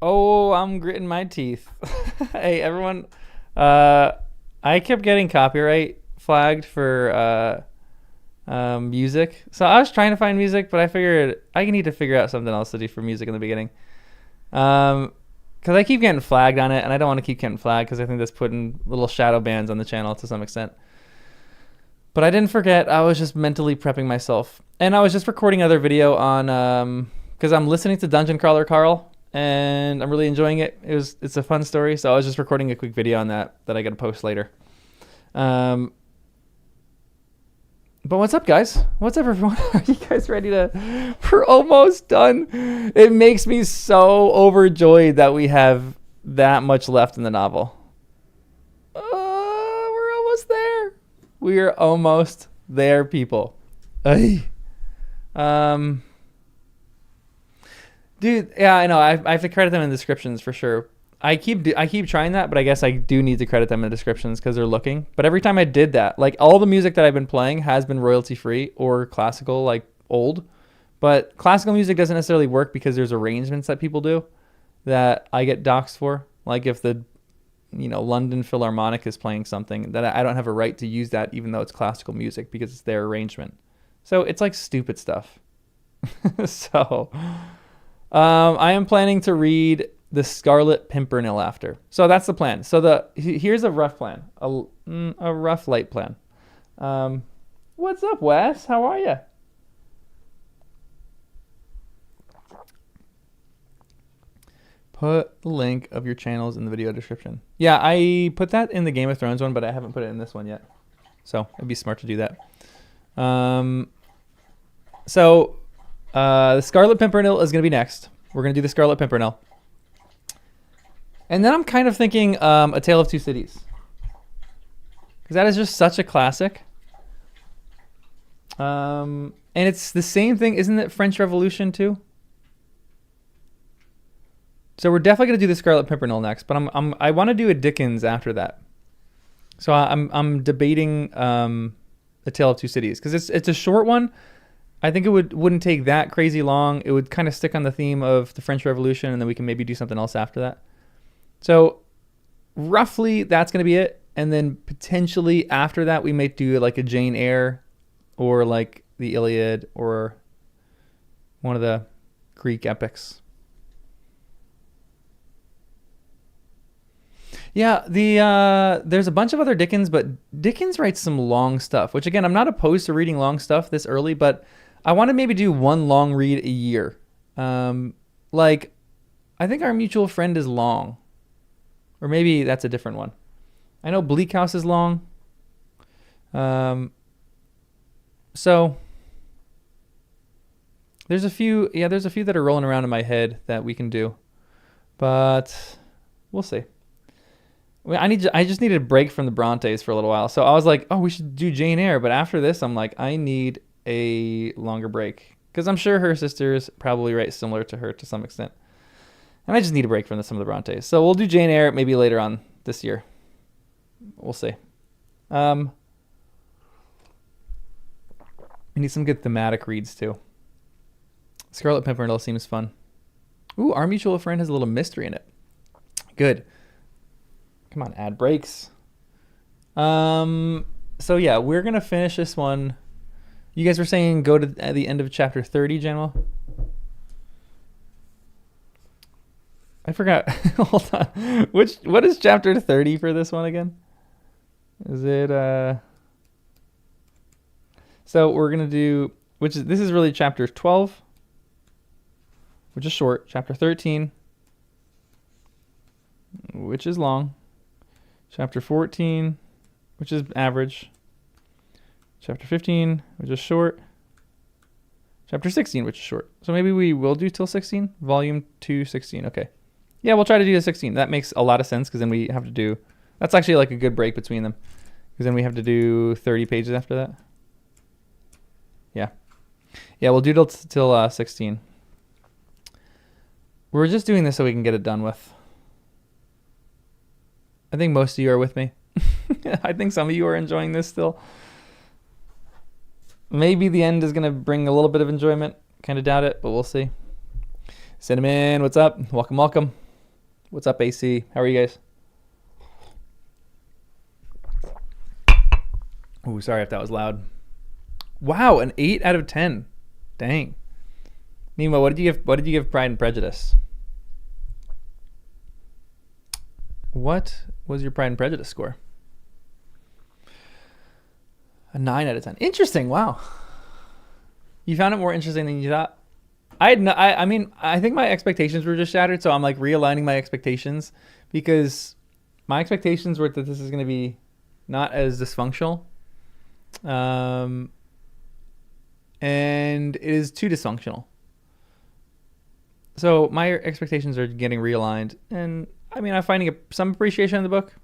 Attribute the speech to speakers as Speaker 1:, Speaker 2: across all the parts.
Speaker 1: Oh, I'm gritting my teeth. Hey, everyone. Uh, I kept getting copyright flagged for music. So I was trying to find music, but I figured I need to figure out something else to do for music in the beginning. Um, because I keep getting flagged on it, and I don't want to keep getting flagged because I think that's putting little shadow bans on the channel to some extent. But I didn't forget. I was just mentally prepping myself, and I was just recording another video on because I'm listening to Dungeon Crawler Carl, and I'm really enjoying it. It's a fun story, so I was just recording a quick video on that I got to post later. Um, but what's up, guys? What's up, everyone? Are you guys ready to? We're almost done. It makes me so overjoyed that we have that much left in the novel. We're almost there. We are almost there, people. Ay. Um, Dude, yeah, I know. I have to credit them in descriptions for sure. I keep trying that, but I guess I do need to credit them in descriptions because they're looking. But every time I did that, like all the music that I've been playing has been royalty free or classical, like old. But classical music doesn't necessarily work because there's arrangements that people do that I get doxxed for. Like if the London Philharmonic is playing something that I don't have a right to use that even though it's classical music because it's their arrangement. So it's like stupid stuff. So I am planning to read The Scarlet Pimpernel after. So that's the plan. So here's a rough plan, a rough light plan. What's up, Wes? How are you? Put the link of your channels in the video description. Yeah, I put that in the Game of Thrones one, but I haven't put it in this one yet. So it'd be smart to do that. The Scarlet Pimpernel is going to be next. We're going to do the Scarlet Pimpernel. And then I'm kind of thinking A Tale of Two Cities. Because that is just such a classic. And it's the same thing. Isn't it French Revolution too? So we're definitely going to do the Scarlet Pimpernel next. But I want to do a Dickens after that. So I'm debating A Tale of Two Cities. Because it's a short one. I think it wouldn't take that crazy long. It would kind of stick on the theme of the French Revolution, and then we can maybe do something else after that. So roughly that's going to be it. And then potentially after that, we may do like a Jane Eyre or like the Iliad or one of the Greek epics. Yeah, there's a bunch of other Dickens, but Dickens writes some long stuff, which again, I'm not opposed to reading long stuff this early, but I want to maybe do one long read a year. Like, I think Our Mutual Friend is long. Or maybe that's a different one. I know Bleak House is long. So there's a few that are rolling around in my head that we can do. But we'll see. I just needed a break from the Brontes for a little while. So I was like, oh, we should do Jane Eyre. But after this, I'm like, I need a longer break. Because I'm sure her sisters probably write similar to her to some extent. And I just need a break from some of the Brontes. So we'll do Jane Eyre maybe later on this year. We'll see. We need some good thematic reads too. Scarlet Pimpernel seems fun. Ooh, Our Mutual Friend has a little mystery in it. Good. Come on, ad breaks. So yeah, we're gonna finish this one. You guys were saying go to the end of chapter 30, General. I forgot. Hold on. What is chapter 30 for this one again? Is it So we're gonna do this is really chapter 12, which is short. Chapter 13, which is long. Chapter 14, which is average. Chapter 15, which is short. Chapter 16, which is short. So maybe we will do till 16. Volume 2, 16. Okay. Yeah, we'll try to do the 16. That makes a lot of sense because then we have to do... That's actually like a good break between them. Because then we have to do 30 pages after that. Yeah. Yeah, we'll do till 16. We're just doing this so we can get it done with. I think most of you are with me. I think some of you are enjoying this still. Maybe the end is going to bring a little bit of enjoyment. Kind of doubt it, but we'll see. Cinnamon, what's up? Welcome, welcome. What's up, AC? How are you guys? Ooh, sorry if that was loud. Wow, an 8 out of 10. Dang. Nemo, what did you give Pride and Prejudice? What was your Pride and Prejudice score? A 9 out of 10. Interesting. Wow. You found it more interesting than you thought. I mean, I think my expectations were just shattered, so I'm like realigning my expectations because my expectations were that this is going to be not as dysfunctional. And it is too dysfunctional. So my expectations are getting realigned, and I mean, I'm finding some appreciation in the book.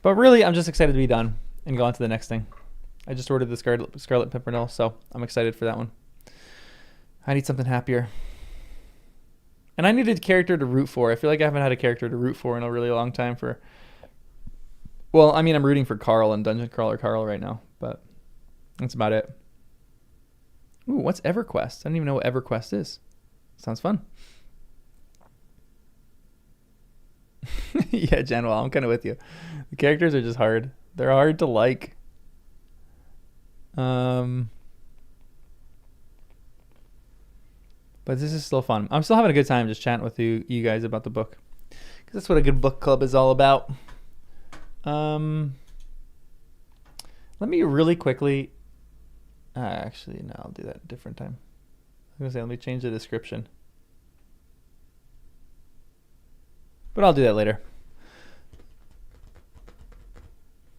Speaker 1: But really, I'm just excited to be done and go on to the next thing. I just ordered the Scarlet Pimpernel, so I'm excited for that one. I need something happier. And I need a character to root for. I feel like I haven't had a character to root for in a really long time for... Well, I mean, I'm rooting for Carl and Dungeon Crawler Carl right now, but that's about it. Ooh, what's EverQuest? I don't even know what EverQuest is. Sounds fun. Yeah, Janwell, I'm kind of with you. The characters are just hard. They're hard to like. But this is still fun. I'm still having a good time just chatting with you guys about the book. Because that's what a good book club is all about. Let me really quickly... actually, no, I'll do that a different time. I was going to say, let me change the description. But I'll do that later.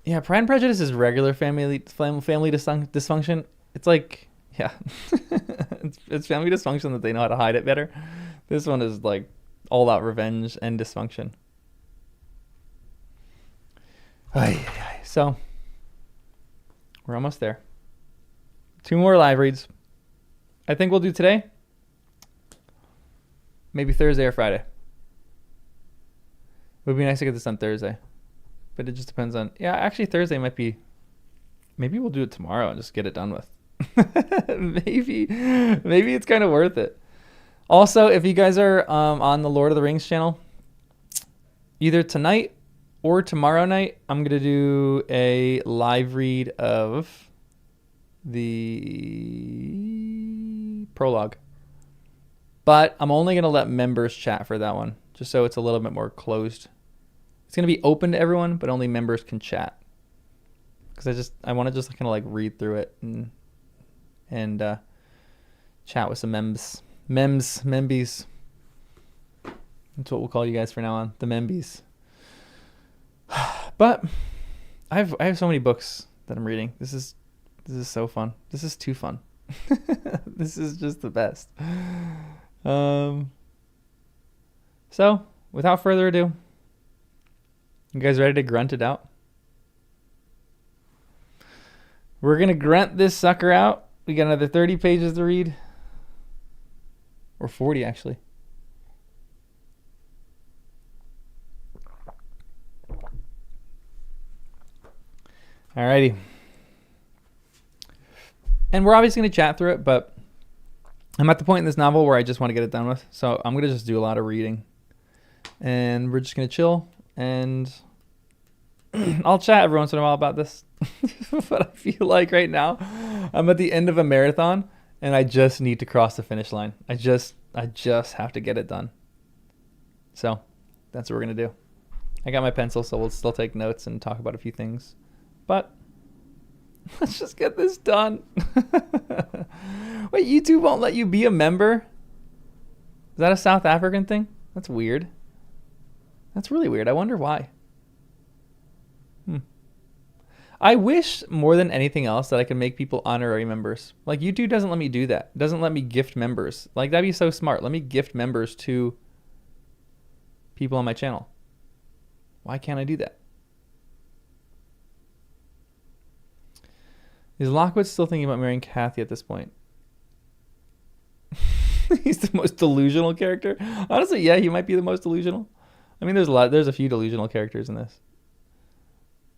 Speaker 1: Yeah, Pride and Prejudice is regular family dysfunction. It's like... Yeah, it's family dysfunction that they know how to hide it better. This one is like all out revenge and dysfunction. So we're almost there. 2 more live reads. I think we'll do today. Maybe Thursday or Friday. It would be nice to get this on Thursday, but it just depends on... Yeah, actually Thursday might be... Maybe we'll do it tomorrow and just get it done with. maybe it's kind of worth it. Also, if you guys are on the Lord of the Rings channel, either tonight or tomorrow night, I'm gonna do a live read of the prologue, but I'm only gonna let members chat for that one, just so it's a little bit more closed. It's gonna be open to everyone, but only members can chat, because I want to just kind of like read through it and chat with some membies. That's what we'll call you guys from now on, the membies. But I have so many books that I'm reading. This is so fun. This is too fun. This is just the best. So without further ado, you guys ready to grunt it out? We're gonna grunt this sucker out. We got another 30 pages to read. Or 40, actually. Alrighty. And we're obviously going to chat through it, but I'm at the point in this novel where I just want to get it done with. So I'm going to just do a lot of reading. And we're just going to chill. And I'll chat every once in a while about this. But I feel like right now I'm at the end of a marathon and I just need to cross the finish line. I just have to get it done. So that's what we're going to do. I got my pencil, so we'll still take notes and talk about a few things. But let's just get this done. Wait, YouTube won't let you be a member? Is that a South African thing? That's weird. That's really weird. I wonder why. I wish more than anything else that I could make people honorary members. Like, YouTube doesn't let me do that. It doesn't let me gift members. Like, that'd be so smart. Let me gift members to people on my channel. Why can't I do that? Is Lockwood still thinking about marrying Kathy at this point? He's the most delusional character. Honestly, yeah, he might be the most delusional. I mean, there's a few delusional characters in this.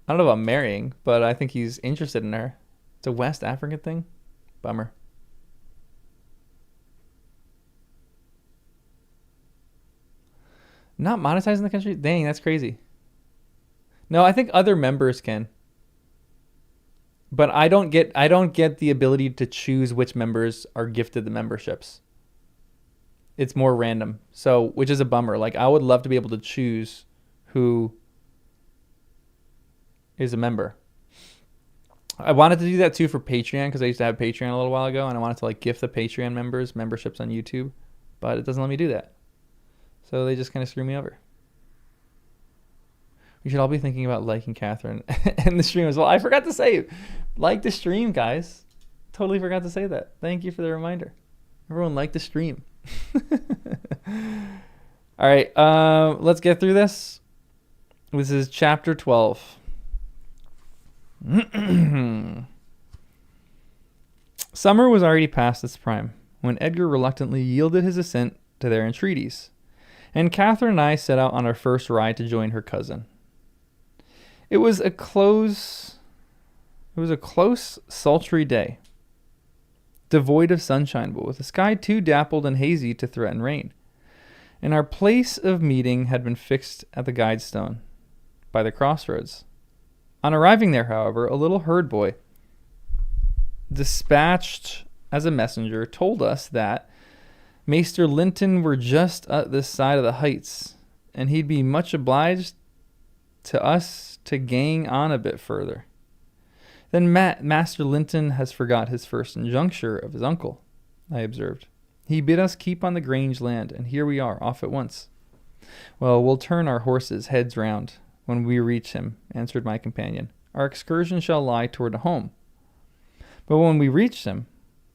Speaker 1: I don't know about marrying, but I think he's interested in her. It's a West African thing. Bummer. Not monetizing the country? Dang, that's crazy. No, I think other members can. But I don't get the ability to choose which members are gifted the memberships. It's more random. So, which is a bummer. Like, I would love to be able to choose who is a member. I wanted to do that too for Patreon, because I used to have Patreon a little while ago, and I wanted to like gift the Patreon members memberships on YouTube, but it doesn't let me do that. So they just kind of screw me over. We should all be thinking about liking Catherine and the stream as well. I forgot to say, like the stream, guys. Totally forgot to say that. Thank you for the reminder. Everyone like the stream. All right, let's get through this. This is chapter 12. Summer was already past its prime when Edgar reluctantly yielded his assent to their entreaties, and Catherine and I set out on our first ride to join her cousin. It was a close, sultry day, devoid of sunshine, but with the sky too dappled and hazy to threaten rain. And our place of meeting had been fixed at the guide stone, by the crossroads. On arriving there, however, a little herd boy, dispatched as a messenger, told us that Maester Linton were just at this side of the heights, and he'd be much obliged to us to gang on a bit further. Then Master Linton has forgot his first injuncture of his uncle, I observed. He bid us keep on the Grange land, and here we are, off at once. Well, we'll turn our horses' heads round when we reach him, answered my companion. Our excursion shall lie toward home. But when we reached him,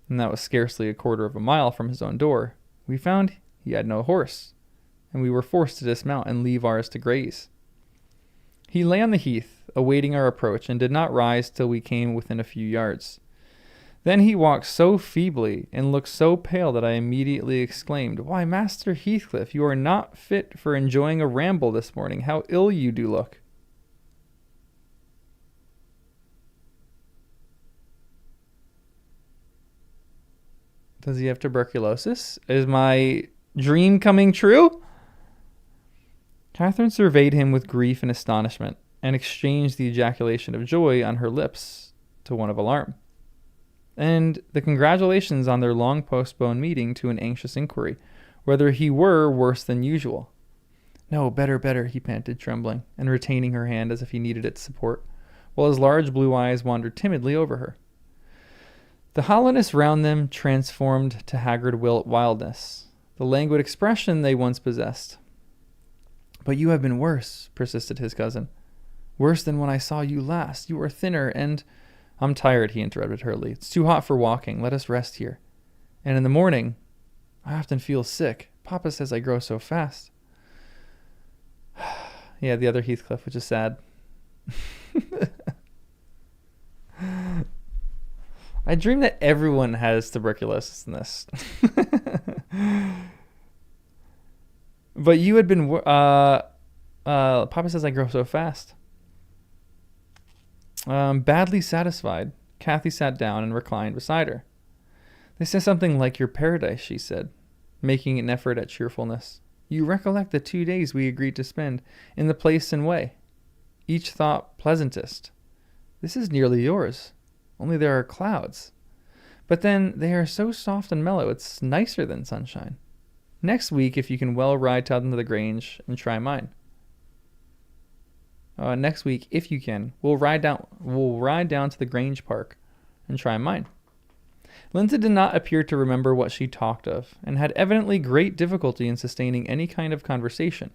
Speaker 1: and that was scarcely a quarter of a mile from his own door, we found he had no horse, and we were forced to dismount and leave ours to graze. He lay on the heath, awaiting our approach, and did not rise till we came within a few yards. Then he walked so feebly and looked so pale that I immediately exclaimed, "Why, Master Heathcliff, you are not fit for enjoying a ramble this morning. How ill you do look." Does he have tuberculosis? Is my dream coming true? Catherine surveyed him with grief and astonishment, and exchanged the ejaculation of joy on her lips to one of alarm, and the congratulations on their long postponed meeting to an anxious inquiry whether he were worse than usual. "No, better, better," he panted, trembling, and retaining her hand as if he needed its support, while his large blue eyes wandered timidly over her. The hollowness round them transformed to haggard wildness the languid expression they once possessed. "But you have been worse," persisted his cousin. "Worse than when I saw you last. You are thinner and—" "I'm tired," he interrupted hurriedly. "It's too hot for walking. Let us rest here. And in the morning, I often feel sick. Papa says I grow so fast." Yeah, the other Heathcliff, which is sad. I dream that everyone has tuberculosis in this. But you had been... Papa says I grow so fast. Badly satisfied, Kathy sat down and reclined beside her. "This is something like your paradise," she said, making an effort at cheerfulness. "You recollect the 2 days we agreed to spend in the place and way. Each thought pleasantest. This is nearly yours, only there are clouds. But then they are so soft and mellow, it's nicer than sunshine. Next week, if you can well ride down to the Grange and try mine. Next week, if you can, we'll ride down to the Grange Park and try mine." Linton did not appear to remember what she talked of, and had evidently great difficulty in sustaining any kind of conversation.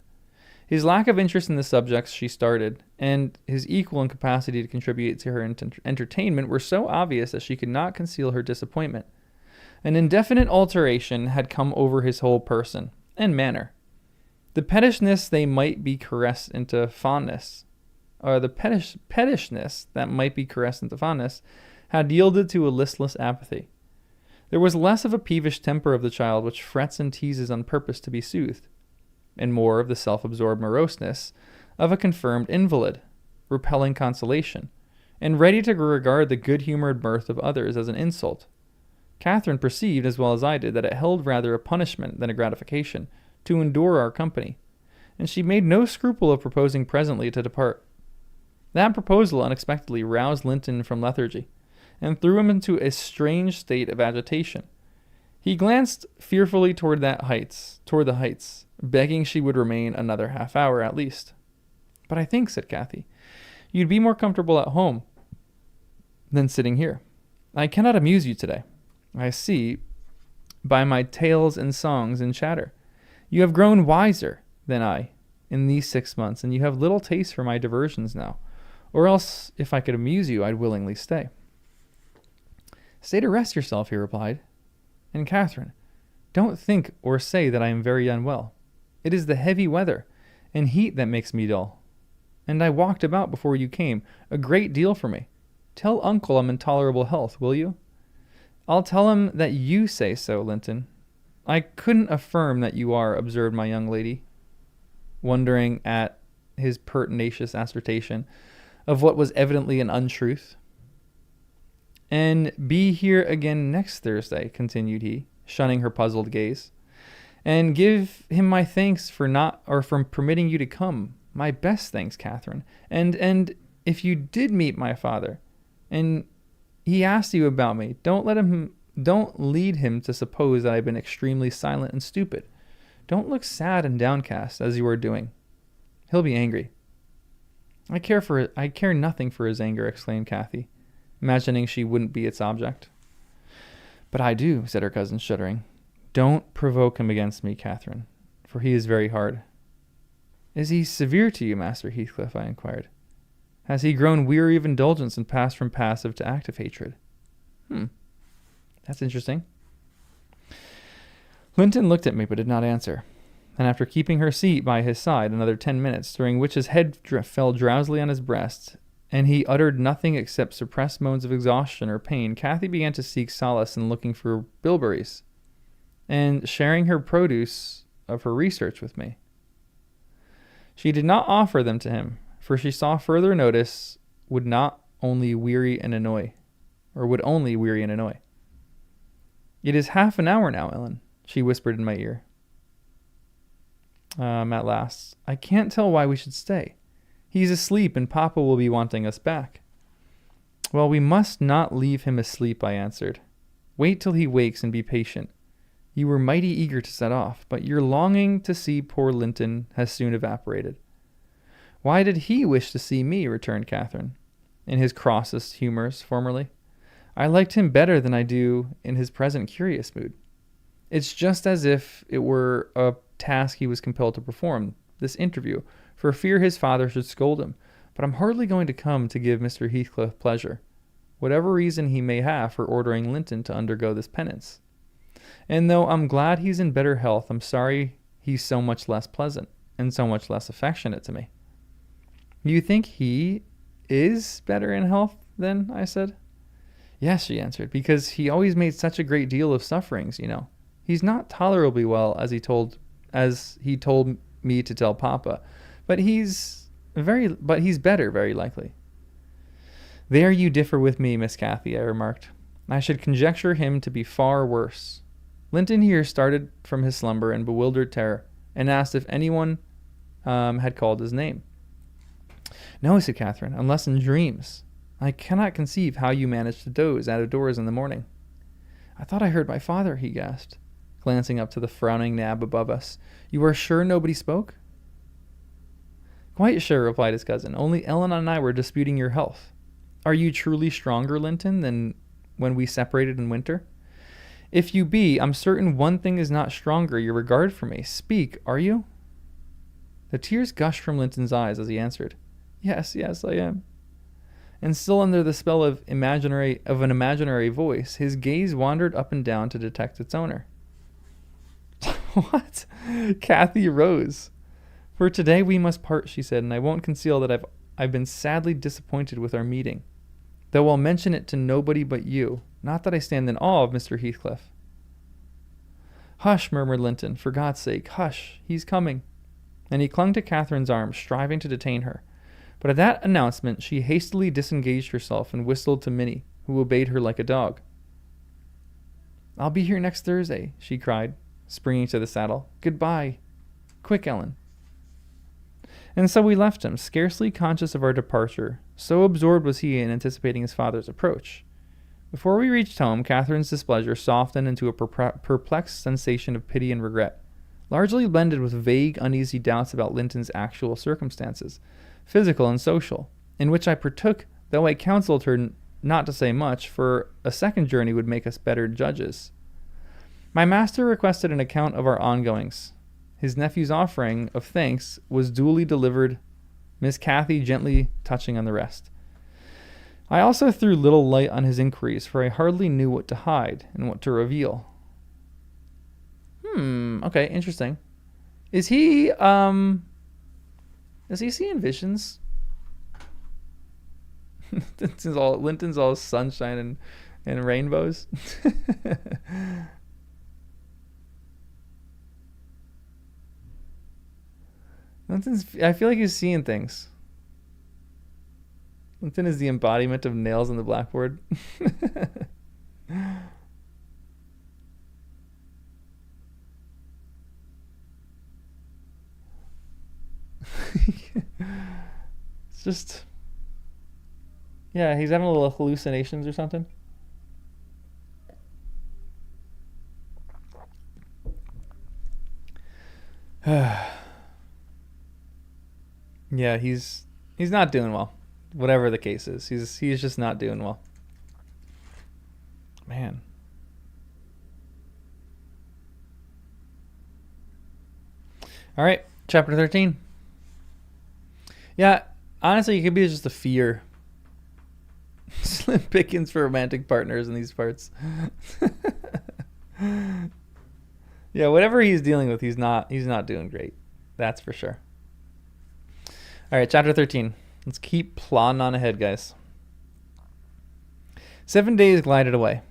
Speaker 1: His lack of interest in the subjects she started, and his equal incapacity to contribute to her entertainment were so obvious that she could not conceal her disappointment. An indefinite alteration had come over his whole person and manner. The pettishness they might be caressed into fondness, or the pettishness that might be caressed into fondness, had yielded to a listless apathy. There was less of a peevish temper of the child which frets and teases on purpose to be soothed, and more of the self-absorbed moroseness of a confirmed invalid, repelling consolation, and ready to regard the good-humored mirth of others as an insult. Catherine perceived, as well as I did, that it held rather a punishment than a gratification to endure our company, and she made no scruple of proposing presently to depart. That proposal unexpectedly roused Linton from lethargy, and threw him into a strange state of agitation. He glanced fearfully toward the heights, begging she would remain another half hour at least. "But I think," said Kathy, "you'd be more comfortable at home than sitting here. I cannot amuse you today. I see, by my tales and songs and chatter, you have grown wiser than I in these 6 months, and you have little taste for my diversions now. Or else, if I could amuse you, I'd willingly stay." "Stay to rest yourself," he replied. "And Catherine, don't think or say that I am very unwell. It is the heavy weather and heat that makes me dull. And I walked about before you came, a great deal for me. Tell Uncle I'm in tolerable health, will you?" "I'll tell him that you say so, Linton." "I couldn't affirm that you are," observed my young lady, wondering at his pertinacious assertion of what was evidently an untruth. "And be here again next Thursday," continued he, shunning her puzzled gaze. "And give him my thanks for permitting you to come. My best thanks, Catherine. And if you did meet my father, and he asked you about me, don't lead him to suppose that I've been extremely silent and stupid. Don't look sad and downcast as you are doing. He'll be angry." I care nothing for his anger," exclaimed Kathy, imagining she wouldn't be its object. "But I do," said her cousin, shuddering. "Don't provoke him against me, Catherine, for he is very hard." "Is he severe to you, Master Heathcliff?" I inquired. "Has he grown weary of indulgence and passed from passive to active hatred?" That's interesting." Linton looked at me but did not answer, and after keeping her seat by his side another 10 minutes, during which his head fell drowsily on his breast, and he uttered nothing except suppressed moans of exhaustion or pain, Kathy began to seek solace in looking for bilberries, and sharing her produce of her research with me. She did not offer them to him, for she saw further notice would only weary and annoy. "It is half an hour now, Ellen," she whispered in my ear. At last, "I can't tell why we should stay. He's asleep and Papa will be wanting us back." "Well, we must not leave him asleep," I answered. "Wait till he wakes and be patient. You were mighty eager to set off, but your longing to see poor Linton has soon evaporated." "Why did he wish to see me?" returned Catherine, in his crossest humors formerly. "I liked him better than I do in his present curious mood. It's just as if it were a task he was compelled to perform, this interview, for fear his father should scold him. But I'm hardly going to come to give Mr. Heathcliff pleasure, whatever reason he may have for ordering Linton to undergo this penance. And though I'm glad he's in better health, I'm sorry he's so much less pleasant, and so much less affectionate to me." "You think he is better in health, then?" I said. "Yes," she answered, "because he always made such a great deal of sufferings, you know. He's not tolerably well, as he told me to tell Papa, but he's better, very likely." "There you differ with me, Miss Cathy," I remarked. "I should conjecture him to be far worse." Linton here started from his slumber in bewildered terror, and asked if anyone had called his name. "No," said Catherine, "unless in dreams. I cannot conceive how you manage to doze out of doors in the morning." "I thought I heard my father," he gasped, glancing up to the frowning Nab above us. "You are sure nobody spoke?" "Quite sure," replied his cousin. "Only Ellen and I were disputing your health. Are you truly stronger, Linton, than when we separated in winter? If you be, I'm certain one thing is not stronger, your regard for me. Speak, are you?" The tears gushed from Linton's eyes as he answered, Yes, I am." And still under the spell of an imaginary voice, his gaze wandered up and down to detect its owner. "What?" Kathy rose. "For today we must part," she said, "and I won't conceal that I've been sadly disappointed with our meeting, though I'll mention it to nobody but you. Not that I stand in awe of Mr. Heathcliff." "Hush," murmured Linton. "For God's sake, hush. He's coming." And he clung to Catherine's arm, striving to detain her. But at that announcement she hastily disengaged herself and whistled to Minnie, who obeyed her like a dog. "I'll be here next Thursday," she cried, springing to the saddle. "Goodbye. Quick, Ellen." And so we left him, scarcely conscious of our departure, so absorbed was he in anticipating his father's approach. Before we reached home, Catherine's displeasure softened into a perplexed sensation of pity and regret, largely blended with vague, uneasy doubts about Linton's actual circumstances, physical and social, in which I partook, though I counseled her not to say much, for a second journey would make us better judges. My master requested an account of our ongoings. His nephew's offering of thanks was duly delivered, Miss Cathy gently touching on the rest. I also threw little light on his inquiries, for I hardly knew what to hide and what to reveal. Okay, interesting. Is he seeing visions? Linton's all sunshine and rainbows. I feel like he's seeing things. Linton is the embodiment of nails on the blackboard. It's just... Yeah, he's having a little hallucinations or something. Yeah, he's not doing well. Whatever the case is, he's just not doing well. Man. All right, chapter 13. Yeah, honestly, it could be just a fear. Slim pickings for romantic partners in these parts. Yeah, whatever he's dealing with, he's not doing great. That's for sure. All right, chapter 13. Let's keep plodding on ahead, guys. 7 days glided away,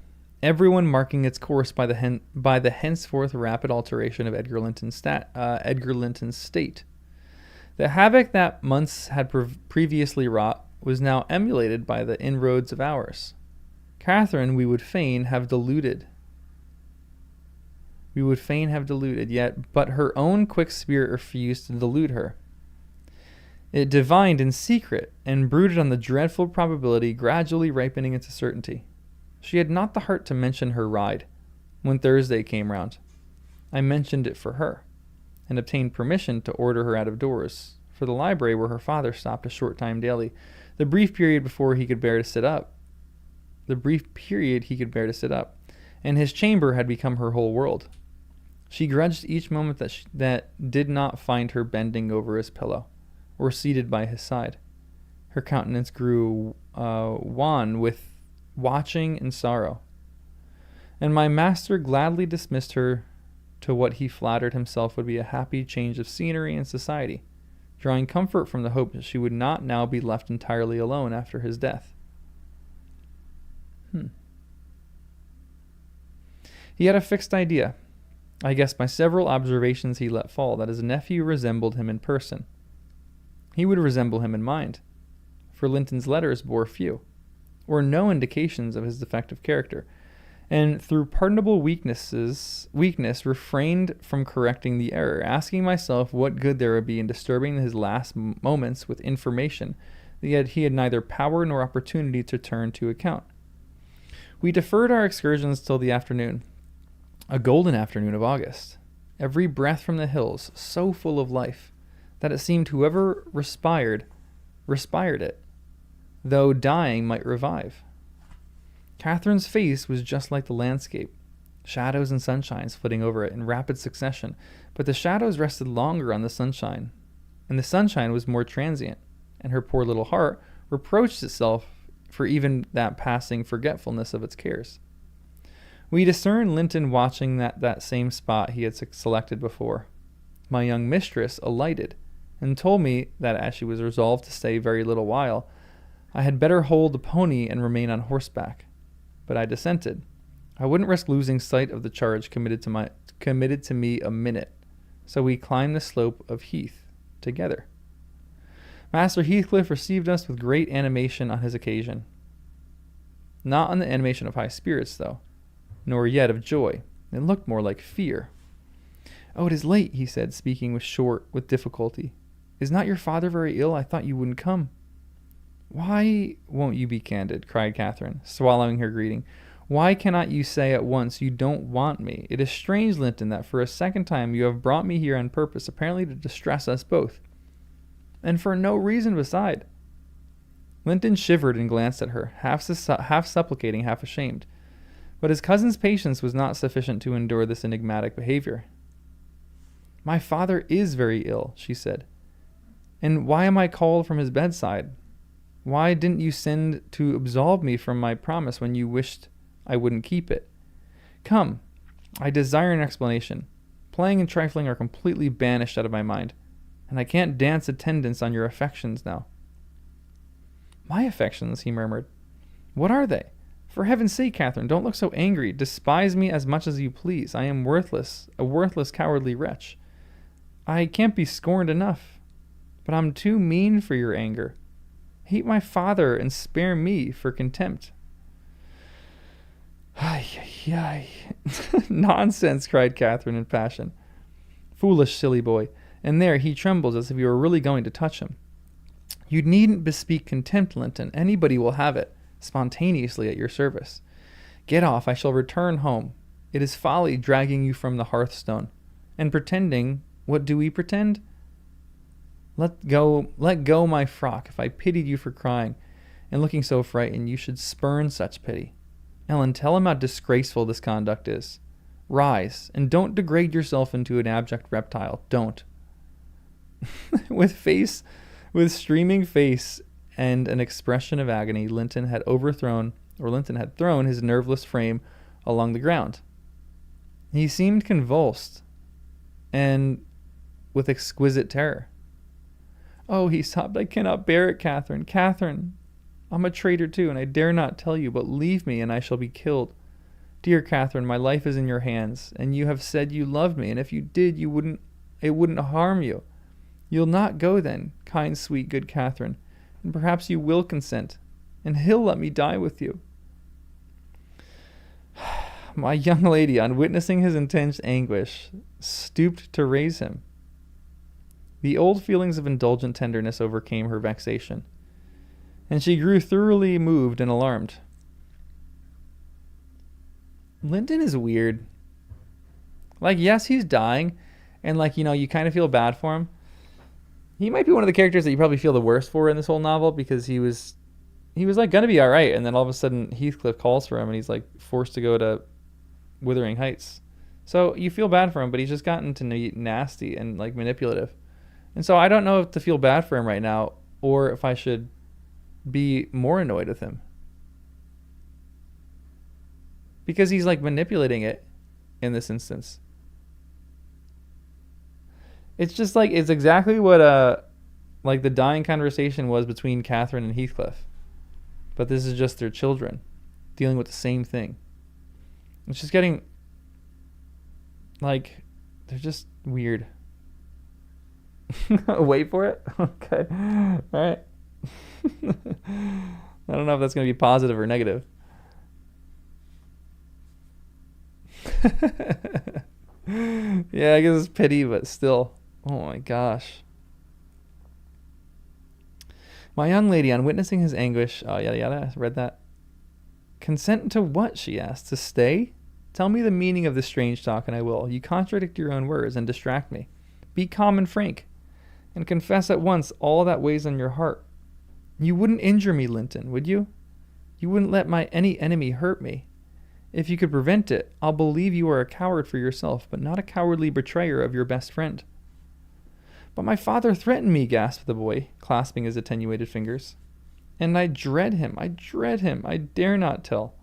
Speaker 1: everyone marking its course by the henceforth rapid alteration of Edgar Linton's state. The havoc that months had previously wrought was now emulated by the inroads of hours. Catherine we would fain have deluded, yet but her own quick spirit refused to delude her. It divined in secret and brooded on the dreadful probability gradually ripening into certainty. She had not the heart to mention her ride. When Thursday came round, I mentioned it for her, and obtained permission to order her out of doors, for the library where her father stopped a short time daily, the brief period he could bear to sit up, and his chamber had become her whole world. She grudged each moment that did not find her bending over his pillow, or seated by his side. Her countenance grew wan with watching and sorrow, and my master gladly dismissed her to what he flattered himself would be a happy change of scenery and society, drawing comfort from the hope that she would not now be left entirely alone after his death. He had a fixed idea, I guess by several observations he let fall, that his nephew resembled him in person. He would resemble him in mind, for Linton's letters bore few, or no indications of his defective character, and through pardonable weakness refrained from correcting the error, asking myself what good there would be in disturbing his last moments with information that yet he had neither power nor opportunity to turn to account. We deferred our excursions till the afternoon, a golden afternoon of August, every breath from the hills so full of life that it seemed whoever respired it, though dying might revive. Catherine's face was just like the landscape, shadows and sunshines flitting over it in rapid succession, but the shadows rested longer on the sunshine, and the sunshine was more transient, and her poor little heart reproached itself for even that passing forgetfulness of its cares. We discerned Linton watching that same spot he had selected before. My young mistress alighted, and told me that as she was resolved to stay very little while, I had better hold the pony and remain on horseback. But I dissented. I wouldn't risk losing sight of the charge committed to me a minute, so we climbed the slope of heath together. Master Heathcliff received us with great animation on his occasion. Not on the animation of high spirits, though, nor yet of joy. It looked more like fear. "Oh, it is late," he said, speaking with difficulty. Is not your father very ill? I thought you wouldn't come." "Why won't you be candid?" cried Catherine, swallowing her greeting. "Why cannot you say at once you don't want me? It is strange, Linton, that for a second time you have brought me here on purpose, apparently to distress us both. And for no reason beside." Linton shivered and glanced at her, half supplicating, half ashamed. But his cousin's patience was not sufficient to endure this enigmatic behavior. "My father is very ill," she said. "And why am I called from his bedside? Why didn't you send to absolve me from my promise when you wished I wouldn't keep it? Come, I desire an explanation. Playing and trifling are completely banished out of my mind, and I can't dance attendance on your affections now." "My affections?" he murmured. "What are they? For heaven's sake, Catherine, don't look so angry. Despise me as much as you please. I am worthless, a worthless, cowardly wretch. I can't be scorned enough. But I'm too mean for your anger. Hate my father and spare me for contempt." "Ay, ay, ay." "Nonsense," cried Catherine in passion. "Foolish, silly boy. And there he trembles as if you were really going to touch him. You needn't bespeak contempt, Linton. Anybody will have it, spontaneously at your service. Get off. I shall return home. It is folly dragging you from the hearthstone. And pretending, what do we pretend? Let go my frock. If I pitied you for crying and looking so frightened, you should spurn such pity. Ellen, tell him how disgraceful this conduct is. Rise, and don't degrade yourself into an abject reptile. Don't." With streaming face and an expression of agony, Linton had thrown his nerveless frame along the ground. He seemed convulsed, and with exquisite terror. "Oh," he sobbed, "I cannot bear it, Catherine. Catherine, I'm a traitor too, and I dare not tell you, but leave me and I shall be killed. Dear Catherine, my life is in your hands, and you have said you loved me, and if you did, it wouldn't harm you. You'll not go then, kind, sweet, good Catherine, and perhaps you will consent, and he'll let me die with you." My young lady, on witnessing his intense anguish, stooped to raise him. The old feelings of indulgent tenderness overcame her vexation, and she grew thoroughly moved and alarmed. Linton is weird. Like, yes, he's dying, and you kind of feel bad for him. He might be one of the characters that you probably feel the worst for in this whole novel, because he was gonna be all right, and then all of a sudden Heathcliff calls for him, and he's forced to go to Wuthering Heights. So you feel bad for him, but he's just gotten to be nasty and manipulative. And so I don't know if to feel bad for him right now, or if I should be more annoyed with him, because he's manipulating it in this instance. It's just it's exactly what the dying conversation was between Catherine and Heathcliff, but this is just their children dealing with the same thing. It's just getting they're just weird. Wait for it. Okay, all right. I don't know if that's going to be positive or negative. Yeah, I guess it's pity, but still. Oh my gosh. My young lady, on witnessing his anguish, yada yada, I read that. "Consent to what?" she asked. "To stay? Tell me the meaning of this strange talk, and I will. You contradict your own words and distract me. Be calm and frank, and confess at once all that weighs on your heart. You wouldn't injure me, Linton, would you? You wouldn't let any enemy hurt me. If you could prevent it, I'll believe you are a coward for yourself, but not a cowardly betrayer of your best friend." "But my father threatened me," gasped the boy, clasping his attenuated fingers. "And I dread him. I dread him. I dare not tell."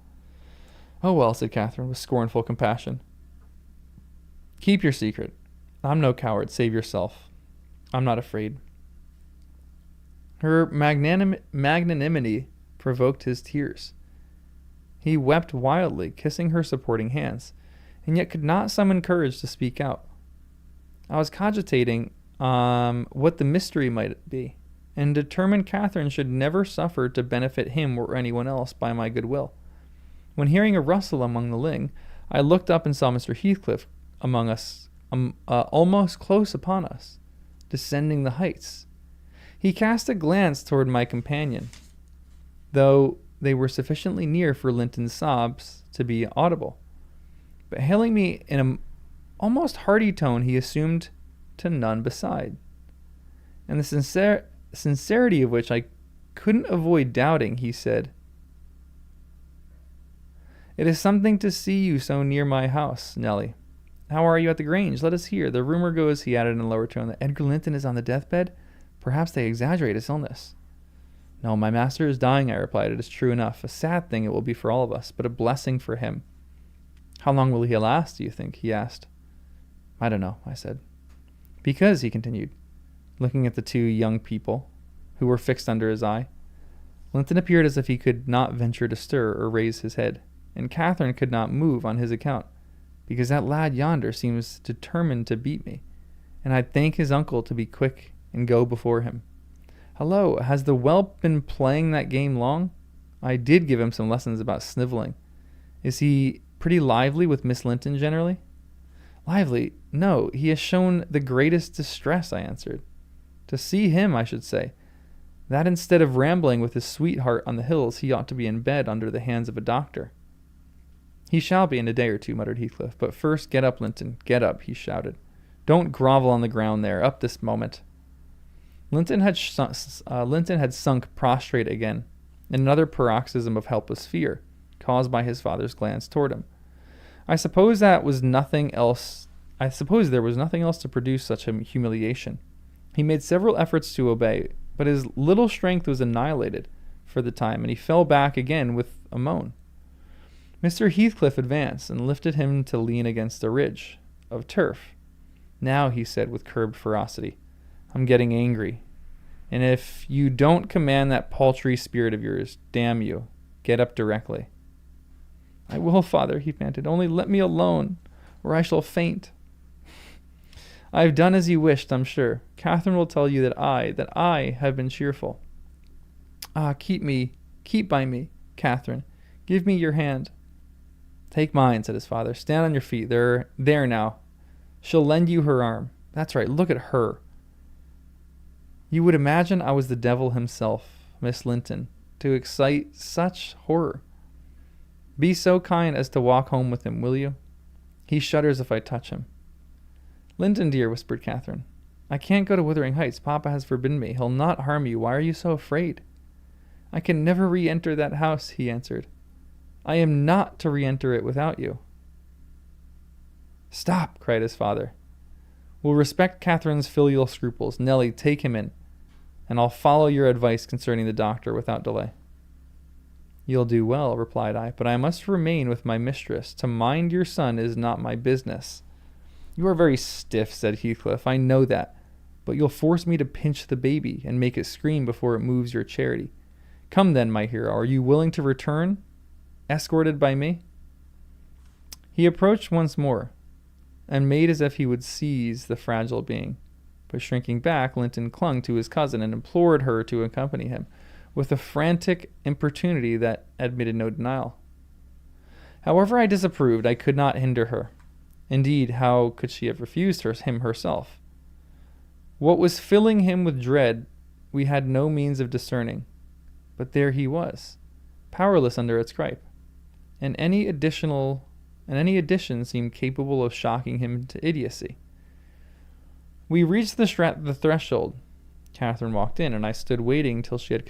Speaker 1: "Oh well," said Catherine with scornful compassion. "Keep your secret. I'm no coward. Save yourself. I'm not afraid." Her magnanimity provoked his tears. He wept wildly, kissing her supporting hands, and yet could not summon courage to speak out. I was cogitating what the mystery might be, and determined Catherine should never suffer to benefit him or anyone else by my goodwill, when, hearing a rustle among the ling, I looked up and saw Mr. Heathcliff among us, almost close upon us, descending the heights. He cast a glance toward my companion, though they were sufficiently near for Linton's sobs to be audible. But hailing me in an almost hearty tone, he assumed to none beside, and the sincerity of which I couldn't avoid doubting, he said, "It is something to see you so near my house, Nelly. How are you at the Grange? Let us hear. The rumor goes," he added in a lower tone, "that Edgar Linton is on the deathbed. Perhaps they exaggerate his illness." "No, my master is dying," I replied. "It is true enough. A sad thing it will be for all of us, but a blessing for him." "How long will he last, do you think?" he asked. "I don't know," I said. "Because," he continued, looking at the two young people who were fixed under his eye, "Linton appeared as if he could not venture to stir or raise his head, and Catherine could not move on his account, because that lad yonder seems determined to beat me, and I'd thank his uncle to be quick and go before him. Hello, has the whelp been playing that game long? I did give him some lessons about snivelling. Is he pretty lively with Miss Linton generally?" "Lively? No, he has shown the greatest distress," I answered. "To see him, I should say, that instead of rambling with his sweetheart on the hills, he ought to be in bed under the hands of a doctor." "He shall be in a day or two," muttered Heathcliff. "But first, get up, Linton, get up," he shouted. "Don't grovel on the ground there. Up this moment." Linton had sunk prostrate again, in another paroxysm of helpless fear, caused by his father's glance toward him. I suppose there was nothing else to produce such humiliation. He made several efforts to obey, but his little strength was annihilated for the time, and he fell back again with a moan. Mr. Heathcliff advanced and lifted him to lean against a ridge of turf. "Now," he said with curbed ferocity, "I'm getting angry, and if you don't command that paltry spirit of yours, damn you, get up directly." "I will, father," he panted. "Only let me alone, or I shall faint." "I have done as you wished, I'm sure. Catherine will tell you that I have been cheerful." "Ah, keep by me, Catherine. Give me your hand." "Take mine," said his father. "Stand on your feet. There now. She'll lend you her arm. That's right. Look at her. You would imagine I was the devil himself, Miss Linton, to excite such horror. Be so kind as to walk home with him, will you? He shudders if I touch him." "Linton, dear," whispered Catherine, "I can't go to Wuthering Heights. Papa has forbidden me. He'll not harm you. Why are you so afraid?" "I can never re-enter that house," he answered. "I am not to re-enter it without you." "Stop," cried his father. "We'll respect Catherine's filial scruples. Nelly, take him in, and I'll follow your advice concerning the doctor without delay." "You'll do well," replied I, "but I must remain with my mistress. To mind your son is not my business." "You are very stiff," said Heathcliff. "I know that, but you'll force me to pinch the baby and make it scream before it moves your charity. Come then, my hero, are you willing to return, escorted by me?" He approached once more, and made as if he would seize the fragile being. But shrinking back, Linton clung to his cousin and implored her to accompany him, with a frantic importunity that admitted no denial. However I disapproved, I could not hinder her. Indeed, how could she have refused him herself? What was filling him with dread we had no means of discerning, but there he was, powerless under its gripe, and any addition seemed capable of shocking him to idiocy. We reached the threshold. Catherine walked in, and I stood waiting till she had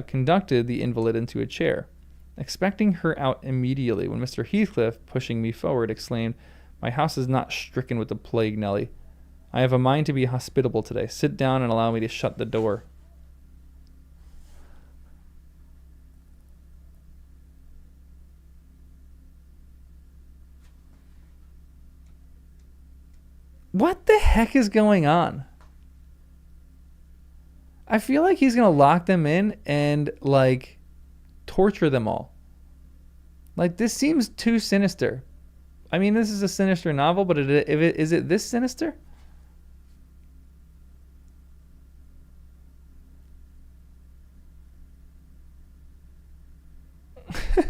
Speaker 1: conducted the invalid into a chair, expecting her out immediately, when Mr. Heathcliff, pushing me forward, exclaimed, "My house is not stricken with the plague, Nelly. I have a mind to be hospitable today. Sit down and allow me to shut the door." What the heck is going on? I feel like he's going to lock them in and, like, torture them all. Like, this seems too sinister. I mean, this is a sinister novel, but is it this sinister?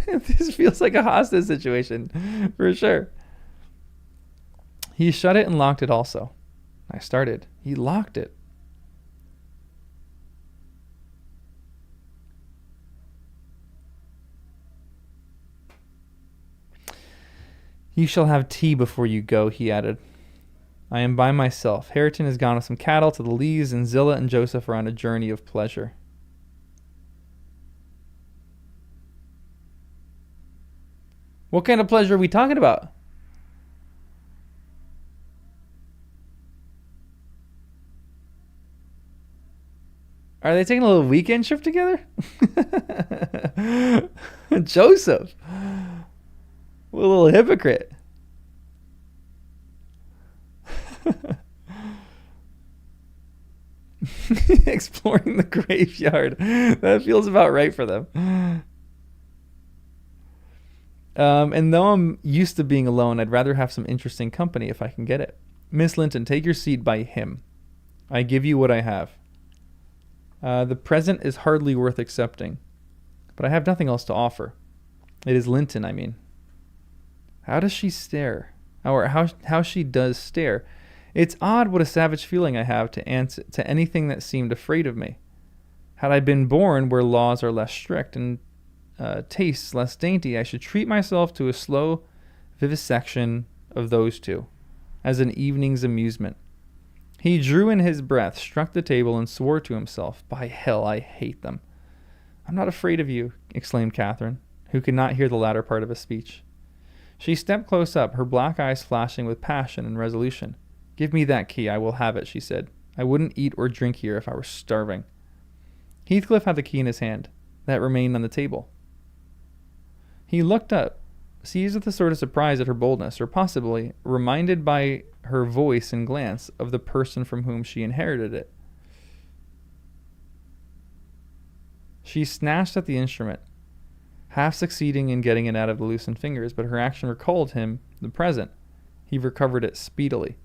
Speaker 1: This feels like a hostage situation, for sure. He shut it and locked it also. I started. He locked it. You shall have tea before you go, he added. I am by myself. Hareton has gone with some cattle to the Lees, and Zillah and Joseph are on a journey of pleasure. What kind of pleasure are we talking about? Are they taking a little weekend trip together? Joseph. What a little hypocrite. Exploring the graveyard. That feels about right for them. And though I'm used to being alone, I'd rather have some interesting company if I can get it. Miss Linton, take your seat by him. I give you what I have. The present is hardly worth accepting, but I have nothing else to offer. It is Linton, I mean. How does she stare? Or how she does stare. It's odd what a savage feeling I have to answer to anything that seemed afraid of me. Had I been born where laws are less strict and tastes less dainty, I should treat myself to a slow vivisection of those two, as an evening's amusement. He drew in his breath, struck the table, and swore to himself, "By hell, I hate them." "I'm not afraid of you," exclaimed Catherine, who could not hear the latter part of his speech. She stepped close up, her black eyes flashing with passion and resolution. "Give me that key, I will have it," she said. "I wouldn't eat or drink here if I were starving." Heathcliff had the key in his hand. That remained on the table. He looked up, seized with a sort of surprise at her boldness, or possibly reminded by her voice and glance of the person from whom she inherited it. She snatched at the instrument, half succeeding in getting it out of the loosened fingers, but her action recalled him the present. He recovered it speedily.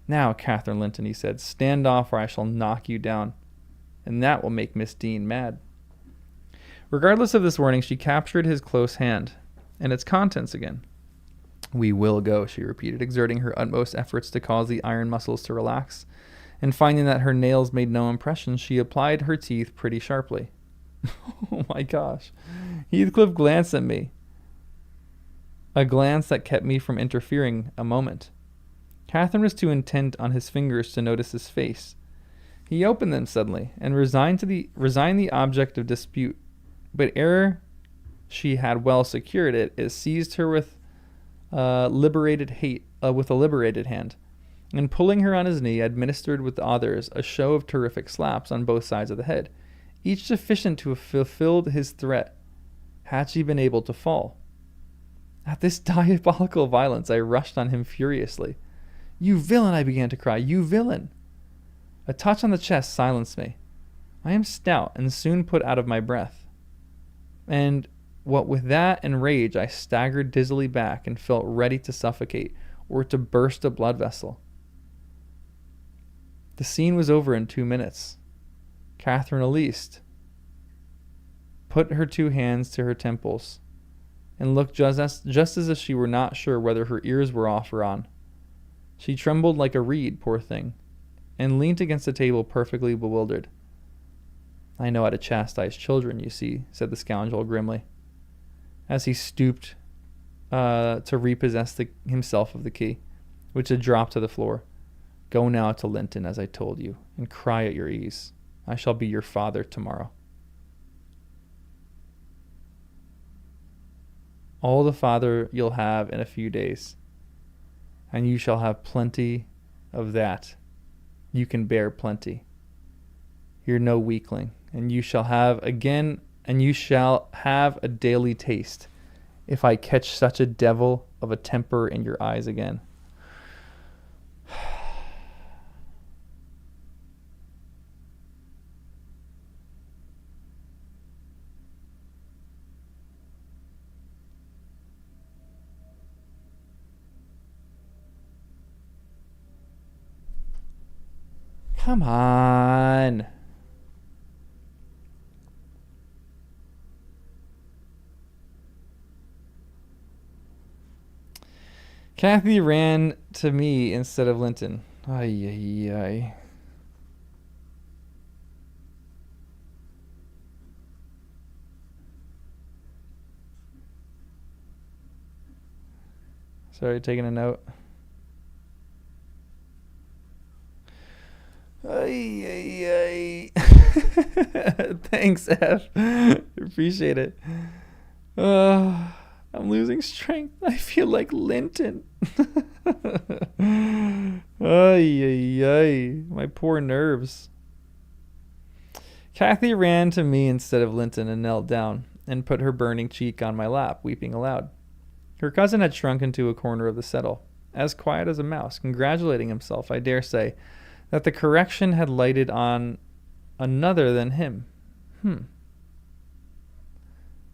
Speaker 1: "Now, Catherine Linton," he said, "stand off or I shall knock you down. And that will make Miss Dean mad." Regardless of this warning, she captured his close hand and its contents again. "We will go," she repeated, exerting her utmost efforts to cause the iron muscles to relax, and finding that her nails made no impression, she applied her teeth pretty sharply. Oh my gosh. Heathcliff glanced at me, a glance that kept me from interfering a moment. Catherine was too intent on his fingers to notice his face. He opened them suddenly and resigned the object of dispute, but ere she had well secured it, it seized her with a liberated hand, and pulling her on his knee, administered with the others a show of terrific slaps on both sides of the head, each sufficient to have fulfilled his threat, had she been able to fall. At this diabolical violence, I rushed on him furiously. "You villain!" I began to cry. "You villain!" A touch on the chest silenced me. I am stout and soon put out of my breath. And what with that and rage, I staggered dizzily back and felt ready to suffocate or to burst a blood vessel. The scene was over in 2 minutes. Catherine Elise put her 2 hands to her temples and looked just as if she were not sure whether her ears were off or on. She trembled like a reed, poor thing, and leant against the table perfectly bewildered. "I know how to chastise children, you see," said the scoundrel grimly, as he stooped to repossess himself of the key, which had dropped to the floor. "Go now to Linton, as I told you, and cry at your ease. I shall be your father tomorrow." "All the father you'll have in a few days, and you shall have plenty of that. You can bear plenty. You're no weakling, and you shall have a daily taste, if I catch such a devil of a temper in your eyes again." Come on. Kathy ran to me instead of Linton. Ay, ay, ay. Sorry, taking a note. Ay, ay, ay. Thanks, F. Appreciate it. I'm losing strength. I feel like Linton. Ay, ay, ay. My poor nerves. Kathy ran to me instead of Linton and knelt down and put her burning cheek on my lap, weeping aloud. Her cousin had shrunk into a corner of the settle, as quiet as a mouse, congratulating himself, I dare say, that the correction had lighted on another than him.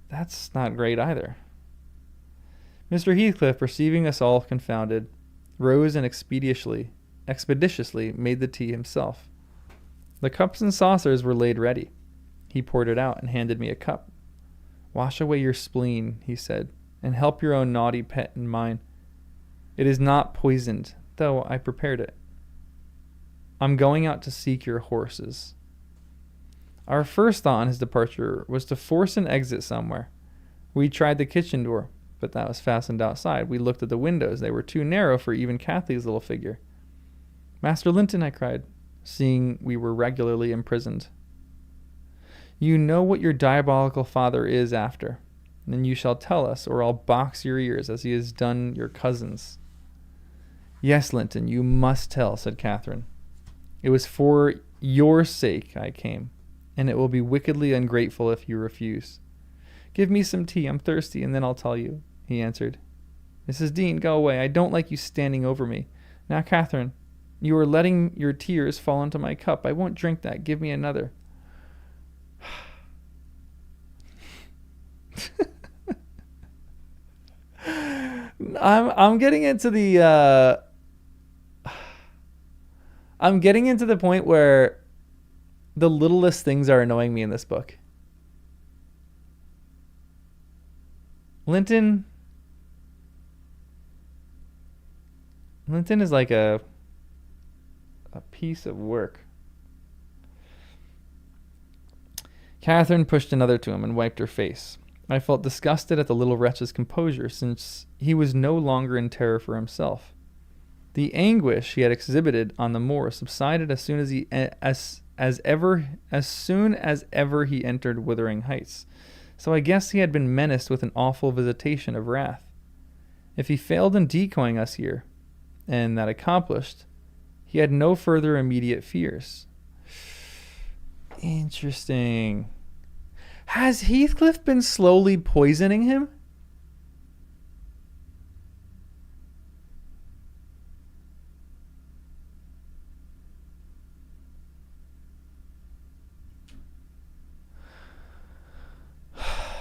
Speaker 1: That's not great either. Mr. Heathcliff, perceiving us all confounded, rose and expeditiously made the tea himself. The cups and saucers were laid ready. He poured it out and handed me a cup. Wash away your spleen, he said, and help your own naughty pet and mine. It is not poisoned, though I prepared it. I'm going out to seek your horses. Our first thought on his departure was to force an exit somewhere. We tried the kitchen door, but that was fastened outside. We looked at the windows. They were too narrow for even Kathy's little figure. Master Linton, I cried, seeing we were regularly imprisoned. You know what your diabolical father is after, and you shall tell us, or I'll box your ears as he has done your cousins. Yes, Linton, you must tell, said Catherine. It was for your sake I came, and it will be wickedly ungrateful if you refuse. Give me some tea, I'm thirsty, and then I'll tell you, he answered. Mrs. Dean, go away. I don't like you standing over me. Now, Catherine, you are letting your tears fall into my cup. I won't drink that. Give me another. I'm getting into the I'm getting into the point where the littlest things are annoying me in this book. Linton is like a piece of work. Catherine pushed another to him and wiped her face. I felt disgusted at the little wretch's composure, since he was no longer in terror for himself. The anguish he had exhibited on the moor subsided as soon as ever he entered Wuthering Heights. So I guess he had been menaced with an awful visitation of wrath. If he failed in decoying us here, and that accomplished, he had no further immediate fears. Interesting. Has Heathcliff been slowly poisoning him?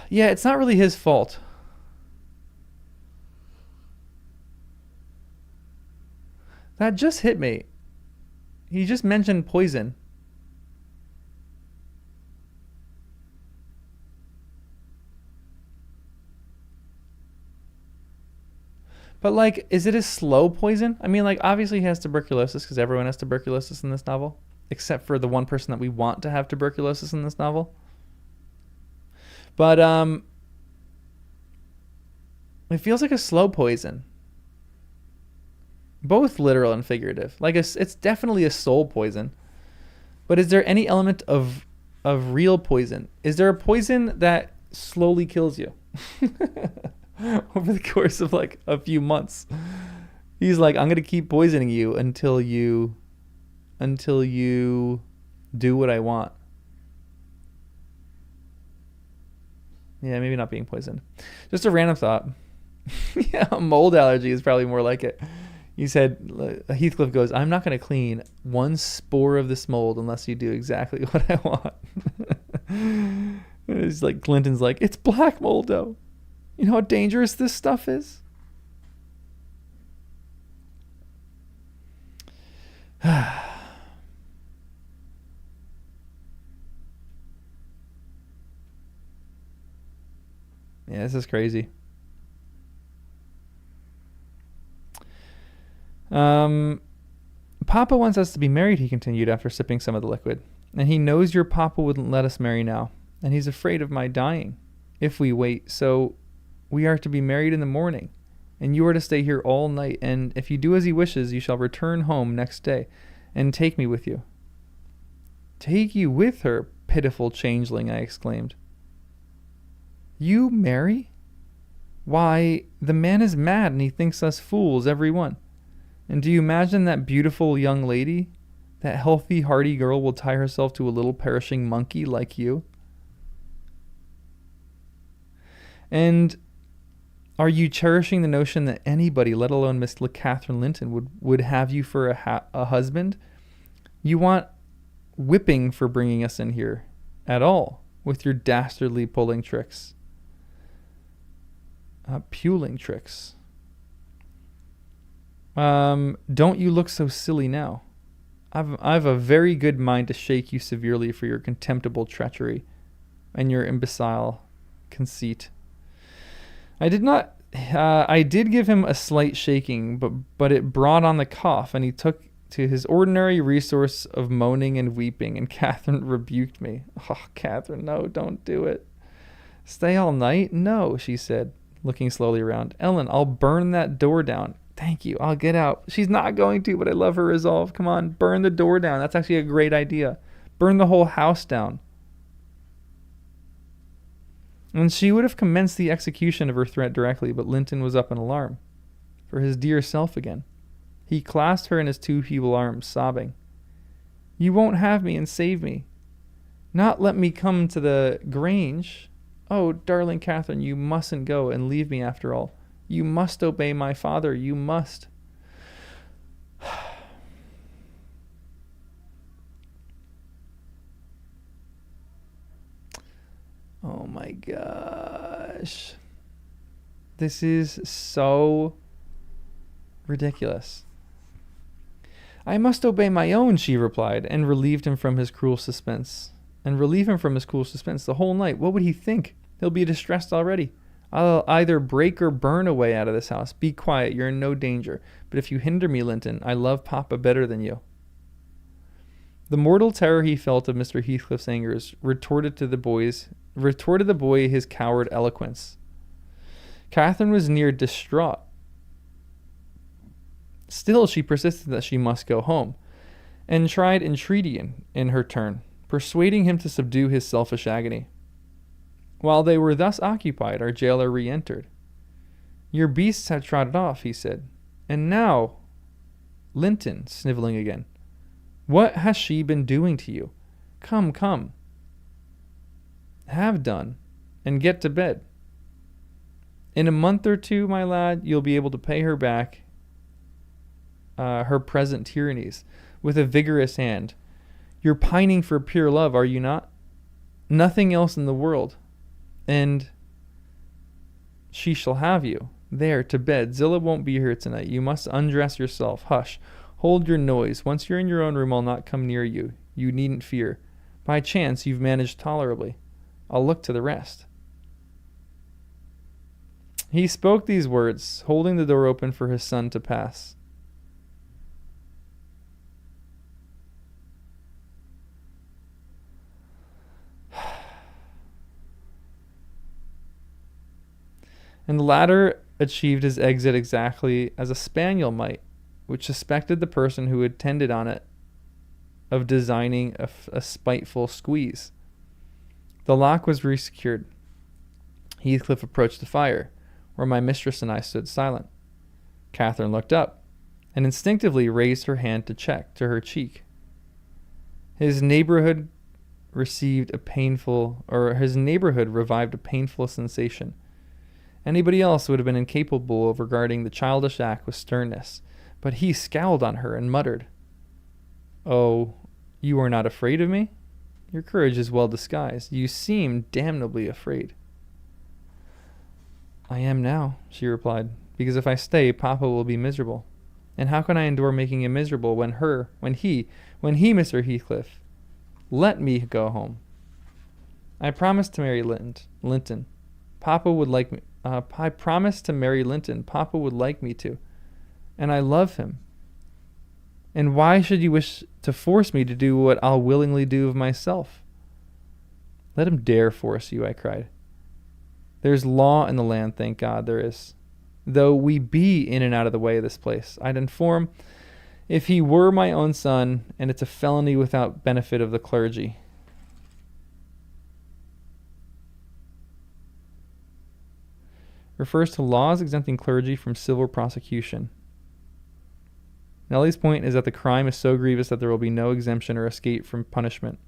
Speaker 1: Yeah, it's not really his fault. That just hit me. He just mentioned poison. But, like, is it a slow poison? I mean, like, obviously he has tuberculosis because everyone has tuberculosis in this novel, except for the one person that we want to have tuberculosis in this novel. But it feels like a slow poison. Both literal and figurative. Like, it's definitely a soul poison. But is there any element of real poison? Is there a poison that slowly kills you? Over the course of like a few months. He's like, I'm going to keep poisoning you until you do what I want. Yeah, maybe not being poisoned. Just a random thought. Yeah, a mold allergy is probably more like it. He said, Heathcliff goes, I'm not going to clean one spore of this mold unless you do exactly what I want. It's like, Clinton's like, it's black mold though. You know how dangerous this stuff is? Yeah, this is crazy. Papa wants us to be married, he continued after sipping some of the liquid. And he knows your papa wouldn't let us marry now. And he's afraid of my dying if we wait. So we are to be married in the morning. and you are to stay here all night, and if you do as he wishes, you shall return home next day, and take me with you." "Take you with her, pitiful changeling," I exclaimed. "You marry? Why, the man is mad, and he thinks us fools, every one. And do you imagine that beautiful young lady, that healthy, hearty girl, will tie herself to a little perishing monkey like you? And are you cherishing the notion that anybody, let alone Miss Catherine Linton, would have you for a husband? You want whipping for bringing us in here at all, with your dastardly pulling tricks. Puling tricks. Don't you look so silly now. I've a very good mind to shake you severely for your contemptible treachery and your imbecile conceit. I did give him a slight shaking, but it brought on the cough, and he took to his ordinary resource of moaning and weeping, and Catherine rebuked me. "Oh, Catherine, no, don't do it." "Stay all night? No," she said, looking slowly around. "Ellen, I'll burn that door down." "Thank you, I'll get out." "She's not going to, but I love her resolve. Come on, burn the door down. That's actually a great idea. Burn the whole house down." And she would have commenced the execution of her threat directly, but Linton was up in alarm. For his dear self again. He clasped her in his two feeble arms, sobbing. "You won't have me and save me. Not let me come to the Grange. Oh, darling Catherine, you mustn't go and leave me after all. You must obey my father. You must." Oh my gosh. This is so ridiculous. "I must obey my own," she replied, and relieved him from his cruel suspense. The whole night. What would he think? He'll be distressed already. "I'll either break or burn a way out of this house. Be quiet. You're in no danger. But if you hinder me, Linton, I love Papa better than you." The mortal terror he felt of Mr. Heathcliff's angers retorted the boy his coward eloquence. Catherine was near distraught. Still, she persisted that she must go home, and tried entreaty in her turn, persuading him to subdue his selfish agony. While they were thus occupied, our jailer re-entered. "Your beasts have trotted off," he said. "And now," Linton, snivelling again, "what has she been doing to you? Come, come. Have done, and get to bed. In a month or two, my lad, you'll be able to pay her back her present tyrannies with a vigorous hand. You're pining for pure love, are you not? Nothing else in the world. And she shall have you. There, to bed. Zillah won't be here tonight. You must undress yourself. Hush. Hold your noise. Once you're in your own room, I'll not come near you. You needn't fear. By chance, you've managed tolerably. I'll look to the rest." He spoke these words, holding the door open for his son to pass. And the latter achieved his exit exactly as a spaniel might, which suspected the person who attended on it of designing a spiteful squeeze. The lock was resecured. Heathcliff approached the fire, where my mistress and I stood silent. Catherine looked up, and instinctively raised her hand to her cheek. His neighborhood revived a painful sensation. Anybody else would have been incapable of regarding the childish act with sternness, but he scowled on her and muttered, "Oh, you are not afraid of me? Your courage is well disguised. You seem damnably afraid." "I am now," she replied, "because if I stay, Papa will be miserable. And how can I endure making him miserable when he, Mr. Heathcliff, let me go home. I promised to marry Linton. Papa would like me. I promised to marry Linton. Papa would like me to. And I love him. And why should you wish to force me to do what I'll willingly do of myself?" "Let him dare force you," I cried. "There's law in the land, thank God there is. though we be in and out of the way of this place. I'd inform if he were my own son, and it's a felony without benefit of the clergy. Refers to laws exempting clergy from civil prosecution. Nellie's point is that the crime is so grievous that there will be no exemption or escape from punishment.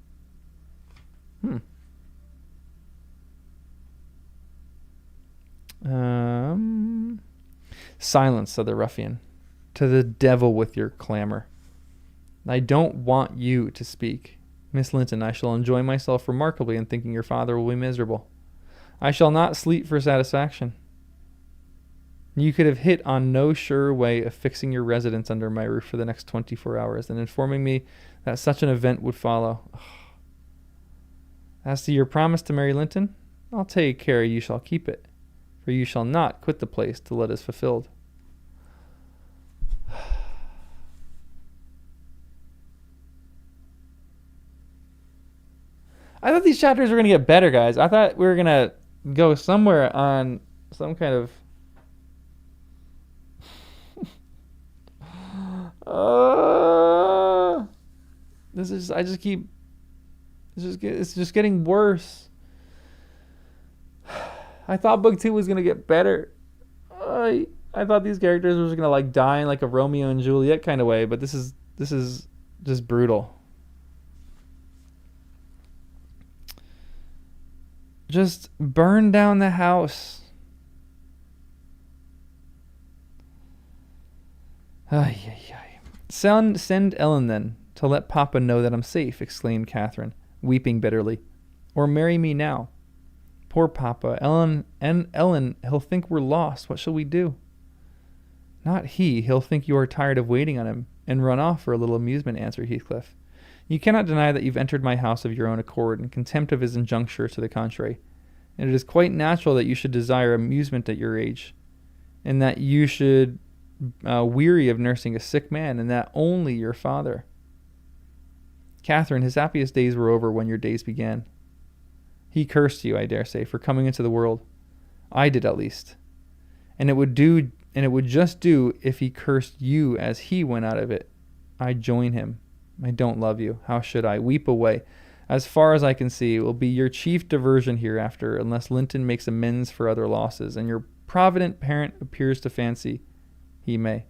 Speaker 1: Silence, said the ruffian. To the devil with your clamor. I don't want you to speak. Miss Linton, I shall enjoy myself remarkably in thinking your father will be miserable. I shall not sleep for satisfaction. You could have hit on no surer way of fixing your residence under my roof for the next 24 hours than informing me that such an event would follow. As to your promise to Mary Linton, I'll take care you shall keep it, for you shall not quit the place till it is fulfilled. I thought these chapters were going to get better, guys. I thought we were going to go somewhere on some kind of... it's just getting worse. I thought book 2 was going to get better. I thought these characters were going to like die in like a Romeo and Juliet kind of way, but this is just brutal. Just burn down the house. Send Ellen then, to let Papa know that I'm safe, exclaimed Catherine, weeping bitterly. Or marry me now. Poor Papa. Ellen, he'll think we're lost. What shall we do? Not he. He'll think you are tired of waiting on him, and run off for a little amusement, answered Heathcliff. You cannot deny that you've entered my house of your own accord, in contempt of his injuncture to the contrary. And it is quite natural that you should desire amusement at your age, and that you should weary of nursing a sick man, and that only your father. Catherine, his happiest days were over when your days began. He cursed you, I dare say, for coming into the world. I did, at least. And it would just do if he cursed you as he went out of it. I join him. I don't love you. How should I? Weep away. As far as I can see, it will be your chief diversion hereafter, unless Linton makes amends for other losses, and your provident parent appears to fancy he may.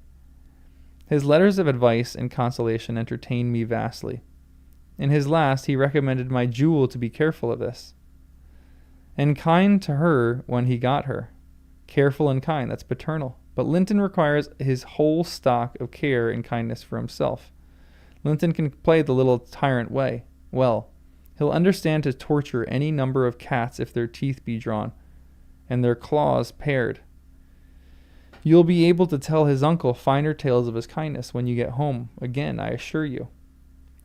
Speaker 1: His letters of advice and consolation entertained me vastly. In his last, he recommended my jewel to be careful of this, and kind to her when he got her. Careful and kind, that's paternal. But Linton requires his whole stock of care and kindness for himself. Linton can play the little tyrant way. Well, he'll understand to torture any number of cats if their teeth be drawn, and their claws pared. You'll be able to tell his uncle finer tales of his kindness when you get home again, I assure you.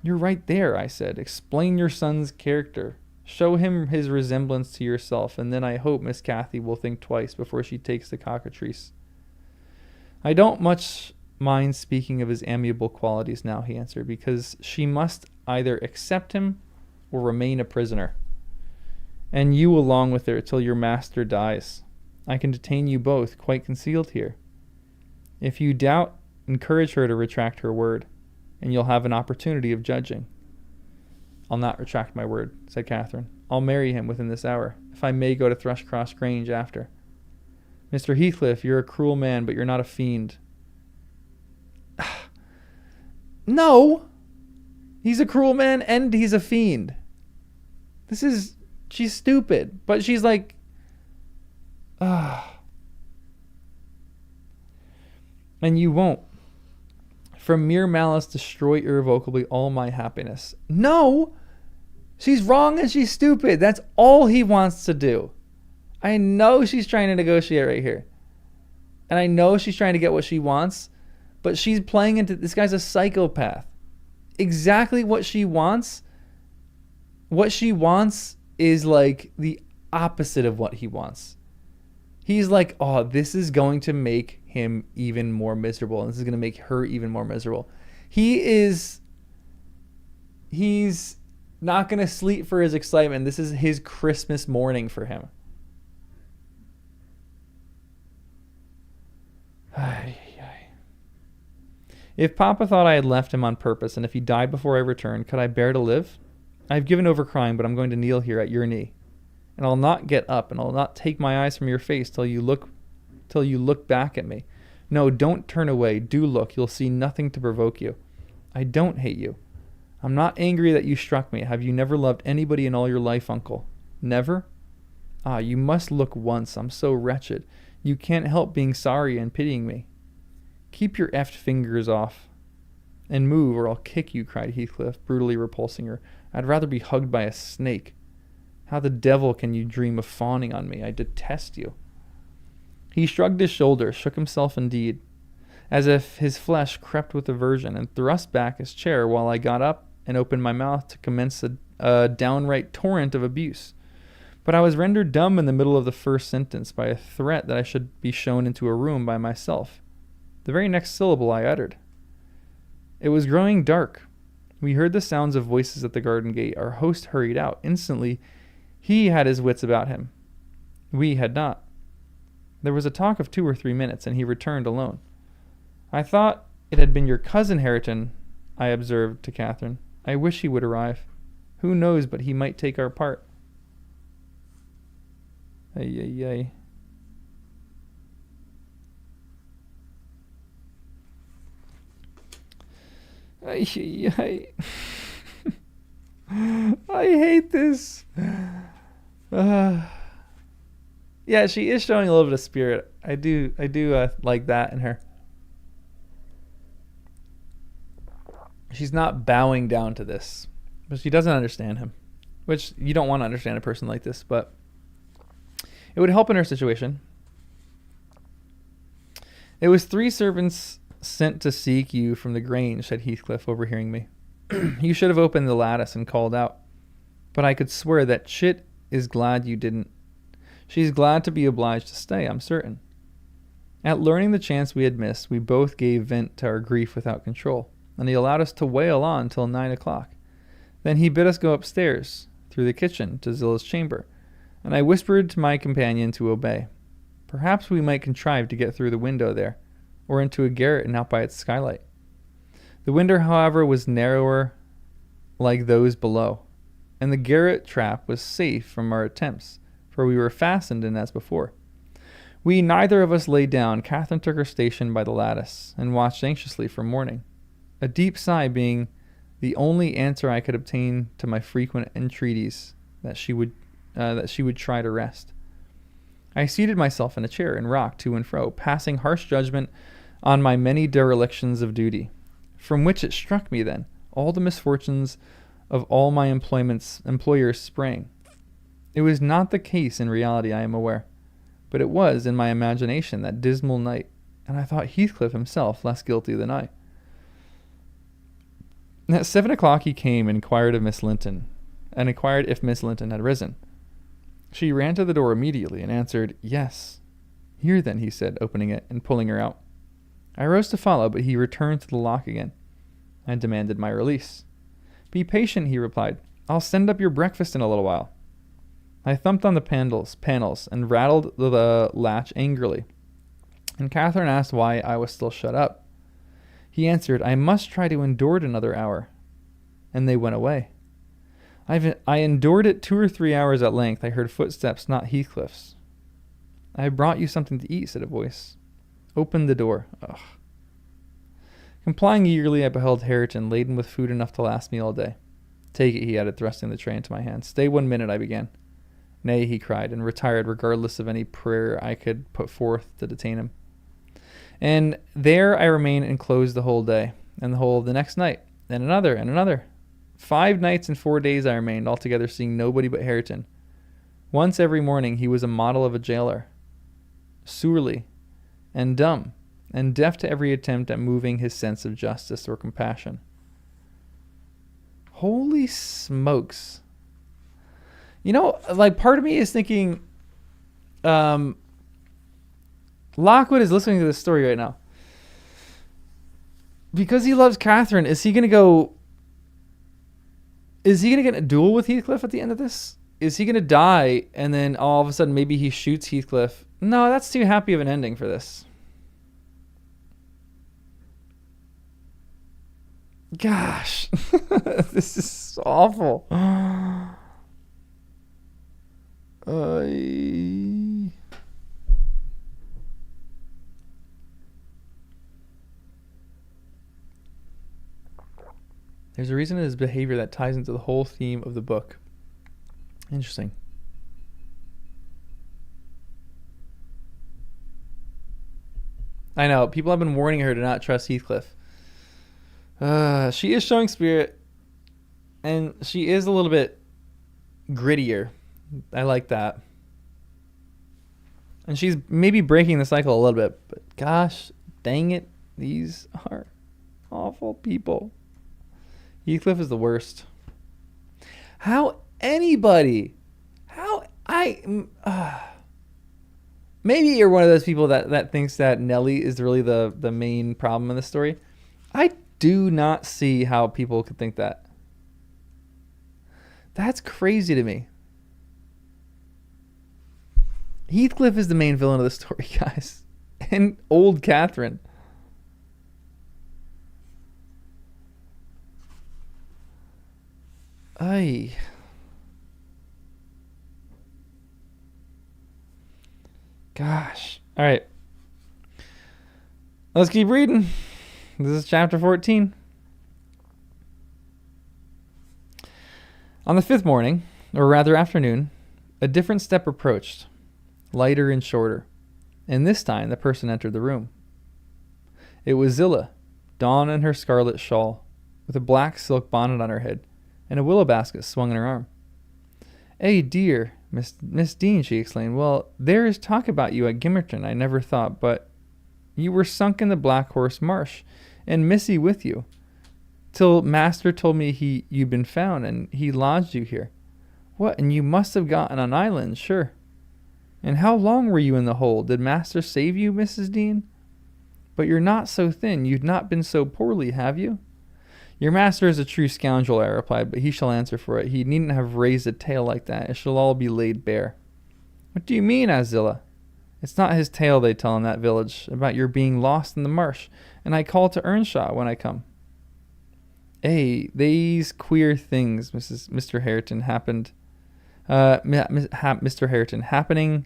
Speaker 1: You're right there, I said. Explain your son's character. Show him his resemblance to yourself, and then I hope Miss Cathy will think twice before she takes the cockatrice. I don't much mind speaking of his amiable qualities now, he answered, because she must either accept him or remain a prisoner, and you along with her till your master dies. I can detain you both, quite concealed here. If you doubt, encourage her to retract her word, and you'll have an opportunity of judging. I'll not retract my word, said Catherine. I'll marry him within this hour, if I may go to Thrushcross Grange after. Mr. Heathcliff, you're a cruel man, but you're not a fiend. No! He's a cruel man and he's a fiend. She's stupid, but she's like, and you won't, from mere malice, destroy irrevocably all my happiness. No! She's wrong and she's stupid. That's all he wants to do. I know she's trying to negotiate right here. And I know she's trying to get what she wants, but she's playing into, this guy's a psychopath. Exactly what she wants. What she wants is like the opposite of what he wants. He's like, oh, this is going to make him even more miserable, and this is going to make her even more miserable. He's not going to sleep for his excitement. This is his Christmas morning for him. Ay, ay, ay. If Papa thought I had left him on purpose, and if he died before I returned, could I bear to live? I have given over crying, but I'm going to kneel here at your knee. And I'll not get up, and I'll not take my eyes from your face till you look back at me. No, don't turn away. Do look. You'll see nothing to provoke you. I don't hate you. I'm not angry that you struck me. Have you never loved anybody in all your life, Uncle? Never? Ah, you must look once. I'm so wretched. You can't help being sorry and pitying me. Keep your effed fingers off. And move, or I'll kick you, cried Heathcliff, brutally repulsing her. I'd rather be hugged by a snake. How the devil can you dream of fawning on me? I detest you. He shrugged his shoulders, shook himself indeed, as if his flesh crept with aversion, and thrust back his chair while I got up and opened my mouth to commence a downright torrent of abuse. But I was rendered dumb in the middle of the first sentence by a threat that I should be shown into a room by myself. The very next syllable I uttered. It was growing dark. We heard the sounds of voices at the garden gate. Our host hurried out. Instantly, he had his wits about him. We had not. There was a talk of 2 or 3 minutes, and he returned alone. I thought it had been your cousin Hareton, I observed to Catherine. I wish he would arrive. Who knows but he might take our part. Ay, ay, ay. Ay, ay, ay. I hate this. Yeah, she is showing a little bit of spirit. I do like that in her. She's not bowing down to this, but she doesn't understand him, which you don't want to understand a person like this, but it would help in her situation. It was 3 servants sent to seek you from the Grange, said Heathcliff, overhearing me. You should have opened the lattice and called out. But I could swear that Chit is glad you didn't. She's glad to be obliged to stay, I'm certain. At learning the chance we had missed, we both gave vent to our grief without control, and he allowed us to wail on till 9 o'clock. Then he bid us go upstairs, through the kitchen, to Zilla's chamber, and I whispered to my companion to obey. Perhaps we might contrive to get through the window there, or into a garret and out by its skylight. The window, however, was narrower like those below, and the garret trap was safe from our attempts, for we were fastened in as before. We neither of us lay down. Catherine took her station by the lattice, and watched anxiously for morning, a deep sigh being the only answer I could obtain to my frequent entreaties that she would try to rest. I seated myself in a chair and rocked to and fro, passing harsh judgment on my many derelictions of duty, from which it struck me then all the misfortunes of all my employers sprang. It was not the case in reality, I am aware, but it was in my imagination that dismal night, and I thought Heathcliff himself less guilty than I. At 7 o'clock he came and inquired if Miss Linton had risen. She ran to the door immediately and answered, "Yes." "Here then," he said, opening it and pulling her out. I rose to follow, but he returned to the lock again. I demanded my release. "Be patient," he replied. "I'll send up your breakfast in a little while." I thumped on the panels and rattled the latch angrily, and Catherine asked why I was still shut up. He answered, "I must try to endure it another hour," and they went away. I endured it 2 or 3 hours at length. I heard footsteps, not Heathcliff's. "I have brought you something to eat," said a voice. "Open the door." Ugh. Complying eagerly, I beheld Hareton laden with food enough to last me all day. "Take it," he added, thrusting the tray into my hand. "Stay 1 minute," I began. "Nay," he cried, and retired regardless of any prayer I could put forth to detain him. And there I remained enclosed the whole day, and the whole of the next night, and another, and another. 5 nights and 4 days I remained, altogether seeing nobody but Hareton. Once every morning he was a model of a jailer, surly, and dumb, and deaf to every attempt at moving his sense of justice or compassion. Holy smokes. You know, like, part of me is thinking, Lockwood is listening to this story right now. Because he loves Catherine, is he going to get in a duel with Heathcliff at the end of this? Is he going to die, and then all of a sudden maybe he shoots Heathcliff? No, that's too happy of an ending for this. Gosh. This is awful. There's a reason in his behavior that ties into the whole theme of the book. Interesting. I know. People have been warning her to not trust Heathcliff. She is showing spirit, and she is a little bit grittier. I like that. And she's maybe breaking the cycle a little bit, but gosh dang it, these are awful people. Heathcliff is the worst. How anybody, maybe you're one of those people that thinks that Nellie is really the main problem in the story. I do not see how people could think that. That's crazy to me. Heathcliff is the main villain of the story, guys. And old Catherine. Ay. Gosh. All right. Let's keep reading. This is chapter 14. On the fifth morning, or rather afternoon, a different step approached, lighter and shorter, and this time the person entered the room. It was Zillah, Dawn in her scarlet shawl, with a black silk bonnet on her head, and a willow basket swung in her arm. "Eh, dear, Miss Dean," she exclaimed. "Well, there is talk about you at Gimmerton. I never thought, but you were sunk in the Black Horse Marsh, and Missy with you, till Master told me you'd been found, and he lodged you here. What, and you must have gotten an island, sure. And how long were you in the hole? Did Master save you, Mrs. Dean? But you're not so thin. You've not been so poorly, have you?" "Your master is a true scoundrel," I replied, "but he shall answer for it. He needn't have raised a tale like that. It shall all be laid bare." "What do you mean?" asked Zillah. "It's not his tale they tell in that village, about your being lost in the marsh, and I call to Earnshaw when I come." These queer things, Mr. Hareton, happened. Mr. Hareton,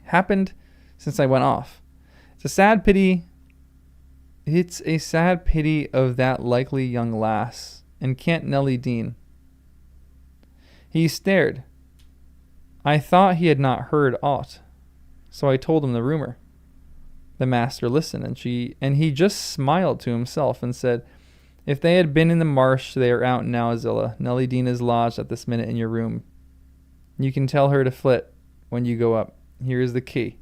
Speaker 1: happened since I went off. It's a sad pity of that likely young lass, and can't Nellie Dean." He stared. I thought he had not heard aught, so I told him the rumor. The master listened, and he just smiled to himself and said, "If they had been in the marsh, they are out now, Zillah. Nellie Dean is lodged at this minute in your room. You can tell her to flit when you go up. Here is the key."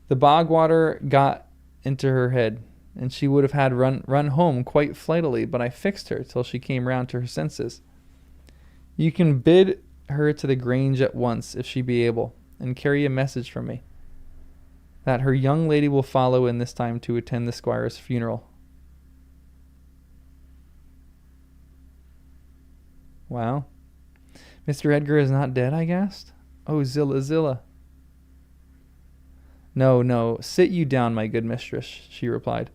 Speaker 1: The bog water got into her head, and she would have had run home quite flightily, but I fixed her till she came round to her senses. "You can bid her to the Grange at once, if she be able, and carry a message from me, that her young lady will follow in this time to attend the squire's funeral." Wow. "Mr. Edgar is not dead?" I gasped. "Oh, Zillah. No, sit you down, my good mistress," she replied.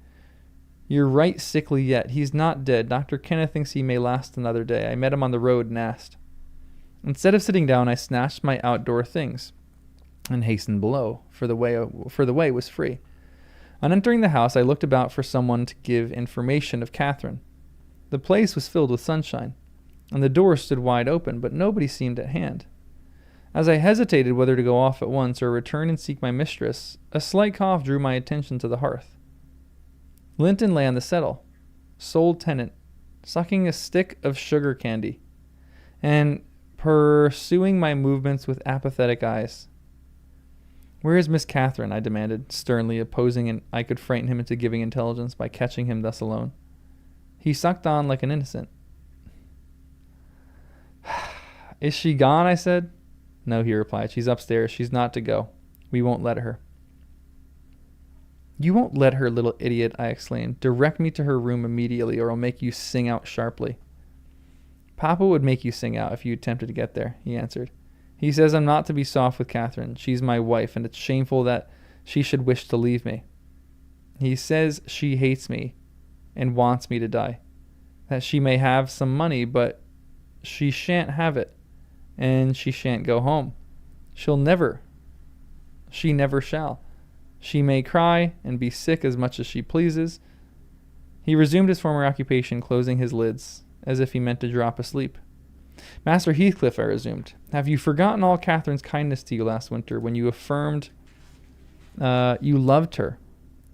Speaker 1: "You're right sickly yet. He's not dead. Dr. Kenneth thinks he may last another day. I met him on the road and asked." Instead of sitting down, I snatched my outdoor things and hastened below, for the way was free. On entering the house, I looked about for someone to give information of Catherine. The place was filled with sunshine, and the door stood wide open, but nobody seemed at hand. As I hesitated whether to go off at once or return and seek my mistress, a slight cough drew my attention to the hearth. Linton lay on the settle, sole tenant, sucking a stick of sugar candy, and pursuing my movements with apathetic eyes. "Where is Miss Catherine?" I demanded, sternly, opposing I could frighten him into giving intelligence by catching him thus alone. He sucked on like an innocent. "Is she gone?" I said. "No," he replied. "She's upstairs. She's not to go. We won't let her." "You won't let her, little idiot," I exclaimed. "Direct me to her room immediately, or I'll make you sing out sharply." "Papa would make you sing out if you attempted to get there," he answered. "He says I'm not to be soft with Catherine. She's my wife, and it's shameful that she should wish to leave me. He says she hates me and wants me to die. that she may have some money, but she shan't have it, and she shan't go home. She never shall. She may cry and be sick as much as she pleases. He resumed his former occupation, closing his lids, as if he meant to drop asleep. Master Heathcliff, I resumed, have you forgotten all Catherine's kindness to you last winter, when you affirmed you loved her,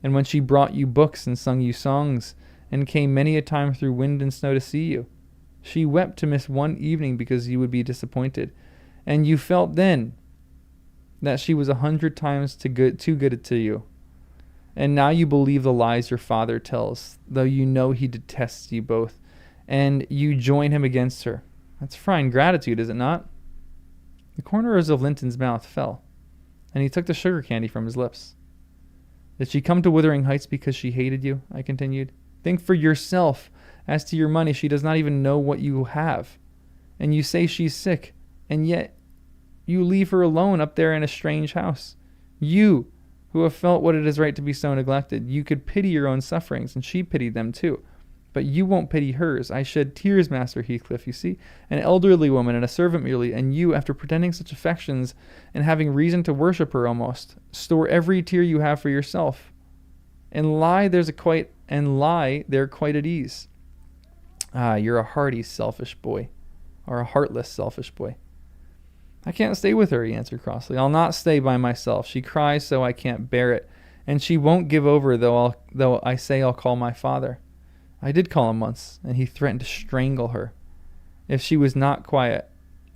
Speaker 1: and when she brought you books and sung you songs, and came many a time through wind and snow to see you? She wept to miss one evening because you would be disappointed, and you felt then that she was 100 times too good to you. And now you believe the lies your father tells, though you know he detests you both, and you join him against her. That's fine gratitude, is it not? The corners of Linton's mouth fell, and he took the sugar candy from his lips. Did she come to Wuthering Heights because she hated you? I continued. Think for yourself. As to your money, she does not even know what you have. And you say she's sick, and yet you leave her alone up there in a strange house. You, who have felt what it is right to be so neglected, you could pity your own sufferings, and she pitied them too. But you won't pity hers. I shed tears, Master Heathcliff, you see. An elderly woman and a servant merely, and you, after pretending such affections and having reason to worship her almost, store every tear you have for yourself. And lie there quite at ease. Ah, you're a hearty, selfish boy, or a heartless, selfish boy. I can't stay with her, he answered crossly. I'll not stay by myself. She cries so I can't bear it, and she won't give over though I say I'll call my father. I did call him once, and he threatened to strangle her if she was not quiet,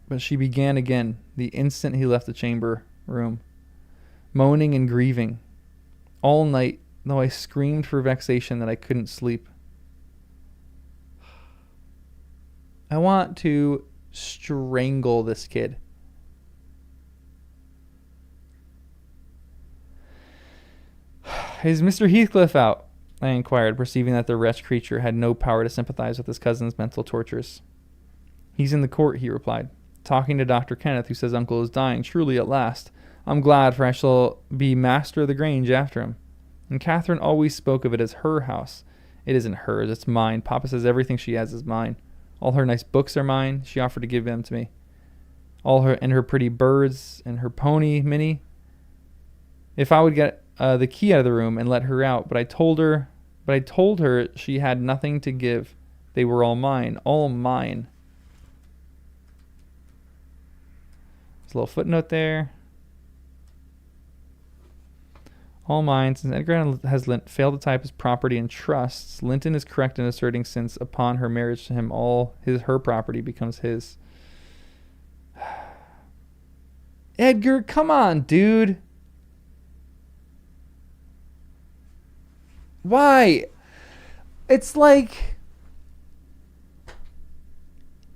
Speaker 1: but she began again the instant he left the chamber room, moaning and grieving all night, though I screamed for vexation that I couldn't sleep. I want to strangle this kid. Is Mr. Heathcliff out? I inquired, perceiving that the wretched creature had no power to sympathize with his cousin's mental tortures. He's in the court, he replied, talking to Dr. Kenneth, who says Uncle is dying truly at last. I'm glad, for I shall be master of the Grange after him. And Catherine always spoke of it as her house. It isn't hers, it's mine. Papa says everything she has is mine. All her nice books are mine. She offered to give them to me. All her pretty birds and her pony, Minnie. If I would get the key out of the room and let her out, but I told her she had nothing to give. They were all mine, all mine. There's a little footnote there. All mine. Since Edgar has failed to type his property in trusts, Linton is correct in asserting since upon her marriage to him all her property becomes his. Edgar, come on, dude. Why? It's like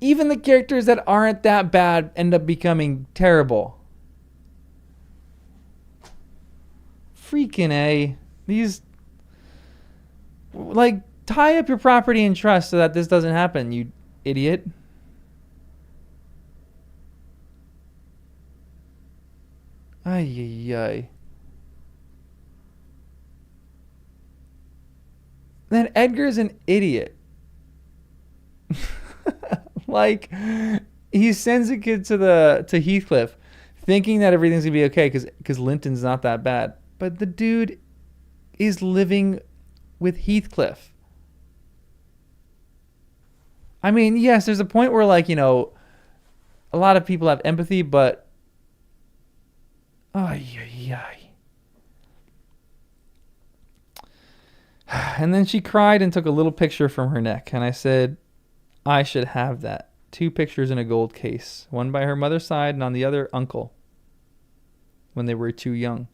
Speaker 1: even the characters that aren't that bad end up becoming terrible. Freaking A. These, like, tie up your property in trust so that this doesn't happen, you idiot. Ay, ay, ay. Then Edgar's an idiot. Like, he sends a kid to Heathcliff thinking that everything's gonna be okay because Linton's not that bad. But the dude is living with Heathcliff. I mean, yes, there's a point where, like, you know, a lot of people have empathy, but ay, ay, ay. And then she cried and took a little picture from her neck, and I said, I should have that. 2 pictures in a gold case, one by her mother's side and on the other uncle, when they were too young.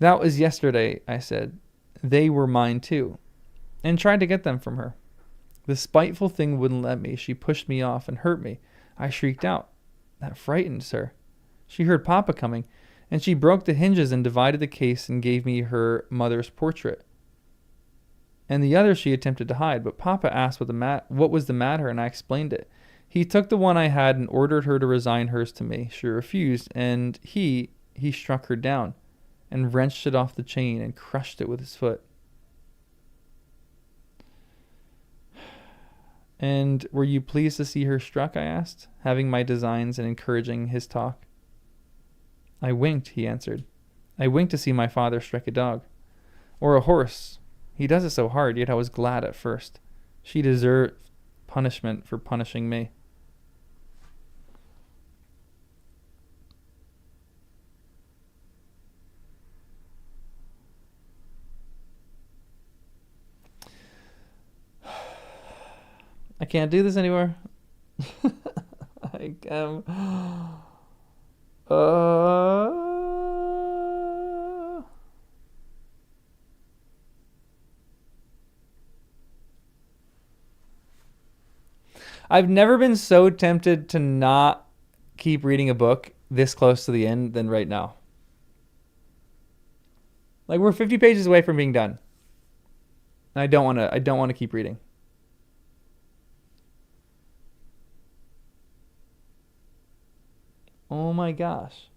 Speaker 1: That was yesterday, I said. They were mine too, and tried to get them from her. The spiteful thing wouldn't let me. She pushed me off and hurt me. I shrieked out. That frightened her. She heard Papa coming, and she broke the hinges and divided the case and gave me her mother's portrait. And the other she attempted to hide, but Papa asked what was the matter, and I explained it. He took the one I had and ordered her to resign hers to me. She refused, and he struck her down and wrenched it off the chain and crushed it with his foot. And were you pleased to see her struck, I asked, having my designs and encouraging his talk. I winked, he answered. I winked to see my father strike a dog. Or a horse. He does it so hard, yet I was glad at first. She deserved punishment for punishing me. I can't do this anymore. I am. I've never been so tempted to not keep reading a book this close to the end than right now. Like, we're 50 pages away from being done. And I don't want to keep reading. Oh my gosh.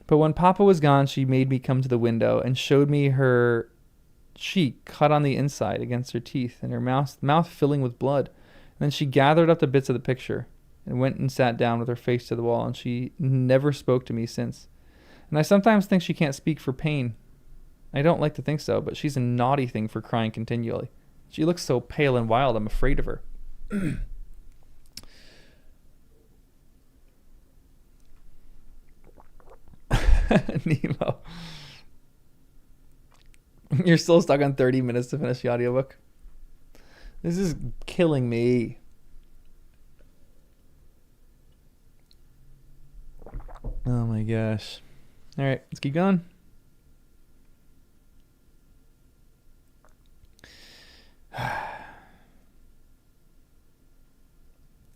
Speaker 1: But when Papa was gone, she made me come to the window and showed me her cheek cut on the inside against her teeth and her mouth filling with blood. And then she gathered up the bits of the picture and went and sat down with her face to the wall, and she never spoke to me since. And I sometimes think she can't speak for pain. I don't like to think so, but she's a naughty thing for crying continually. She looks so pale and wild, I'm afraid of her. Nemo. You're still stuck on 30 minutes to finish the audiobook? This is killing me. Oh my gosh. All right, let's keep going.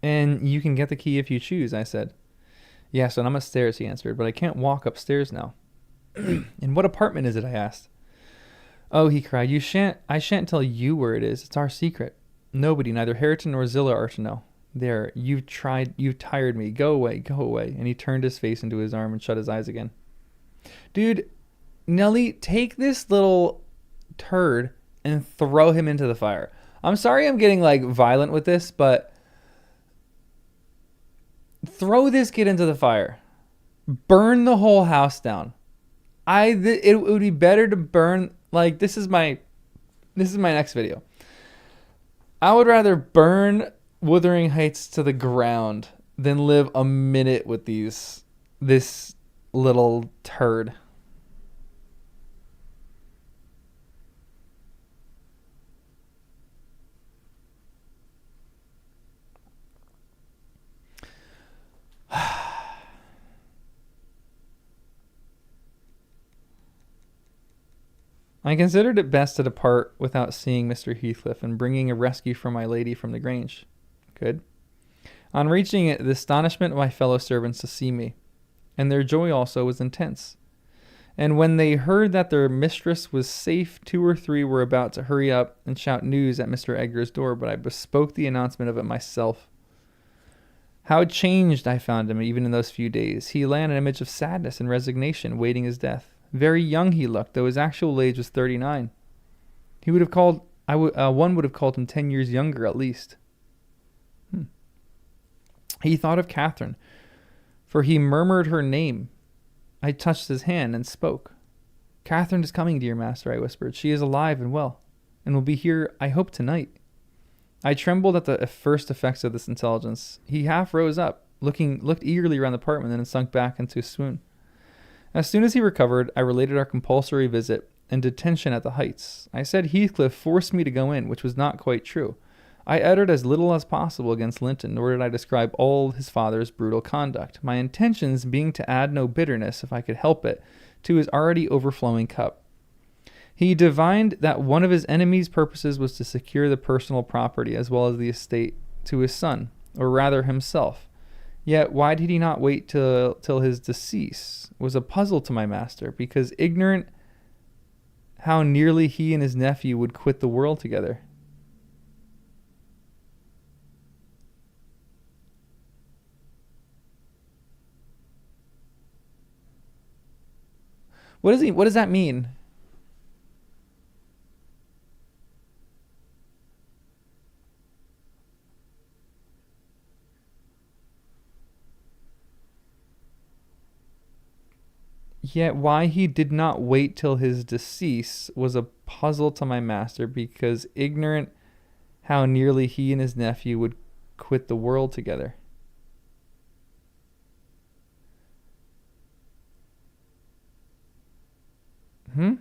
Speaker 1: And you can get the key if you choose, I said. Yes, and I'm upstairs, he answered, but I can't walk upstairs now. And what apartment is it, I asked. Oh, he cried, I shan't tell you where it is. It's our secret. Nobody, neither Hareton nor Zilla are to know. There, you've tired me. Go away. And he turned his face into his arm and shut his eyes again. Dude, Nelly, take this little turd and throw him into the fire. I'm sorry I'm getting like violent with this, but throw this kid into the fire. Burn the whole house down. It would be better to burn, like, this is my next video. I would rather burn Wuthering Heights to the ground than live a minute with this little turd. I considered it best to depart without seeing Mr. Heathcliff and bringing a rescue for my lady from the Grange. Good. On reaching it, the astonishment of my fellow servants to see me, and their joy also, was intense. And when they heard that their mistress was safe, 2 or 3 were about to hurry up and shout news at Mr. Edgar's door, but I bespoke the announcement of it myself. How changed I found him even in those few days. He lay an image of sadness and resignation, waiting his death. Very young he looked, though his actual age was 39. He would have called, one would have called him 10 years younger at least. He thought of Catherine, for he murmured her name. I touched his hand and spoke. Catherine is coming, dear master, I whispered. She is alive and well, and will be here, I hope, tonight. I trembled at the first effects of this intelligence. He half rose up, looked eagerly around the apartment, and then sunk back into a swoon. As soon as he recovered, I related our compulsory visit and detention at the Heights. I said Heathcliff forced me to go in, which was not quite true. I uttered as little as possible against Linton, nor did I describe all his father's brutal conduct, my intentions being to add no bitterness, if I could help it, to his already overflowing cup. He divined that one of his enemy's purposes was to secure the personal property as well as the estate to his son, or rather himself. Yet why did he not wait till his decease was a puzzle to my master, because ignorant how nearly he and his nephew would quit the world together. What does that mean? Yet why he did not wait till his decease was a puzzle to my master, because ignorant how nearly he and his nephew would quit the world together. Hmm?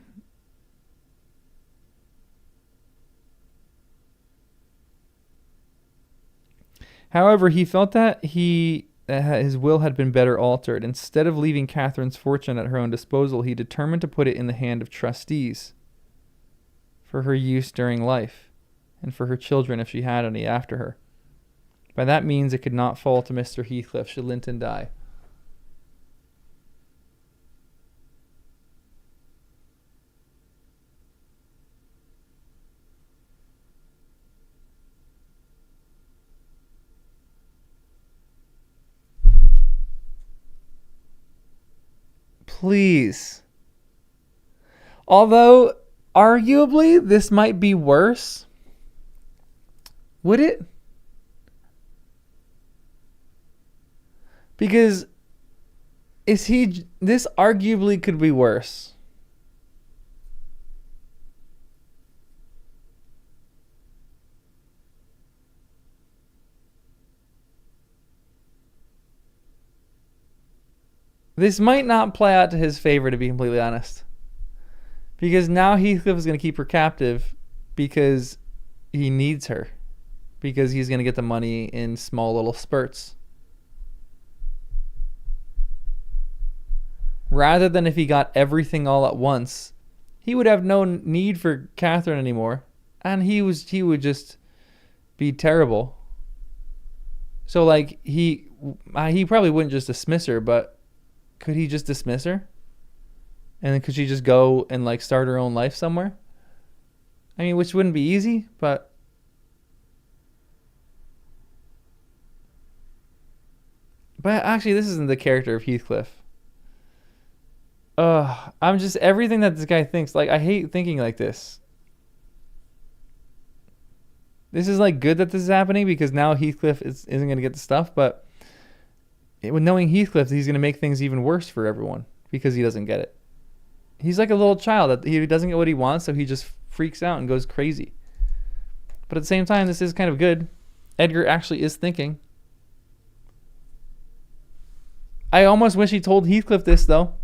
Speaker 1: However, he felt that his will had been better altered. Instead of leaving Catherine's fortune at her own disposal, he determined to put it in the hand of trustees for her use during life, and for her children if she had any after her. By that means it could not fall to Mr. Heathcliff should Linton die. Please. Although, arguably, this might be worse. Would it? Because this arguably could be worse. This might not play out to his favor, to be completely honest. Because now Heathcliff is going to keep her captive because he needs her. Because he's going to get the money in small little spurts. Rather than if he got everything all at once, he would have no need for Catherine anymore. And he would just be terrible. So like he probably wouldn't just dismiss her, but could he just dismiss her? And then could she just go and like start her own life somewhere? I mean, which wouldn't be easy, but actually this isn't the character of Heathcliff. I'm just everything that this guy thinks. Like, I hate thinking like this. This is like good that this is happening because now Heathcliff isn't going to get the stuff, but with knowing Heathcliff, he's going to make things even worse for everyone because he doesn't get it. He's like a little child that he doesn't get what he wants, so he just freaks out and goes crazy. But at the same time, this is kind of good. Edgar actually is thinking. I almost wish he told Heathcliff this, though.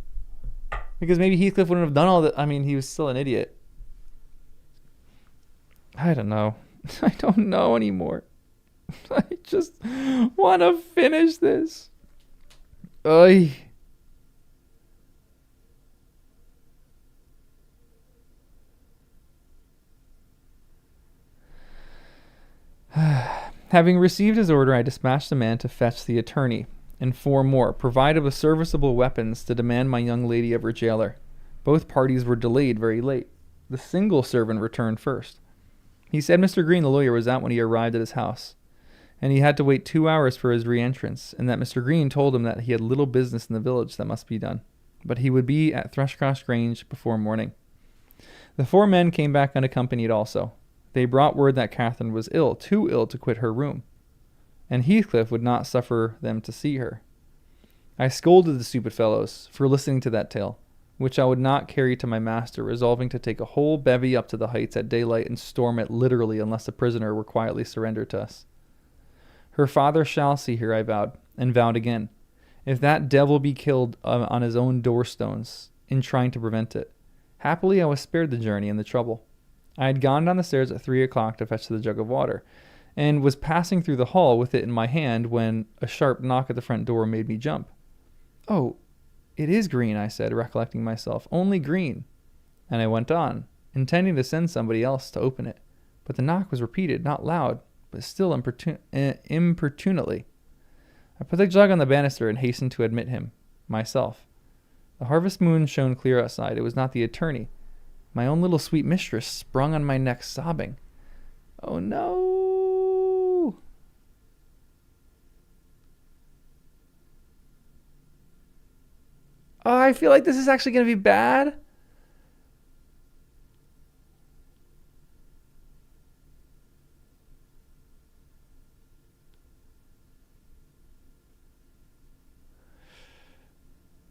Speaker 1: Because maybe Heathcliff wouldn't have done all that. I mean, he was still an idiot. I don't know. I don't know anymore. I just want to finish this. Oy. Having received his order, I dispatched a man to fetch the attorney, and 4 more, provided with serviceable weapons to demand my young lady of her jailer. Both parties were delayed very late. The single servant returned first. He said Mr. Green, the lawyer, was out when he arrived at his house, and he had to wait 2 hours for his re-entrance, and that Mr. Green told him that he had little business in the village that must be done, but he would be at Thrushcross Grange before morning. The 4 men came back unaccompanied also. They brought word that Catherine was ill, too ill to quit her room, and Heathcliff would not suffer them to see her. I scolded the stupid fellows for listening to that tale, which I would not carry to my master, resolving to take a whole bevy up to the heights at daylight and storm it literally unless the prisoner were quietly surrendered to us. Her father shall see her, I vowed, and vowed again, if that devil be killed on his own doorstones in trying to prevent it. Happily I was spared the journey and the trouble. I had gone down the stairs at 3 o'clock to fetch the jug of water, and was passing through the hall with it in my hand when a sharp knock at the front door made me jump. "Oh, it is Green," I said, recollecting myself. "Only Green." And I went on, intending to send somebody else to open it. But the knock was repeated, not loud, but still importunately. I put the jug on the banister and hastened to admit him, myself. The harvest moon shone clear outside. It was not the attorney, My own little sweet mistress sprung on my neck sobbing. Oh no! Oh, I feel like this is actually going to be bad.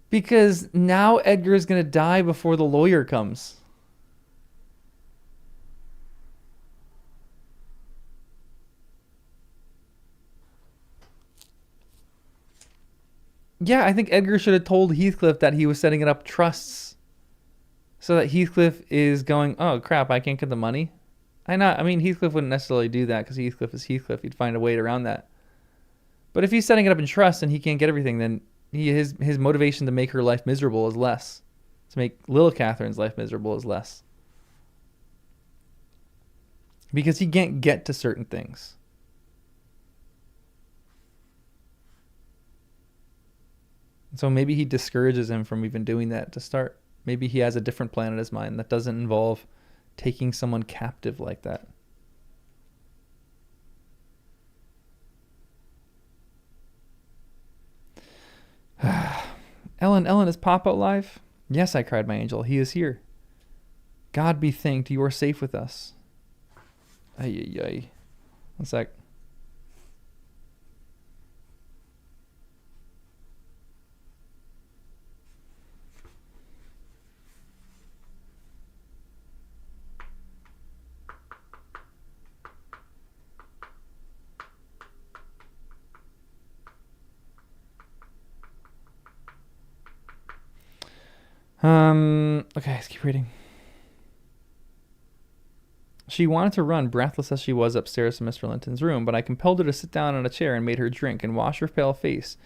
Speaker 1: Because now Edgar is going to die before the lawyer comes. Yeah, I think Edgar should have told Heathcliff that he was setting it up trusts so that Heathcliff is going, oh crap, I can't get the money. I mean, Heathcliff wouldn't necessarily do that because Heathcliff is Heathcliff. He'd find a way around that. But if he's setting it up in trust and he can't get everything, then his motivation to make her life miserable is less. To make little Catherine's life miserable is less. Because he can't get to certain things. So maybe he discourages him from even doing that to start. Maybe he has a different plan in his mind that doesn't involve taking someone captive like that. Ellen, is Papa alive? Yes, I cried, my angel. He is here. God be thanked, you are safe with us. Ay, ay, ay. One sec. Okay, let's keep reading. She wanted to run, breathless as she was, upstairs to Mr. Linton's room, but I compelled her to sit down on a chair and made her drink and wash her pale face,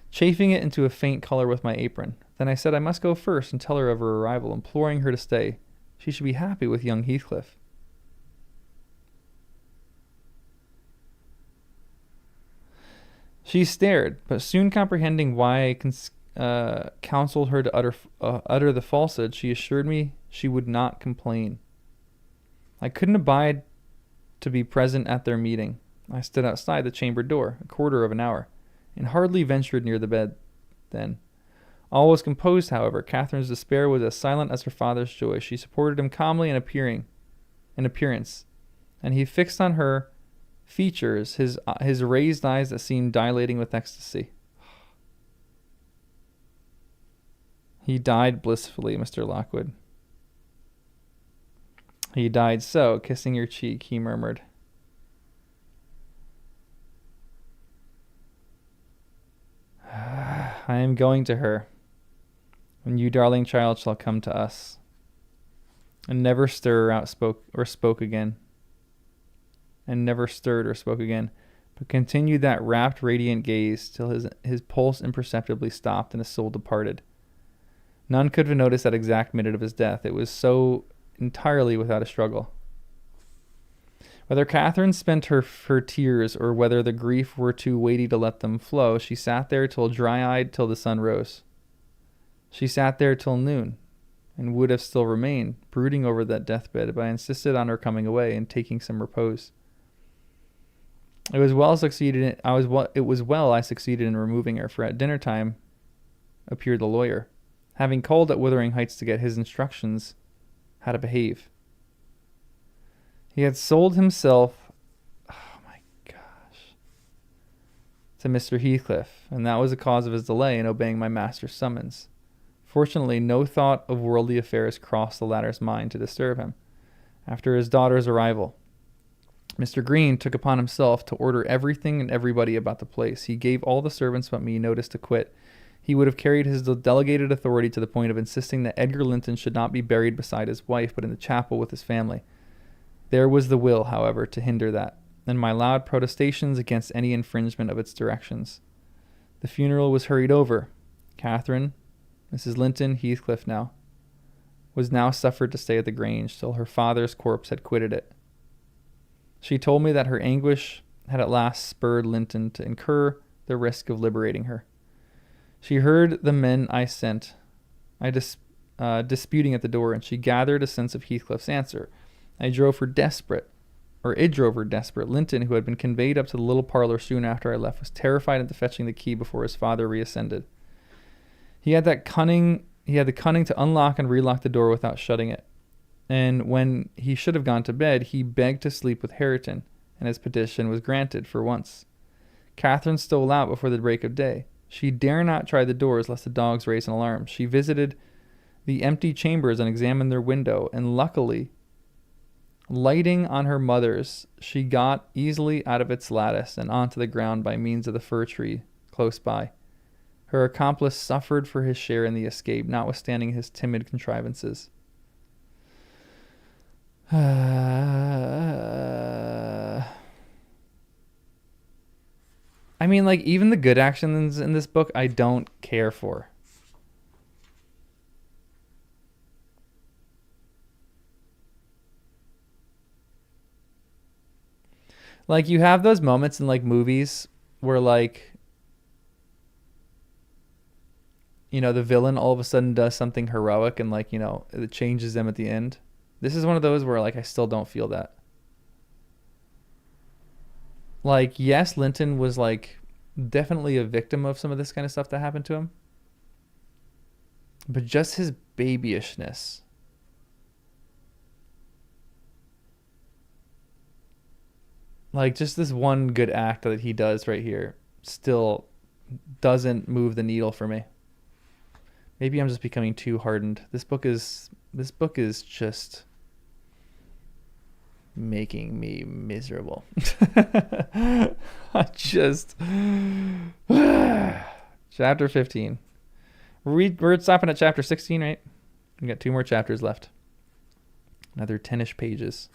Speaker 1: chafing it into a faint color with my apron. Then I said I must go first and tell her of her arrival, imploring her to stay. She should be happy with young Heathcliff. She stared, but soon comprehending why I counseled her to utter the falsehood, she assured me she would not complain. I couldn't abide to be present at their meeting. I stood outside the chamber door a quarter of an hour, and hardly ventured near the bed then. All was composed, however. Catherine's despair was as silent as her father's joy. She supported him calmly in appearance, and he fixed on her features his raised eyes that seemed dilating with ecstasy. He died blissfully, Mr. Lockwood. He died so, kissing your cheek, he murmured. I am going to her, when you, darling child, shall come to us. And never stir or spoke again. And never stirred or spoke again, but continued that rapt, radiant gaze till his pulse imperceptibly stopped and his soul departed. None could have noticed that exact minute of his death. It was so entirely without a struggle. Whether Catherine spent her tears or whether the grief were too weighty to let them flow, she sat there till dry-eyed till the sun rose. She sat there till noon, and would have still remained, brooding over that deathbed, but I insisted on her coming away and taking some repose. It was well I succeeded in removing her, for at dinner time appeared the lawyer, having called at Wuthering Heights to get his instructions how to behave. He had sold himself, oh my gosh, to Mr. Heathcliff, and that was the cause of his delay in obeying my master's summons. Fortunately, no thought of worldly affairs crossed the latter's mind to disturb him. After his daughter's arrival, Mr. Green took upon himself to order everything and everybody about the place. He gave all the servants but me notice to quit. He would have carried his delegated authority to the point of insisting that Edgar Linton should not be buried beside his wife, but in the chapel with his family. There was the will, however, to hinder that, and my loud protestations against any infringement of its directions. The funeral was hurried over. Catherine, Mrs. Linton, Heathcliff was now suffered to stay at the Grange till her father's corpse had quitted it. She told me that her anguish had at last spurred Linton to incur the risk of liberating her. She heard the men I sent. I disputing at the door, and she gathered a sense of Heathcliff's answer. It drove her desperate. Linton, who had been conveyed up to the little parlour soon after I left, was terrified at the fetching the key before his father reascended. He had the cunning to unlock and relock the door without shutting it. And when he should have gone to bed, he begged to sleep with Hareton, and his petition was granted for once. Catherine stole out before the break of day. She dare not try the doors lest the dogs raise an alarm. She visited the empty chambers and examined their window, and luckily, lighting on her mother's, she got easily out of its lattice and onto the ground by means of the fir tree close by. Her accomplice suffered for his share in the escape, notwithstanding his timid contrivances. I mean, like, even the good actions in this book, I don't care for. Like, you have those moments in, like, movies where, like, you know, the villain all of a sudden does something heroic and, like, you know, it changes them at the end. This is one of those where, like, I still don't feel that. Like, yes, Linton was, like, definitely a victim of some of this kind of stuff that happened to him. But just his babyishness. Like, just this one good act that he does right here still doesn't move the needle for me. Maybe I'm just becoming too hardened. This book is just making me miserable. Chapter 15. We're stopping at chapter 16, right? We got 2 more chapters left. Another 10-ish pages.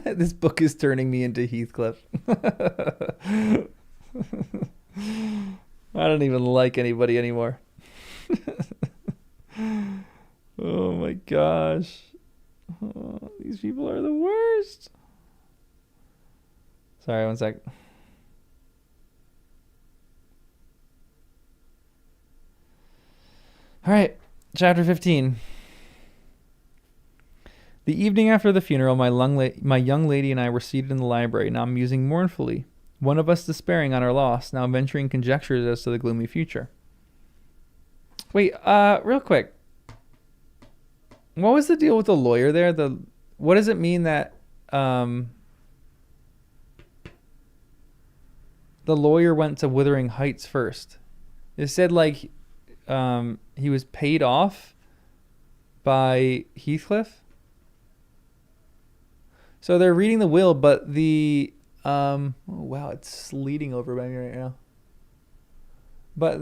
Speaker 1: This book is turning me into Heathcliff. I don't even like anybody anymore. Oh my gosh. Oh, these people are the worst. Sorry, one sec. All right, chapter 15. The evening after the funeral, my young lady and I were seated in the library, now musing mournfully, one of us despairing on our loss, now venturing conjectures as to the gloomy future. Wait, real quick. What was the deal with the lawyer there? What does it mean that the lawyer went to Wuthering Heights first? It said, like, he was paid off by Heathcliff. So they're reading the will, but the oh wow, it's sleeting over by me right now. But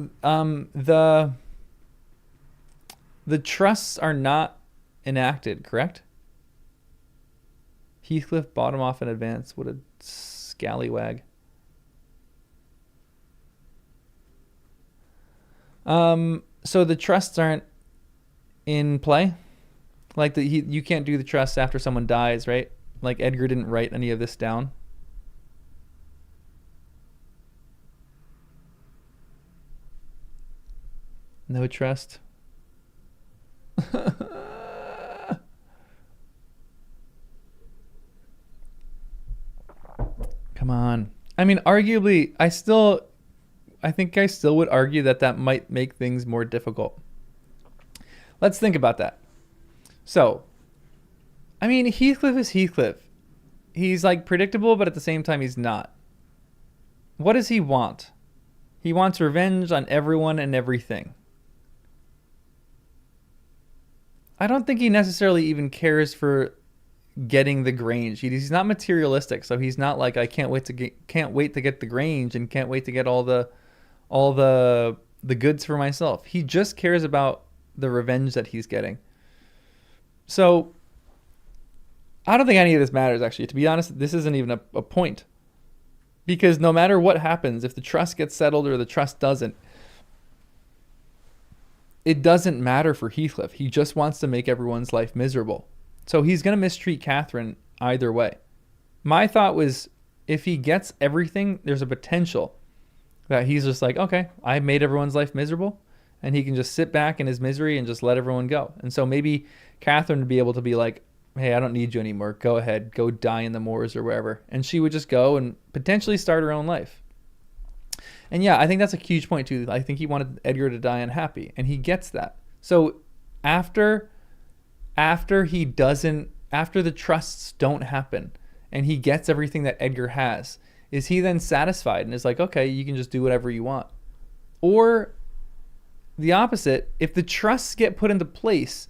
Speaker 1: the trusts are not enacted, correct? Heathcliff bought him off in advance. What a scallywag. So the trusts aren't in play? Like, you can't do the trusts after someone dies, right? Like, Edgar didn't write any of this down. No trust. Come on. I mean, arguably, I think I still would argue that might make things more difficult. Let's think about that. So, I mean, Heathcliff is Heathcliff. He's, like, predictable, but at the same time, he's not. What does he want? He wants revenge on everyone and everything. I don't think he necessarily even cares for getting the Grange. He's not materialistic, so he's not like, I can't wait to get the Grange and can't wait to get all the goods for myself. He just cares about the revenge that he's getting. So I don't think any of this matters, actually. To be honest, this isn't even a point. Because no matter what happens, if the trust gets settled or the trust doesn't, it doesn't matter for Heathcliff. He just wants to make everyone's life miserable. So he's going to mistreat Catherine either way. My thought was, if he gets everything, there's a potential That he's just like, okay, I made everyone's life miserable, and he can just sit back in his misery and just let everyone go. And so maybe Catherine would be able to be like, hey, I don't need you anymore. Go ahead, go die in the moors or wherever. And she would just go and potentially start her own life. And yeah, I think that's a huge point too. I think he wanted Edgar to die unhappy, and he gets that. So after the trusts don't happen and he gets everything that Edgar has, is he then satisfied and is like, okay, you can just do whatever you want? Or the opposite, if the trusts get put into place,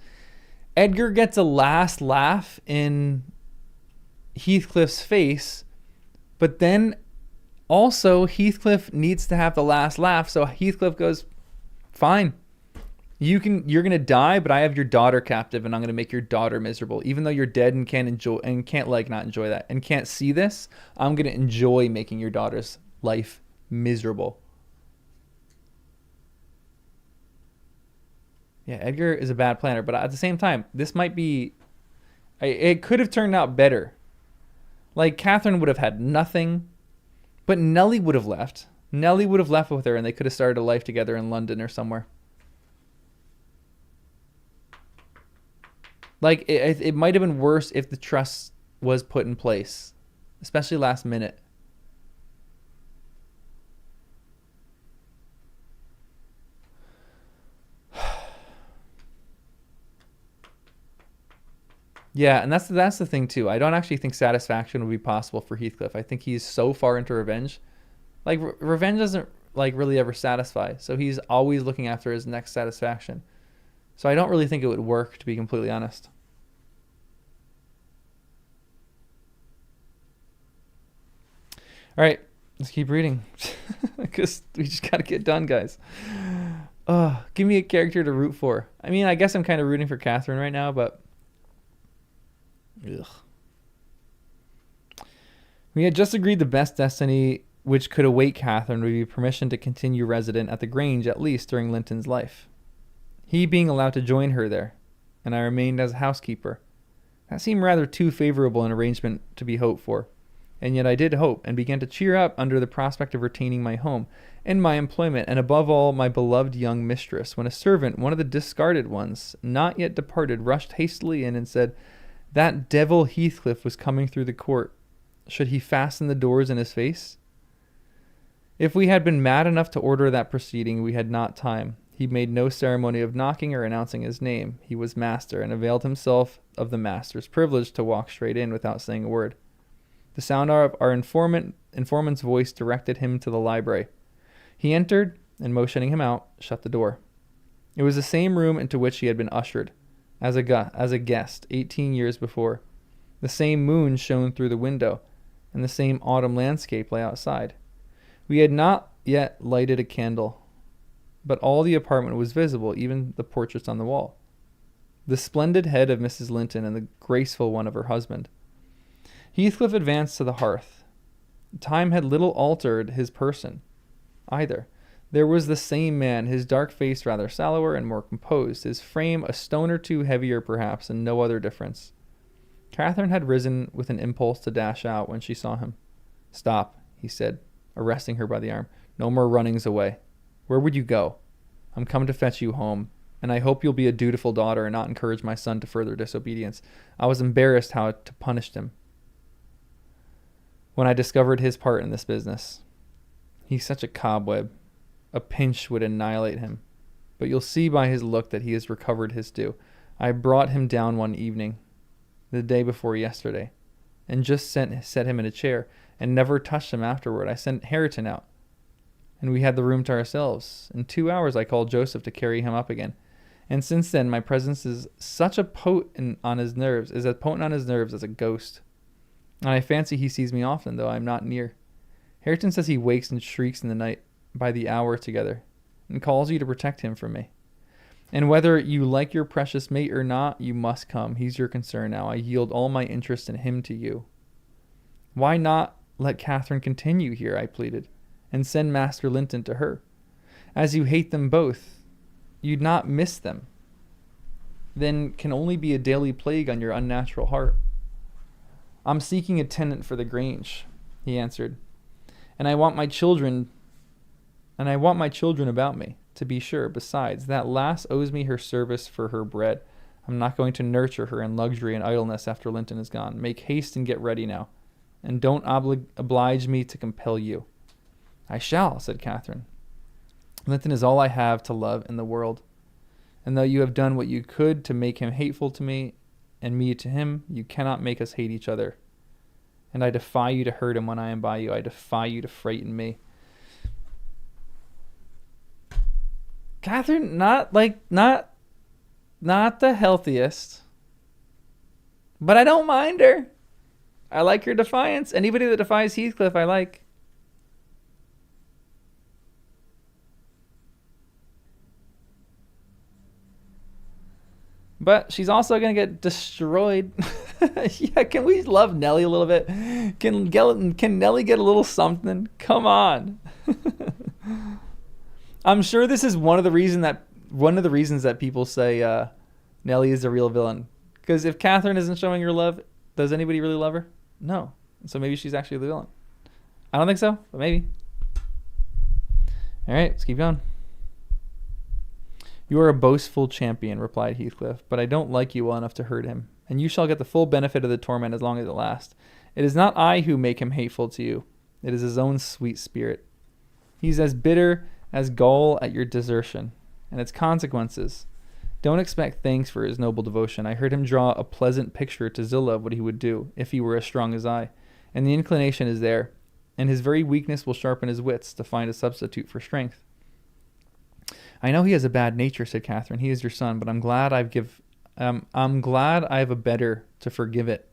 Speaker 1: Edgar gets a last laugh in Heathcliff's face, but then also Heathcliff needs to have the last laugh, so Heathcliff goes, fine, you're gonna die, but I have your daughter captive, and I'm gonna make your daughter miserable. Even though you're dead and can't not enjoy that and can't see this, I'm gonna enjoy making your daughter's life miserable. Yeah, Edgar is a bad planner, but at the same time, this might be. It could have turned out better. Like Catherine would have had nothing, but Nellie would have left. Nellie would have left with her, and they could have started a life together in London or somewhere. Like, it might have been worse if the trust was put in place, especially last minute. Yeah, and that's the thing too. I don't actually think satisfaction would be possible for Heathcliff. I think he's so far into revenge. Like, revenge doesn't, like, really ever satisfy. So he's always looking after his next satisfaction. So I don't really think it would work, to be completely honest. All right, let's keep reading. Because we just got to get done, guys. Give me a character to root for. I mean, I guess I'm kind of rooting for Catherine right now, but... Ugh. We had just agreed the best destiny which could await Catherine would be permission to continue resident at the Grange at least during Linton's life. He being allowed to join her there, and I remained as housekeeper. That seemed rather too favorable an arrangement to be hoped for, and yet I did hope, and began to cheer up under the prospect of retaining my home, and my employment, and above all my beloved young mistress, when a servant, one of the discarded ones, not yet departed, rushed hastily in and said, that devil Heathcliff was coming through the court. Should he fasten the doors in his face? If we had been mad enough to order that proceeding, we had not time. He made no ceremony of knocking or announcing his name. He was master, and availed himself of the master's privilege to walk straight in without saying a word. The sound of our informant's voice directed him to the library. He entered, and motioning him out, shut the door. It was the same room into which he had been ushered, as a guest 18 years before. The same moon shone through the window, and the same autumn landscape lay outside. We had not yet lighted a candle, but all the apartment was visible, even the portraits on the wall. The splendid head of Mrs. Linton and the graceful one of her husband. Heathcliff advanced to the hearth. Time had little altered his person, either. There was the same man, his dark face rather sallower and more composed, his frame a stone or two heavier perhaps, and no other difference. Catherine had risen with an impulse to dash out when she saw him. Stop, he said, arresting her by the arm. No more runnings away. Where would you go? I'm come to fetch you home, and I hope you'll be a dutiful daughter and not encourage my son to further disobedience. I was embarrassed how to punish him when I discovered his part in this business. He's such a cobweb. A pinch would annihilate him. But you'll see by his look that he has recovered his due. I brought him down one evening, the day before yesterday, and just set him in a chair, and never touched him afterward. I sent Hareton out, and we had the room to ourselves. In 2 hours I called Joseph to carry him up again. And since then my presence is such a potent on his nerves, as a ghost. And I fancy he sees me often, though I am not near. Hareton says he wakes and shrieks in the night by the hour together, and calls you to protect him from me. And whether you like your precious mate or not, you must come. He's your concern now. I yield all my interest in him to you. Why not let Catherine continue here, I pleaded, and send Master Linton to her? As you hate them both, you'd not miss them. Then can only be a daily plague on your unnatural heart. I'm seeking a tenant for the Grange, he answered, and I want my children And I want my children about me, to be sure. Besides, that lass owes me her service for her bread. I'm not going to nurture her in luxury and idleness after Linton is gone. Make haste and get ready now. And don't oblige me to compel you. I shall, said Catherine. Linton is all I have to love in the world. And though you have done what you could to make him hateful to me, and me to him, you cannot make us hate each other. And I defy you to hurt him when I am by you. I defy you to frighten me. Catherine, not the healthiest, but I don't mind her. I like her defiance. Anybody that defies Heathcliff, I like. But she's also going to get destroyed. Yeah, can we love Nellie a little bit? Can Nellie get a little something? Come on. I'm sure this is one of the reasons that people say Nellie is a real villain. Because if Catherine isn't showing her love, does anybody really love her? No. So maybe she's actually the villain. I don't think so, but maybe. All right, let's keep going. You are a boastful champion, replied Heathcliff, but I don't like you well enough to hurt him, and you shall get the full benefit of the torment as long as it lasts. It is not I who make him hateful to you. It is his own sweet spirit. He's as bitter as gall at your desertion, and its consequences. Don't expect thanks for his noble devotion. I heard him draw a pleasant picture to Zillah of what he would do, if he were as strong as I, and the inclination is there, and his very weakness will sharpen his wits to find a substitute for strength. I know he has a bad nature, said Catherine. He is your son, but I'm glad I have a better to forgive it.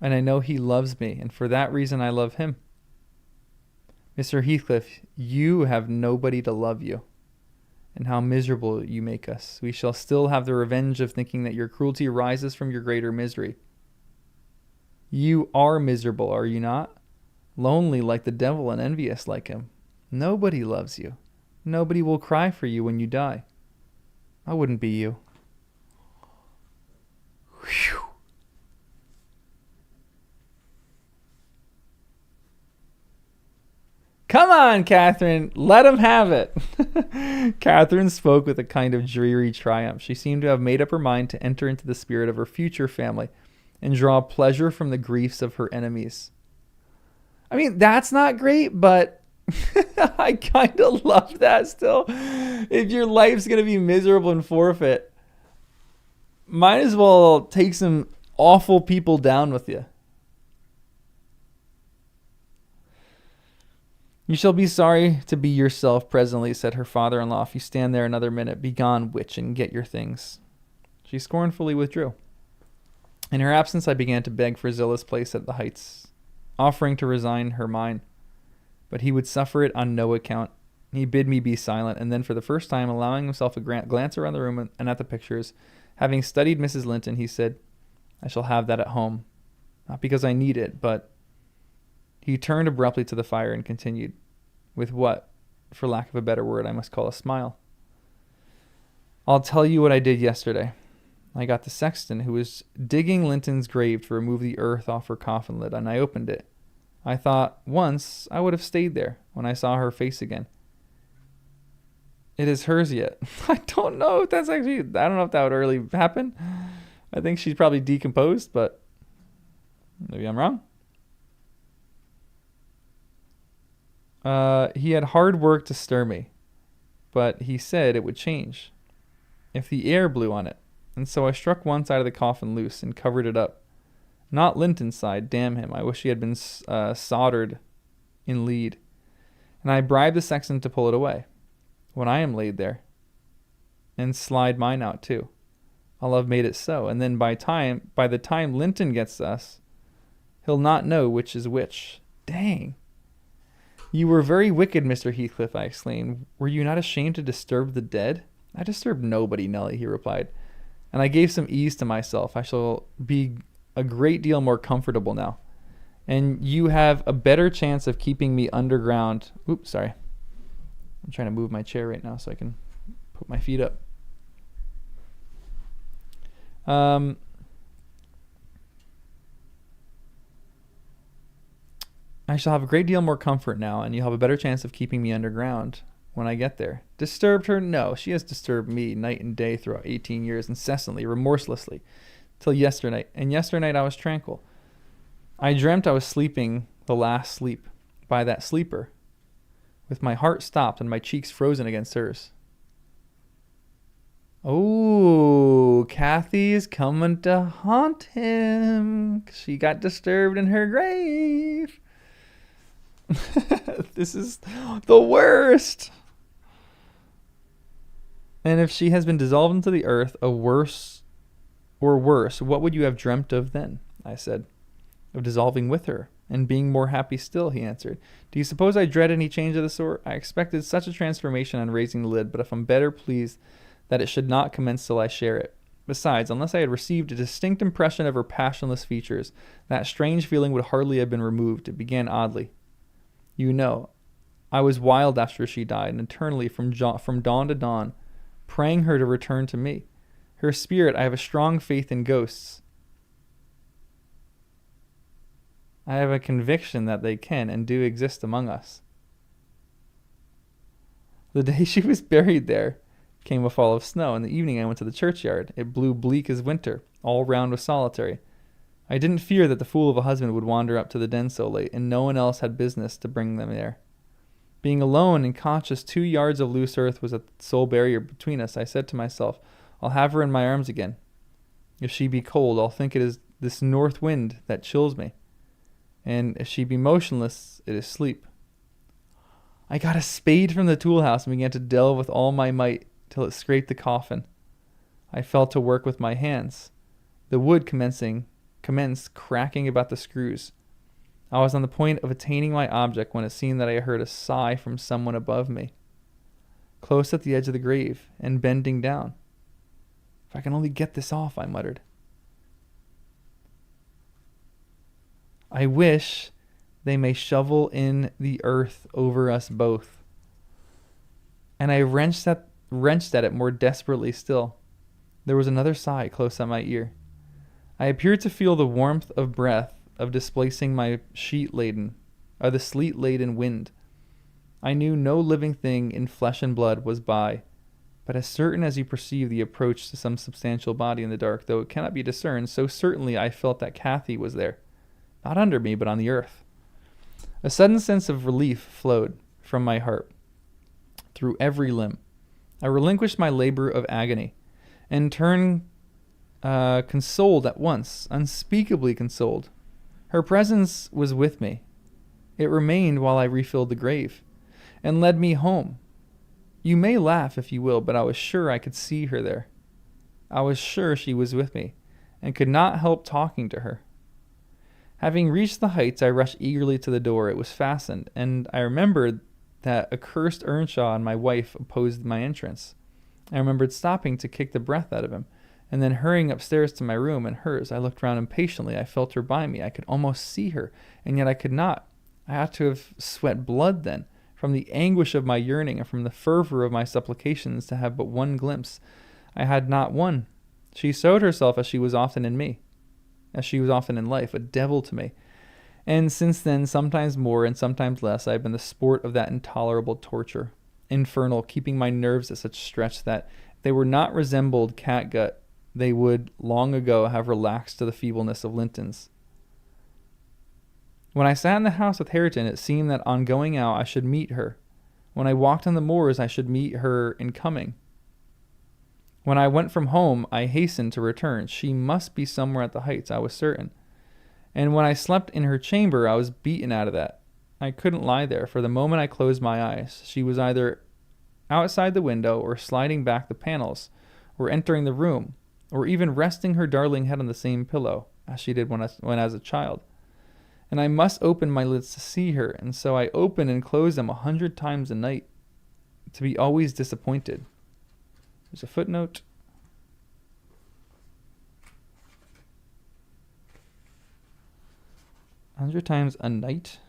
Speaker 1: And I know he loves me, and for that reason I love him. Mr. Heathcliff, you have nobody to love you, and how miserable you make us. We shall still have the revenge of thinking that your cruelty rises from your greater misery. You are miserable, are you not? Lonely like the devil and envious like him. Nobody loves you. Nobody will cry for you when you die. I wouldn't be you. Whew. Come on, Catherine. Let him have it. Catherine spoke with a kind of dreary triumph. She seemed to have made up her mind to enter into the spirit of her future family and draw pleasure from the griefs of her enemies. I mean, that's not great, but I kind of love that still. If your life's going to be miserable and forfeit, might as well take some awful people down with you. You shall be sorry to be yourself presently, said her father-in-law. If you stand there another minute, begone, witch, and get your things. She scornfully withdrew. In her absence, I began to beg for Zillah's place at the Heights, offering to resign her mine. But he would suffer it on no account. He bid me be silent, and then for the first time, allowing himself a glance around the room and at the pictures, having studied Mrs. Linton, he said, I shall have that at home. Not because I need it, but... He turned abruptly to the fire and continued, with what, for lack of a better word, I must call a smile. I'll tell you what I did yesterday. I got the sexton, who was digging Linton's grave, to remove the earth off her coffin lid, and I opened it. I thought once I would have stayed there when I saw her face again. It is hers yet. I don't know if that's actually... I don't know if that would really happen. I think she's probably decomposed, but maybe I'm wrong. He had hard work to stir me, but he said it would change if the air blew on it, and so I struck one side of the coffin loose and covered it up. Not Linton's side, damn him. I wish he had been soldered in lead. And I bribed the sexton to pull it away when I am laid there, and slide mine out too. I'll have made it so, and then by the time Linton gets to us, he'll not know which is which. Dang. You were very wicked, Mr. Heathcliff, I exclaimed. Were you not ashamed to disturb the dead? I disturb nobody, Nellie, he replied. And I gave some ease to myself. I shall be a great deal more comfortable now. And you have a better chance of keeping me underground. Oops, sorry. I'm trying to move my chair right now so I can put my feet up. I shall have a great deal more comfort now, and you'll have a better chance of keeping me underground when I get there. Disturbed her? No, she has disturbed me night and day throughout 18 years, incessantly, remorselessly, till yesterday. And yesternight I was tranquil. I dreamt I was sleeping the last sleep by that sleeper, with my heart stopped and my cheeks frozen against hers. Oh, Kathy's coming to haunt him. She got disturbed in her grave. This is the worst. And if she has been dissolved into the earth, worse, what would you have dreamt of then? I said. Of dissolving with her, and being more happy still, he answered. Do you suppose I dread any change of the sort? I expected such a transformation on raising the lid, but if I'm better pleased that it should not commence till I share it. Besides, unless I had received a distinct impression of her passionless features, that strange feeling would hardly have been removed. It began oddly. You know, I was wild after she died, and eternally from dawn to dawn, praying her to return to me. Her spirit, I have a strong faith in ghosts. I have a conviction that they can and do exist among us. The day she was buried there came a fall of snow. In the evening I went to the churchyard. It blew bleak as winter. All round was solitary. I didn't fear that the fool of a husband would wander up to the den so late, and no one else had business to bring them there. Being alone and conscious 2 yards of loose earth was a sole barrier between us. I said to myself, I'll have her in my arms again. If she be cold, I'll think it is this north wind that chills me. And if she be motionless, it is sleep. I got a spade from the tool house and began to delve with all my might till it scraped the coffin. I fell to work with my hands. The wood commenced cracking about the screws. I was on the point of attaining my object when it seemed that I heard a sigh from someone above me, close at the edge of the grave, and bending down. If I can only get this off, I muttered. I wish they may shovel in the earth over us both. And I wrenched at it more desperately still. There was another sigh close at my ear. I appeared to feel the warmth of breath of displacing the sleet-laden wind. I knew no living thing in flesh and blood was by, but as certain as you perceive the approach to some substantial body in the dark, though it cannot be discerned, so certainly I felt that Kathy was there, not under me, but on the earth. A sudden sense of relief flowed from my heart through every limb. I relinquished my labor of agony, and turned consoled at once, unspeakably consoled. Her presence was with me. It remained while I refilled the grave, and led me home. You may laugh if you will, but I was sure I could see her there. I was sure she was with me, and could not help talking to her. Having reached the heights, I rushed eagerly to the door. It was fastened, and I remembered that accursed Earnshaw and my wife opposed my entrance. I remembered stopping to kick the breath out of him, and then hurrying upstairs to my room and hers. I looked round impatiently. I felt her by me. I could almost see her, and yet I could not. I ought to have sweat blood then, from the anguish of my yearning and from the fervor of my supplications to have but one glimpse. I had not one. She showed herself as she was often in me, as she was often in life, a devil to me. And since then, sometimes more and sometimes less, I have been the sport of that intolerable torture, infernal, keeping my nerves at such stretch that if they were not resembled catgut, they would long ago have relaxed to the feebleness of Linton's. When I sat in the house with Hareton, it seemed that on going out I should meet her. When I walked on the moors, I should meet her in coming. When I went from home, I hastened to return. She must be somewhere at the heights, I was certain. And when I slept in her chamber, I was beaten out of that. I couldn't lie there, for the moment I closed my eyes, she was either outside the window, or sliding back the panels, or entering the room, or even resting her darling head on the same pillow, as she did when as a child. And I must open my lids to see her, and so I opened and closed them 100 times a night, to be always disappointed. There's a footnote. A 100 times a night.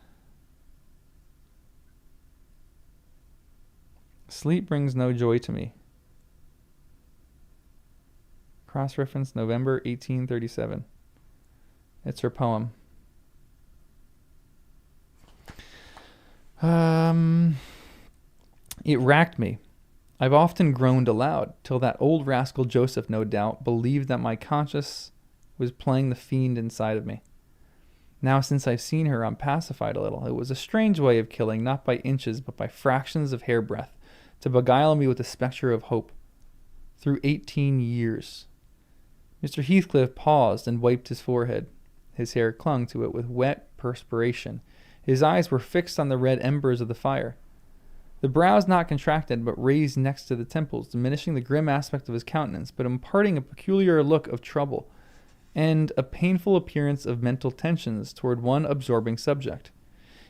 Speaker 1: Sleep brings no joy to me. Cross-reference November 1837. It's her poem. Um, it racked me. I've often groaned aloud, till that old rascal Joseph, no doubt, believed that my conscience was playing the fiend inside of me. Now, since I've seen her, I'm pacified a little. It was a strange way of killing, not by inches, but by fractions of hairbreadth, to beguile me with the spectre of hope. Through 18 years. Mr. Heathcliff paused and wiped his forehead. His hair clung to it with wet perspiration. His eyes were fixed on the red embers of the fire. The brows not contracted, but raised next to the temples, diminishing the grim aspect of his countenance, but imparting a peculiar look of trouble, and a painful appearance of mental tensions toward one absorbing subject.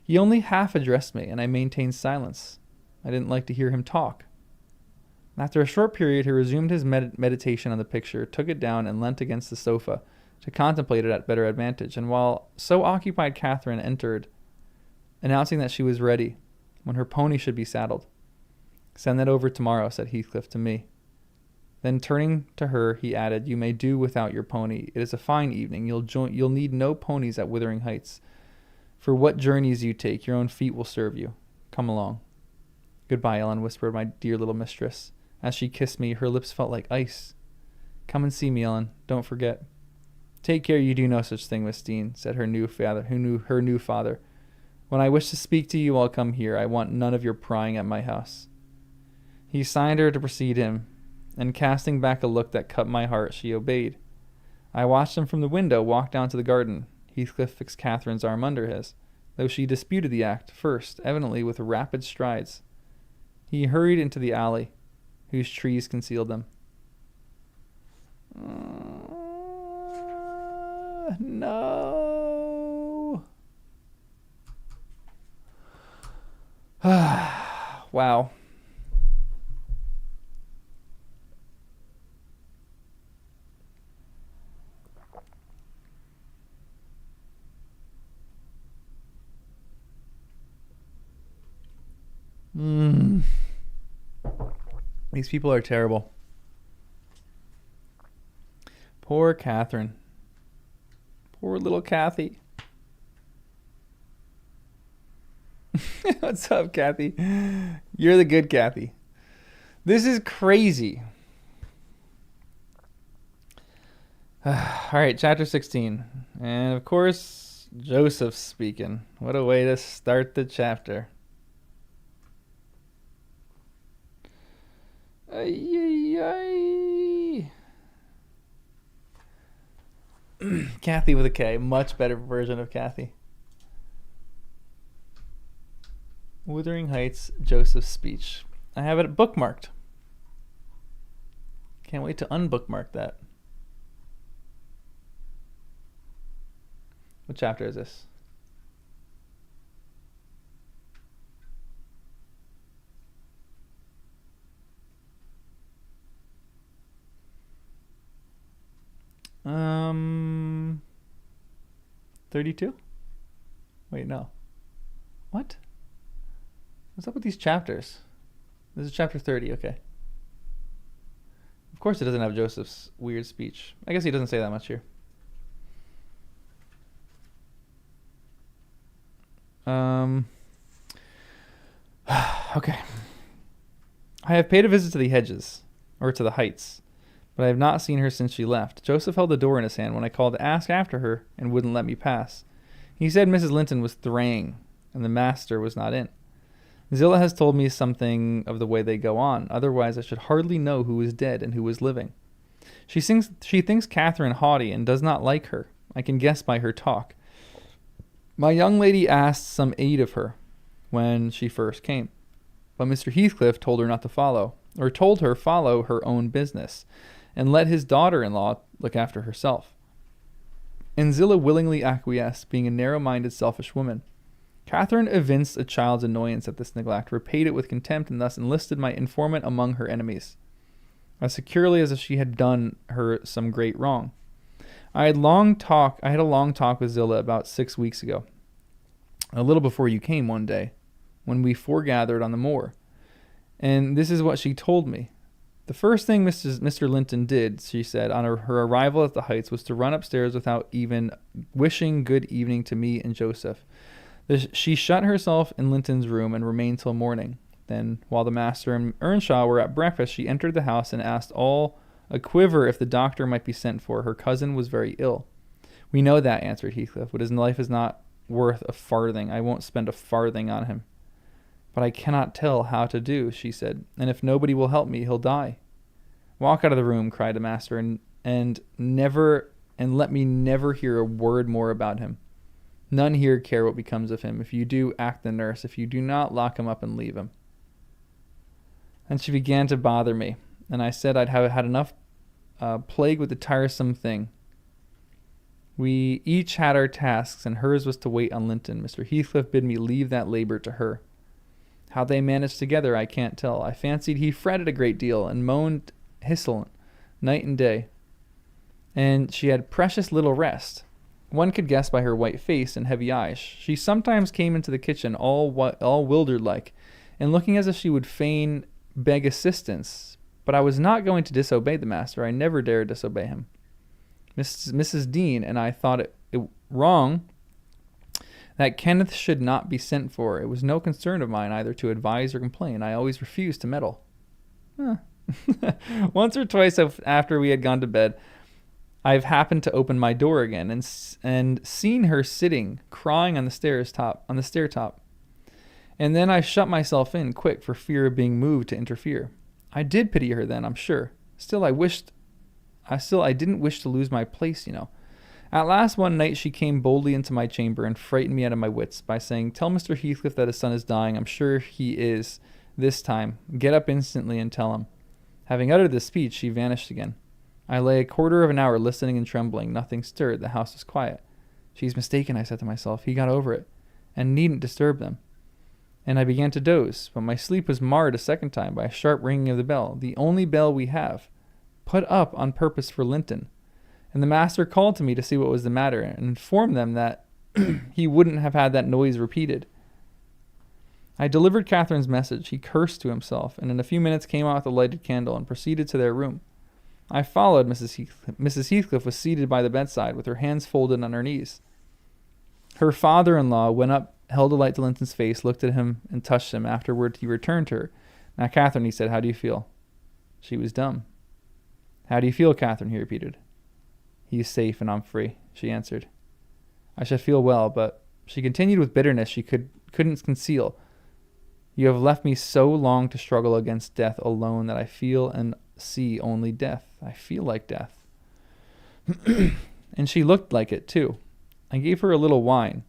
Speaker 1: He only half addressed me, and I maintained silence. I didn't like to hear him talk. After a short period, he resumed his meditation on the picture, took it down, and leant against the sofa to contemplate it at better advantage. And while so occupied, Catherine entered, announcing that she was ready, when her pony should be saddled. "Send that over tomorrow," said Heathcliff to me. Then turning to her, he added, "You may do without your pony. It is a fine evening. You'll need no ponies at Wuthering Heights. For what journeys you take, your own feet will serve you. Come along." "Goodbye, Ellen," whispered my dear little mistress. As she kissed me, her lips felt like ice. "Come and see me, Ellen. Don't forget." "Take care you do no such thing, Miss Dean," said her new father. "When I wish to speak to you, I'll come here. I want none of your prying at my house." He signed her to precede him, and casting back a look that cut my heart, she obeyed. I watched him from the window walk down to the garden. Heathcliff fixed Catherine's arm under his, though she disputed the act first, evidently with rapid strides. He hurried into the alley, whose trees concealed them. No. Wow. These people are terrible. Poor Catherine. Poor little Kathy. What's up, Kathy? You're the good Kathy. This is crazy. All right, chapter 16. And of course, Joseph's speaking. What a way to start the chapter. Kathy with a K. Much better version of Kathy. Wuthering Heights, Joseph's speech. I have it bookmarked. Can't wait to unbookmark that. What chapter is this? Um, 32? Wait, no. What? What's up with these chapters? This is chapter 30, okay. Of course it doesn't have Joseph's weird speech. I guess he doesn't say that much here. Okay. I have paid a visit to the hedges, or to the heights, but I have not seen her since she left. Joseph held the door in his hand when I called to ask after her and wouldn't let me pass. He said Mrs. Linton was straying, and the master was not in. Zillah has told me something of the way they go on, otherwise I should hardly know who is dead and who is living. She thinks Catherine haughty and does not like her. I can guess by her talk. My young lady asked some aid of her when she first came, but Mr. Heathcliff told her not to follow, or told her follow her own business, and let his daughter-in-law look after herself. And Zillah willingly acquiesced, being a narrow-minded, selfish woman. Catherine evinced a child's annoyance at this neglect, repaid it with contempt, and thus enlisted my informant among her enemies, as securely as if she had done her some great wrong. I had a long talk with Zillah about 6 weeks ago, a little before you came one day, when we foregathered on the moor, and this is what she told me. The first thing Mr. Linton did, she said, on her arrival at the Heights was to run upstairs without even wishing good evening to me and Joseph. She shut herself in Linton's room and remained till morning. Then, while the master and Earnshaw were at breakfast, she entered the house and asked all a quiver if the doctor might be sent for. Her cousin was very ill. We know that, answered Heathcliff, but his life is not worth a farthing. I won't spend a farthing on him. But I cannot tell how to do, she said, and if nobody will help me, he'll die. Walk out of the room, cried the master, and let me never hear a word more about him. None here care what becomes of him. If you do, act the nurse. If you do not, lock him up and leave him. And she began to bother me, and I said I'd have had enough plague with the tiresome thing. We each had our tasks, and hers was to wait on Linton. Mr. Heathcliff bid me leave that labor to her. How they managed together, I can't tell. I fancied he fretted a great deal and moaned hissel night and day, and she had precious little rest. One could guess by her white face and heavy eyes. She sometimes came into the kitchen all wildered like, and looking as if she would fain beg assistance. But I was not going to disobey the master. I never dared disobey him. Mrs. Dean and I thought it wrong that Kenneth should not be sent for. It was no concern of mine either to advise or complain. I always refused to meddle. Once or twice after we had gone to bed, I've happened to open my door again and seen her sitting crying on the stair top. And then I shut myself in quick for fear of being moved to interfere. I did pity her then, I'm sure. Still I didn't wish to lose my place, you know. At last one night she came boldly into my chamber and frightened me out of my wits by saying, "Tell Mr. Heathcliff that his son is dying. I'm sure he is this time. Get up instantly and tell him." Having uttered this speech, she vanished again. I lay a quarter of an hour listening and trembling. Nothing stirred. The house was quiet. She's mistaken, I said to myself. He got over it, and needn't disturb them. And I began to doze, but my sleep was marred a second time by a sharp ringing of the bell, the only bell we have, put up on purpose for Linton. And the master called to me to see what was the matter, and informed them that he wouldn't have had that noise repeated. I delivered Catherine's message. He cursed to himself, and in a few minutes came out with a lighted candle and proceeded to their room. I followed Mrs. Heathcliff. Mrs. Heathcliff was seated by the bedside with her hands folded on her knees. Her father-in-law went up, held a light to Linton's face, looked at him, and touched him. Afterward, he returned to her. "Now, Catherine," he said, "how do you feel?" She was dumb. "How do you feel, Catherine?" he repeated. "He is safe and I'm free," she answered. "I shall feel well, but," she continued with bitterness she couldn't conceal, "you have left me so long to struggle against death alone that I feel and see only death. I feel like death." And she looked like it, too. I gave her a little wine.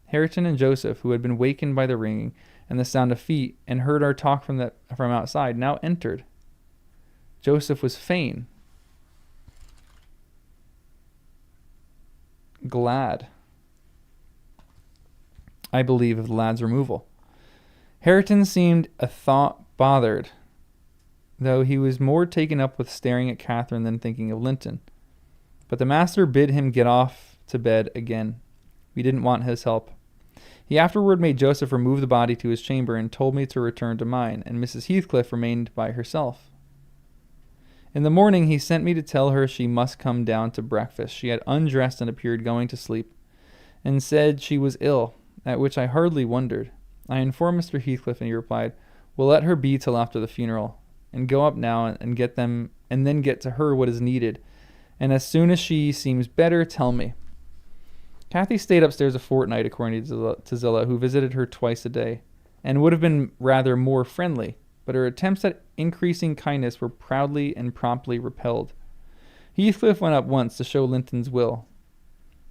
Speaker 1: Hareton and Joseph, who had been wakened by the ringing and the sound of feet and heard our talk from outside, now entered. Joseph was fain, glad, I believe, of the lad's removal. Hareton seemed a thought bothered, though he was more taken up with staring at Catherine than thinking of Linton. But the master bid him get off to bed again. We didn't want his help. He afterward made Joseph remove the body to his chamber and told me to return to mine, and Mrs. Heathcliff remained by herself. In the morning he sent me to tell her she must come down to breakfast. She had undressed and appeared going to sleep, and said she was ill, at which I hardly wondered. I informed Mr. Heathcliff, and he replied, "We'll let her be till after the funeral, and go up now and get them, and then get to her what is needed. And as soon as she seems better, tell me." Kathy stayed upstairs a fortnight, according to Zillah, who visited her twice a day, and would have been rather more friendly, but her attempts at increasing kindness were proudly and promptly repelled. Heathcliff went up once to show Linton's will.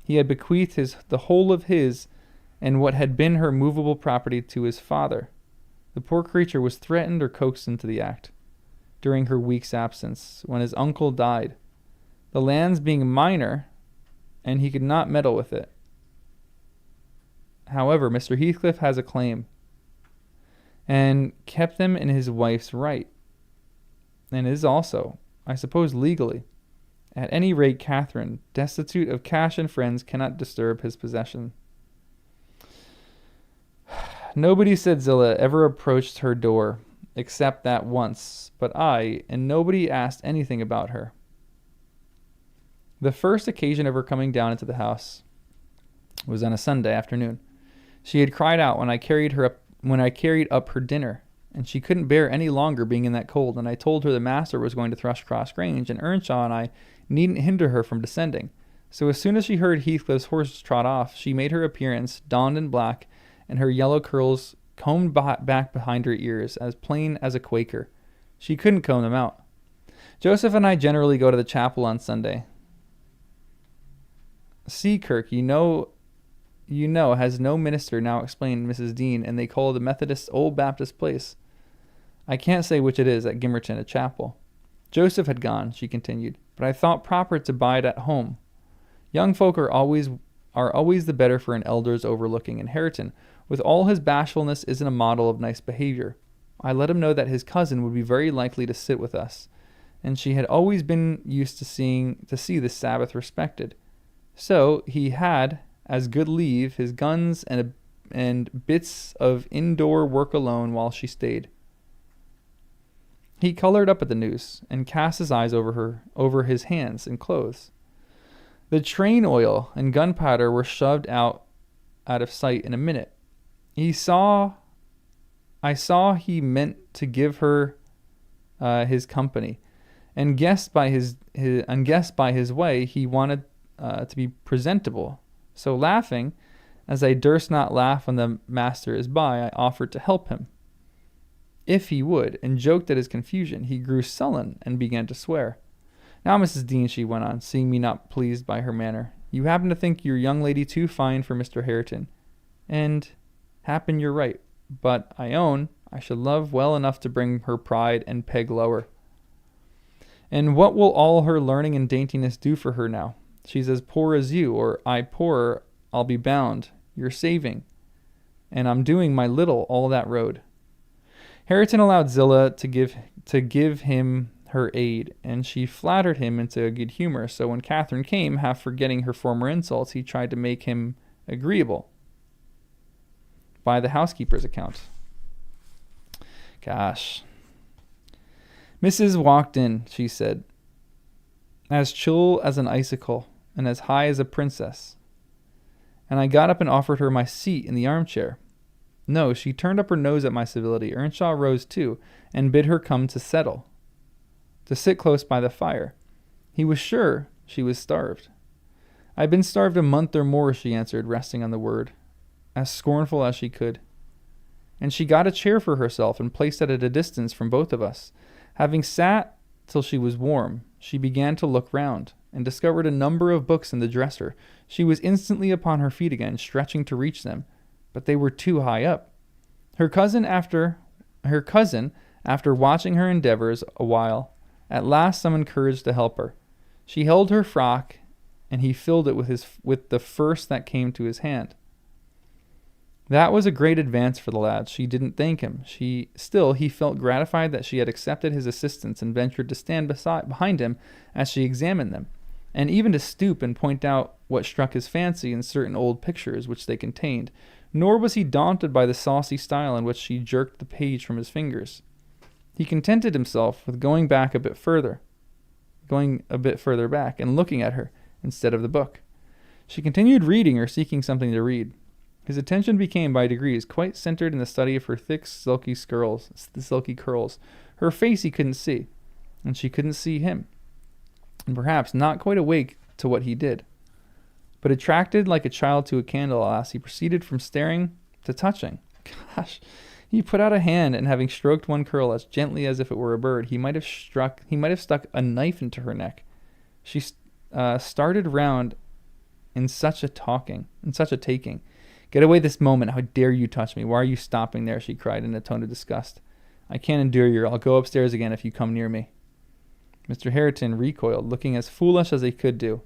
Speaker 1: He had bequeathed the whole of his and what had been her movable property to his father. The poor creature was threatened or coaxed into the act during her week's absence, when his uncle died, the lands being minor, and he could not meddle with it. However, Mr. Heathcliff has a claim, and kept them in his wife's right, and is also, I suppose, legally. At any rate, Catherine, destitute of cash and friends, cannot disturb his possession. Nobody, said Zillah, ever approached her door, except that once, but I, and nobody asked anything about her. The first occasion of her coming down into the house was on a Sunday afternoon. She had cried out when I carried up her dinner, and she couldn't bear any longer being in that cold, and I told her the master was going to Thrushcross Grange, and Earnshaw and I needn't hinder her from descending. So as soon as she heard Heathcliff's horse trot off, she made her appearance, donned in black, and her yellow curls combed back behind her ears, as plain as a Quaker. She couldn't comb them out. Joseph and I generally go to the chapel on Sunday. Seakirk, you know, has no minister now, explained Mrs. Dean, and they call the Methodists Old Baptist Place. I can't say which it is at Gimmerton, a chapel. Joseph had gone, she continued, but I thought proper to bide at home. Young folk are always the better for an elder's overlooking, and Hareton, with all his bashfulness, isn't a model of nice behavior. I let him know that his cousin would be very likely to sit with us, and she had always been used to see the Sabbath respected. So he had as good leave his guns and bits of indoor work alone while she stayed. He colored up at the news and cast his eyes over his hands and clothes. The train oil and gunpowder were shoved out of sight in a minute. I saw he meant to give her his company, and guessed by his way he wanted to be presentable. So laughing, as I durst not laugh when the master is by, I offered to help him, if he would, and joked at his confusion. He grew sullen and began to swear. Now, Mrs. Dean, she went on, seeing me not pleased by her manner, you happen to think your young lady too fine for Mr. Hareton, and happen you're right, but I own I should love well enough to bring her pride and peg lower. And what will all her learning and daintiness do for her now? She's as poor as you, or I poorer, I'll be bound. You're saving, and I'm doing my little all that road. Hareton allowed Zillah to give him her aid, and she flattered him into a good humor, so when Catherine came, half forgetting her former insults, he tried to make him agreeable by the housekeeper's account. Gosh. Mrs. walked in, she said, as chill as an icicle and as high as a princess, and I got up and offered her my seat in the armchair. No, she turned up her nose at my civility. Earnshaw rose too, and bid her come to sit close by the fire. He was sure she was starved. I've been starved a month or more, she answered, resting on the word, as scornful as she could. And she got a chair for herself and placed it at a distance from both of us. Having sat till she was warm, she began to look round, and discovered a number of books in the dresser. She was instantly upon her feet again, stretching to reach them, but they were too high up. Her cousin, after watching her endeavors a while, at last summoned courage to help her. She held her frock, and he filled it with the first that came to his hand. That was a great advance for the lad. She didn't thank him. He felt gratified that she had accepted his assistance and ventured to stand behind him as she examined them, and even to stoop and point out what struck his fancy in certain old pictures which they contained. Nor was he daunted by the saucy style in which she jerked the page from his fingers. He contented himself with going a bit further back, and looking at her instead of the book. She continued reading or seeking something to read. His attention became by degrees quite centered in the study of her thick, silky curls. Her face he couldn't see, and she couldn't see him, and perhaps not quite awake to what he did. But attracted like a child to a candle, alas, he proceeded from staring to touching. Gosh, he put out a hand, and having stroked one curl as gently as if it were a bird, he might have stuck a knife into her neck. She started round in such a taking. Get away this moment. How dare you touch me? Why are you stopping there? She cried in a tone of disgust. I can't endure you. I'll go upstairs again if you come near me. Mr. Hareton recoiled, looking as foolish as he could do.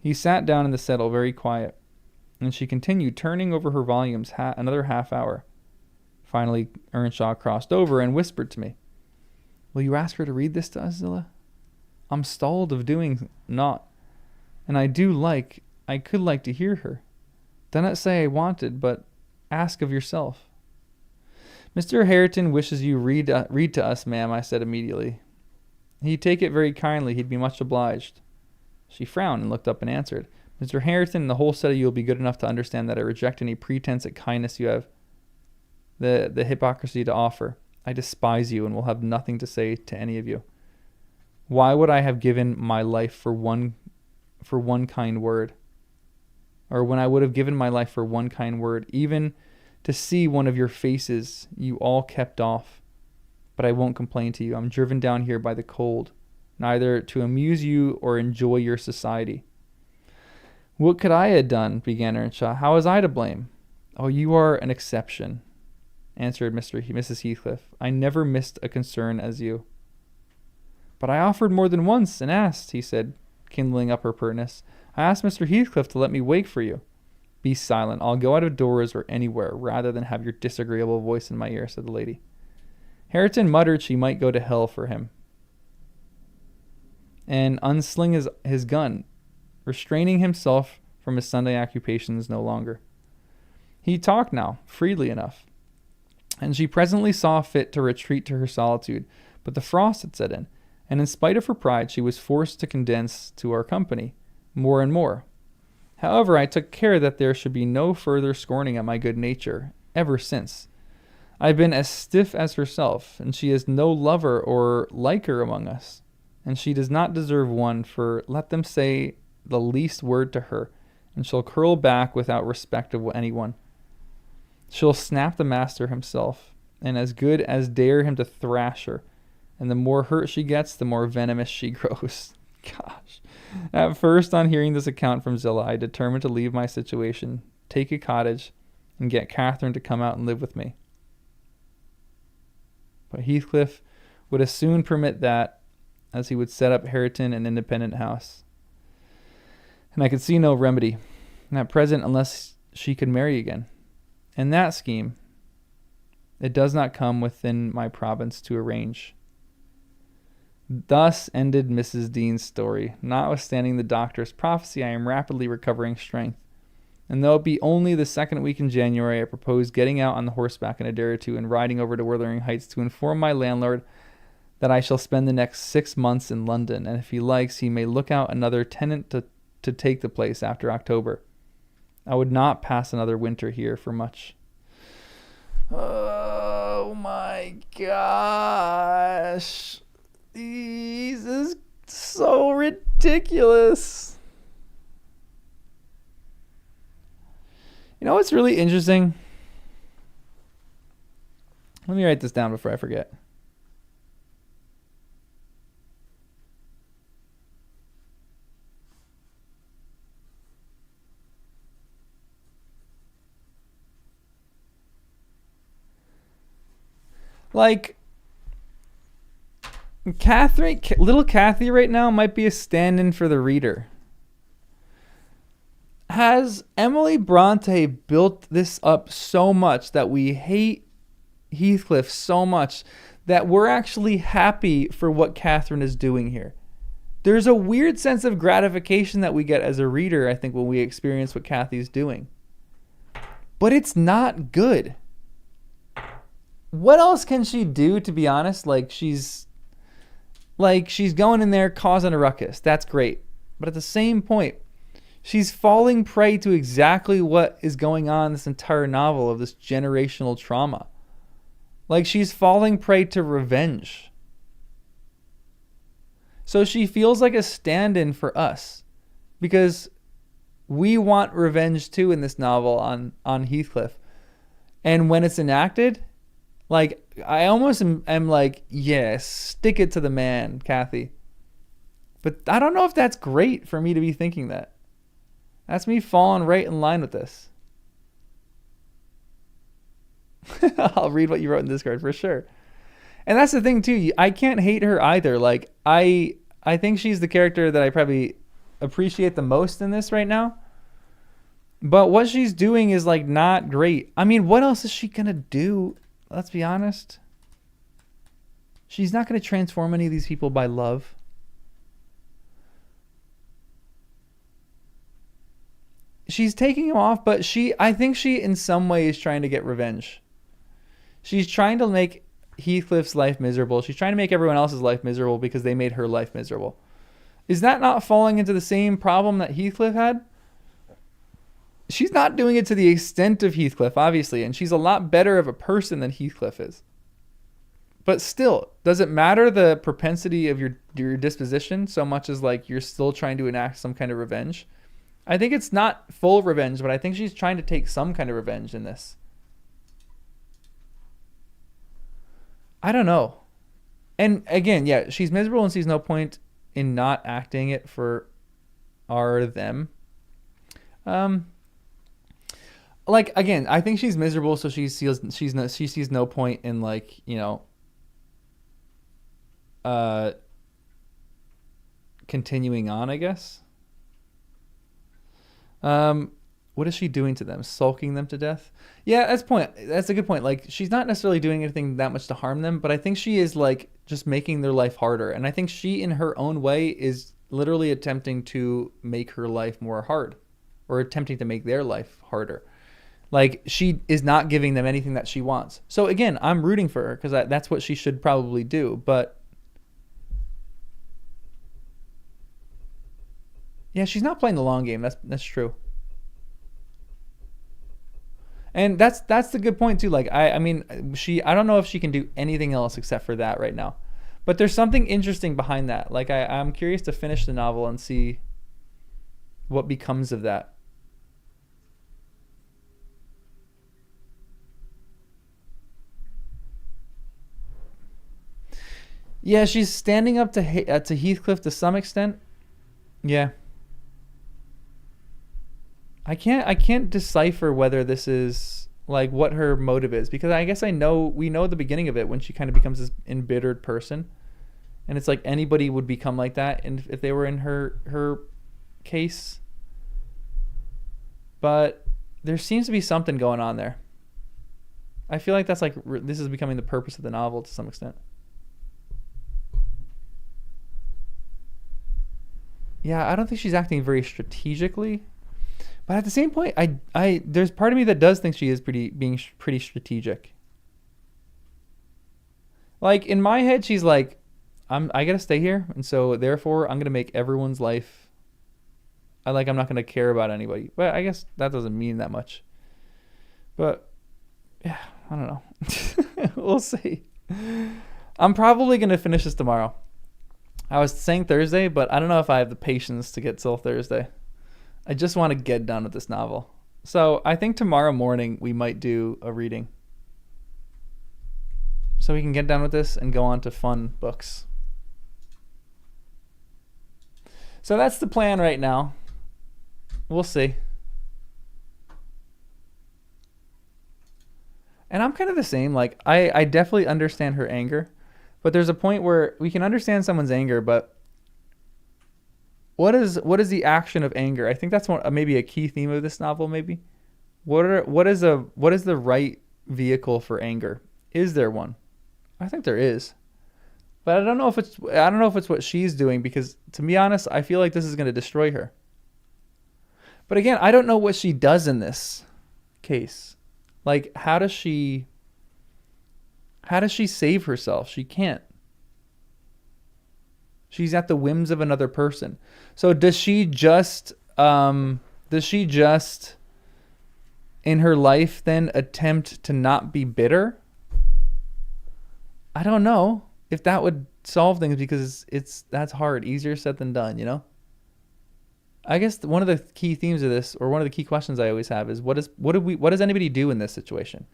Speaker 1: He sat down in the settle, very quiet, and she continued turning over her volumes another half hour. Finally, Earnshaw crossed over and whispered to me, Will you ask her to read this to us, Zillah? I'm stalled of doing naught, and I could like to hear her. Do not say I wanted, but ask of yourself. Mr. Hareton wishes you read to us, ma'am, I said immediately. He'd take it very kindly. He'd be much obliged. She frowned and looked up and answered, Mr. Harrington and the whole set of you will be good enough to understand that I reject any pretense at kindness you have the hypocrisy to offer. I despise you and will have nothing to say to any of you. Why would I have given my life for one kind word? Or when I would have given my life for one kind word, even to see one of your faces you all kept off. But I won't complain to you. I'm driven down here by the cold, neither to amuse you or enjoy your society. What could I have done? Began Earnshaw. How was I to blame? Oh, you are an exception, answered Mrs. Heathcliff. I never missed a concern as you. But I offered more than once and asked, he said, kindling up her pertness. I asked Mr. Heathcliff to let me wake for you. Be silent. I'll go out of doors or anywhere rather than have your disagreeable voice in my ear, said the lady. Hareton muttered she might go to hell for him and unsling his gun, restraining himself from his Sunday occupations no longer. He talked now, freely enough, and she presently saw fit to retreat to her solitude, but the frost had set in, and in spite of her pride she was forced to condense to our company more and more. However, I took care that there should be no further scorning at my good nature, ever since. I've been as stiff as herself, and she has no lover or liker among us, and she does not deserve one, for let them say the least word to her, and she'll curl back without respect of anyone. She'll snap the master himself, and as good as dare him to thrash her, and the more hurt she gets, the more venomous she grows. Gosh. At first, on hearing this account from Zillah, I determined to leave my situation, take a cottage, and get Catherine to come out and live with me. But Heathcliff would as soon permit that as he would set up Hareton an independent house. And I could see no remedy at present unless she could marry again. And that scheme, it does not come within my province to arrange. Thus ended Mrs. Dean's story. Notwithstanding the doctor's prophecy, I am rapidly recovering strength. And though it be only the second week in January, I propose getting out on the horseback in a day or two and riding over to Wuthering Heights to inform my landlord that I shall spend the next 6 months in London, and if he likes, he may look out another tenant to take the place after October. I would not pass another winter here for much. Oh my gosh. This is so ridiculous. You know what's really interesting? Let me write this down before I forget. Like, little Kathy right now might be a stand-in for the reader. Has Emily Bronte built this up so much that we hate Heathcliff so much that we're actually happy for what Catherine is doing here? There's a weird sense of gratification that we get as a reader, I think, when we experience what Kathy's doing. But it's not good. What else can she do, to be honest? She's going in there causing a ruckus. That's great. But at the same point, she's falling prey to exactly what is going on in this entire novel of this generational trauma. She's falling prey to revenge. So she feels like a stand-in for us because we want revenge too in this novel on Heathcliff. And when it's enacted, I almost am like, yes, stick it to the man, Kathy. But I don't know if that's great for me to be thinking that. That's me falling right in line with this. I'll read what you wrote in Discord for sure. And that's the thing too. I can't hate her either. I think she's the character that I probably appreciate the most in this right now. But what she's doing is not great. I mean, what else is she going to do? Let's be honest. She's not going to transform any of these people by love. She's taking him off, but I think she in some way is trying to get revenge. She's trying to make Heathcliff's life miserable. She's trying to make everyone else's life miserable because they made her life miserable. Is that not falling into the same problem that Heathcliff had? She's not doing it to the extent of Heathcliff, obviously, and she's a lot better of a person than Heathcliff is. But still, does it matter the propensity of your disposition so much as like you're still trying to enact some kind of revenge? I think it's not full revenge, but I think she's trying to take some kind of revenge in this. I don't know. And again, yeah, she's miserable and sees no point in not acting it for our them. Um, like again, I think she's miserable, so she sees no point in like uh continuing on, I guess. Um, what is she doing to them? Sulking them to death? Yeah, that's a good point. Like she's not necessarily doing anything that much to harm them, but I think she is like just making their life harder. And I think she in her own way is literally attempting to make her life more hard or attempting to make their life harder. Like she is not giving them anything that she wants. So again, I'm rooting for her because that's what she should probably do. But yeah, she's not playing the long game. That's true. And that's the good point too. Like I mean I don't know if she can do anything else except for that right now. But there's something interesting behind that. Like I'm curious to finish the novel and see what becomes of that. Yeah, she's standing up to Heathcliff to some extent. Yeah. I can't decipher whether this is like what her motive is because I guess we know the beginning of it when she kind of becomes this embittered person, and it's like anybody would become like that, and if they were in her case, but there seems to be something going on there. I feel like that's like this is becoming the purpose of the novel to some extent. Yeah, I don't think she's acting very strategically. But at the same point, I there's part of me that does think she is pretty strategic. Like in my head, she's like, I gotta stay here, and so therefore I'm gonna make everyone's life. I'm not gonna care about anybody. But I guess that doesn't mean that much. But yeah, I don't know. We'll see. I'm probably gonna finish this tomorrow. I was saying Thursday, but I don't know if I have the patience to get till Thursday. I just want to get done with this novel. So I think tomorrow morning we might do a reading. So we can get done with this and go on to fun books. So that's the plan right now. We'll see. And I'm kind of the same. Like I definitely understand her anger. But there's a point where we can understand someone's anger, but what is the action of anger? I think that's maybe a key theme of this novel. Maybe what is the right vehicle for anger? Is there one? I think there is, but I don't know if it's what she's doing because to be honest, I feel like this is going to destroy her. But again, I don't know what she does in this case. Like how does she save herself? She can't. She's at the whims of another person. So does she just in her life then attempt to not be bitter? I don't know if that would solve things because that's hard, easier said than done, you know? I guess one of the key themes of this, or one of the key questions I always have is what does anybody do in this situation?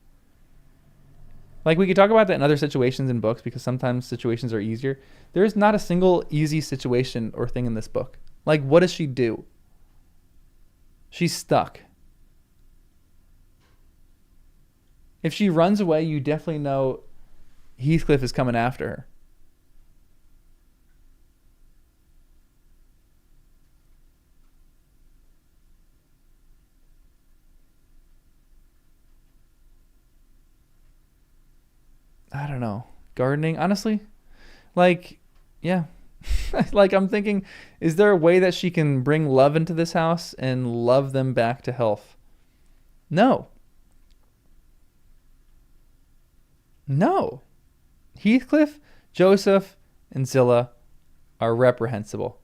Speaker 1: Like we could talk about that in other situations in books because sometimes situations are easier. There is not a single easy situation or thing in this book. Like what does she do? She's stuck. If she runs away, you definitely know Heathcliff is coming after her. I don't know. Gardening, honestly? Like, yeah. Like I'm thinking, is there a way that she can bring love into this house and love them back to health? No. No. Heathcliff, Joseph, and Zillah are reprehensible.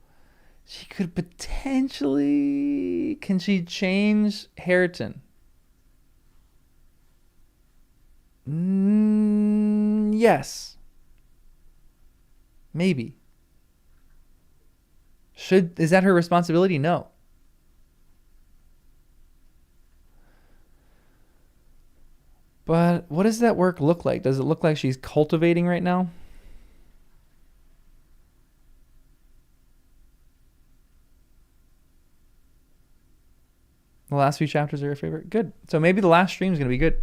Speaker 1: She could potentially. Can she change Hareton? Yes. Maybe. Is that her responsibility? No. But what does that work look like? Does it look like she's cultivating right now? The last few chapters are your favorite? Good. So maybe the last stream is going to be good.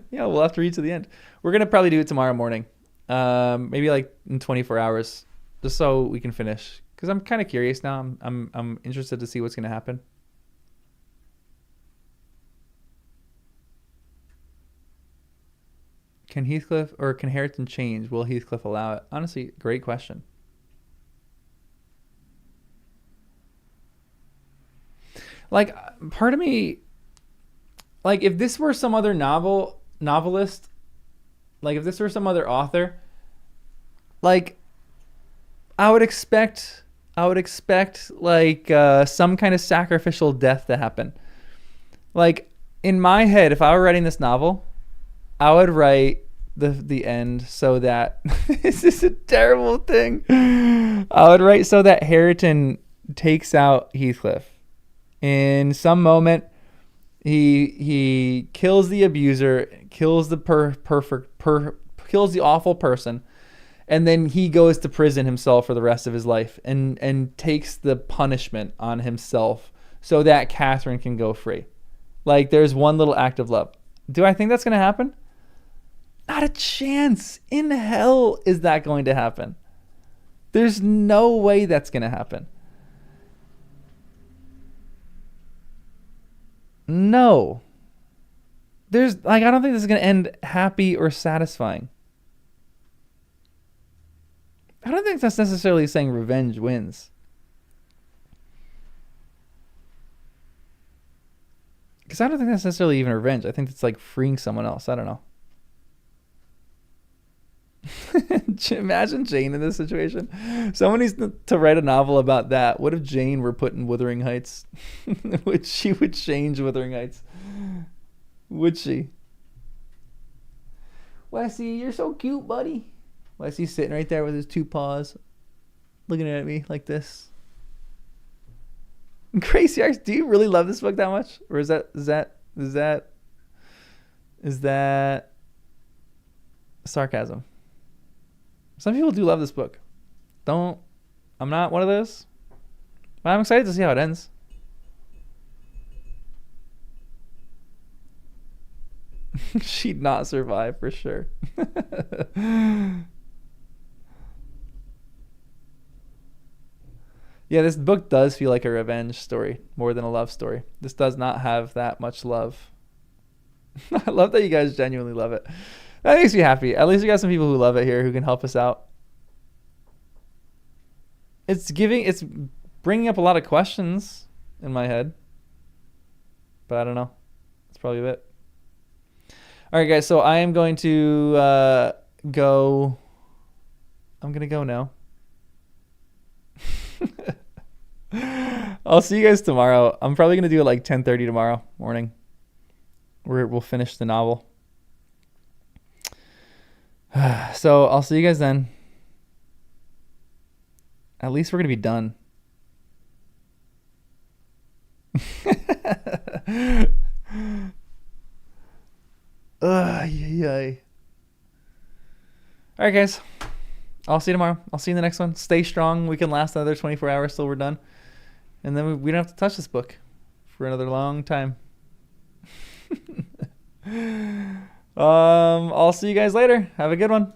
Speaker 1: Yeah, we'll have to read to the end. We're going to probably do it tomorrow morning. Maybe like in 24 hours, just so we can finish. Because I'm kind of curious now. I'm interested to see what's going to happen. Can Heathcliff or can Hareton change? Will Heathcliff allow it? Honestly, great question. Like, part of me, like, if this were some other novelist, like, if this were some other author, like, I would expect like some kind of sacrificial death to happen. Like, in my head, if I were writing this novel, I would write the end so that this is a terrible thing. I would write so that Hareton takes out Heathcliff. In some moment, he kills the abuser, kills the kills the awful person, and then he goes to prison himself for the rest of his life and takes the punishment on himself so that Catherine can go free. Like, there's one little act of love. Do I think that's going to happen? Not a chance in hell is that going to happen. There's no way that's going to happen. No. There's, like, I don't think this is going to end happy or satisfying. I don't think that's necessarily saying revenge wins. Because I don't think that's necessarily even revenge. I think it's like freeing someone else. I don't know. Imagine Jane in this situation. Someone needs to write a novel about that. What if Jane were put in Wuthering Heights? She would change Wuthering Heights. Would she? Wesley, you're so cute, buddy. Wesley's sitting right there with his two paws, looking at me like this. Gracie, do you really love this book that much? Or is that sarcasm? Some people do love this book. I'm not one of those. But I'm excited to see how it ends. She'd not survive for sure. Yeah, this book does feel like a revenge story more than a love story. This does not have that much love. I love that you guys genuinely love it. That makes me happy. At least we got some people who love it here who can help us out. It's bringing up a lot of questions in my head. But I don't know. That's probably it. All right, guys. So I am going to go. I'm going to go now. I'll see you guys tomorrow. I'm probably going to do it like 10:30 tomorrow morning. We'll finish the novel. So I'll see you guys then. At least we're going to be done. Yay. All right, guys. I'll see you tomorrow. I'll see you in the next one. Stay strong. We can last another 24 hours till we're done. And then we don't have to touch this book for another long time. I'll see you guys later. Have a good one.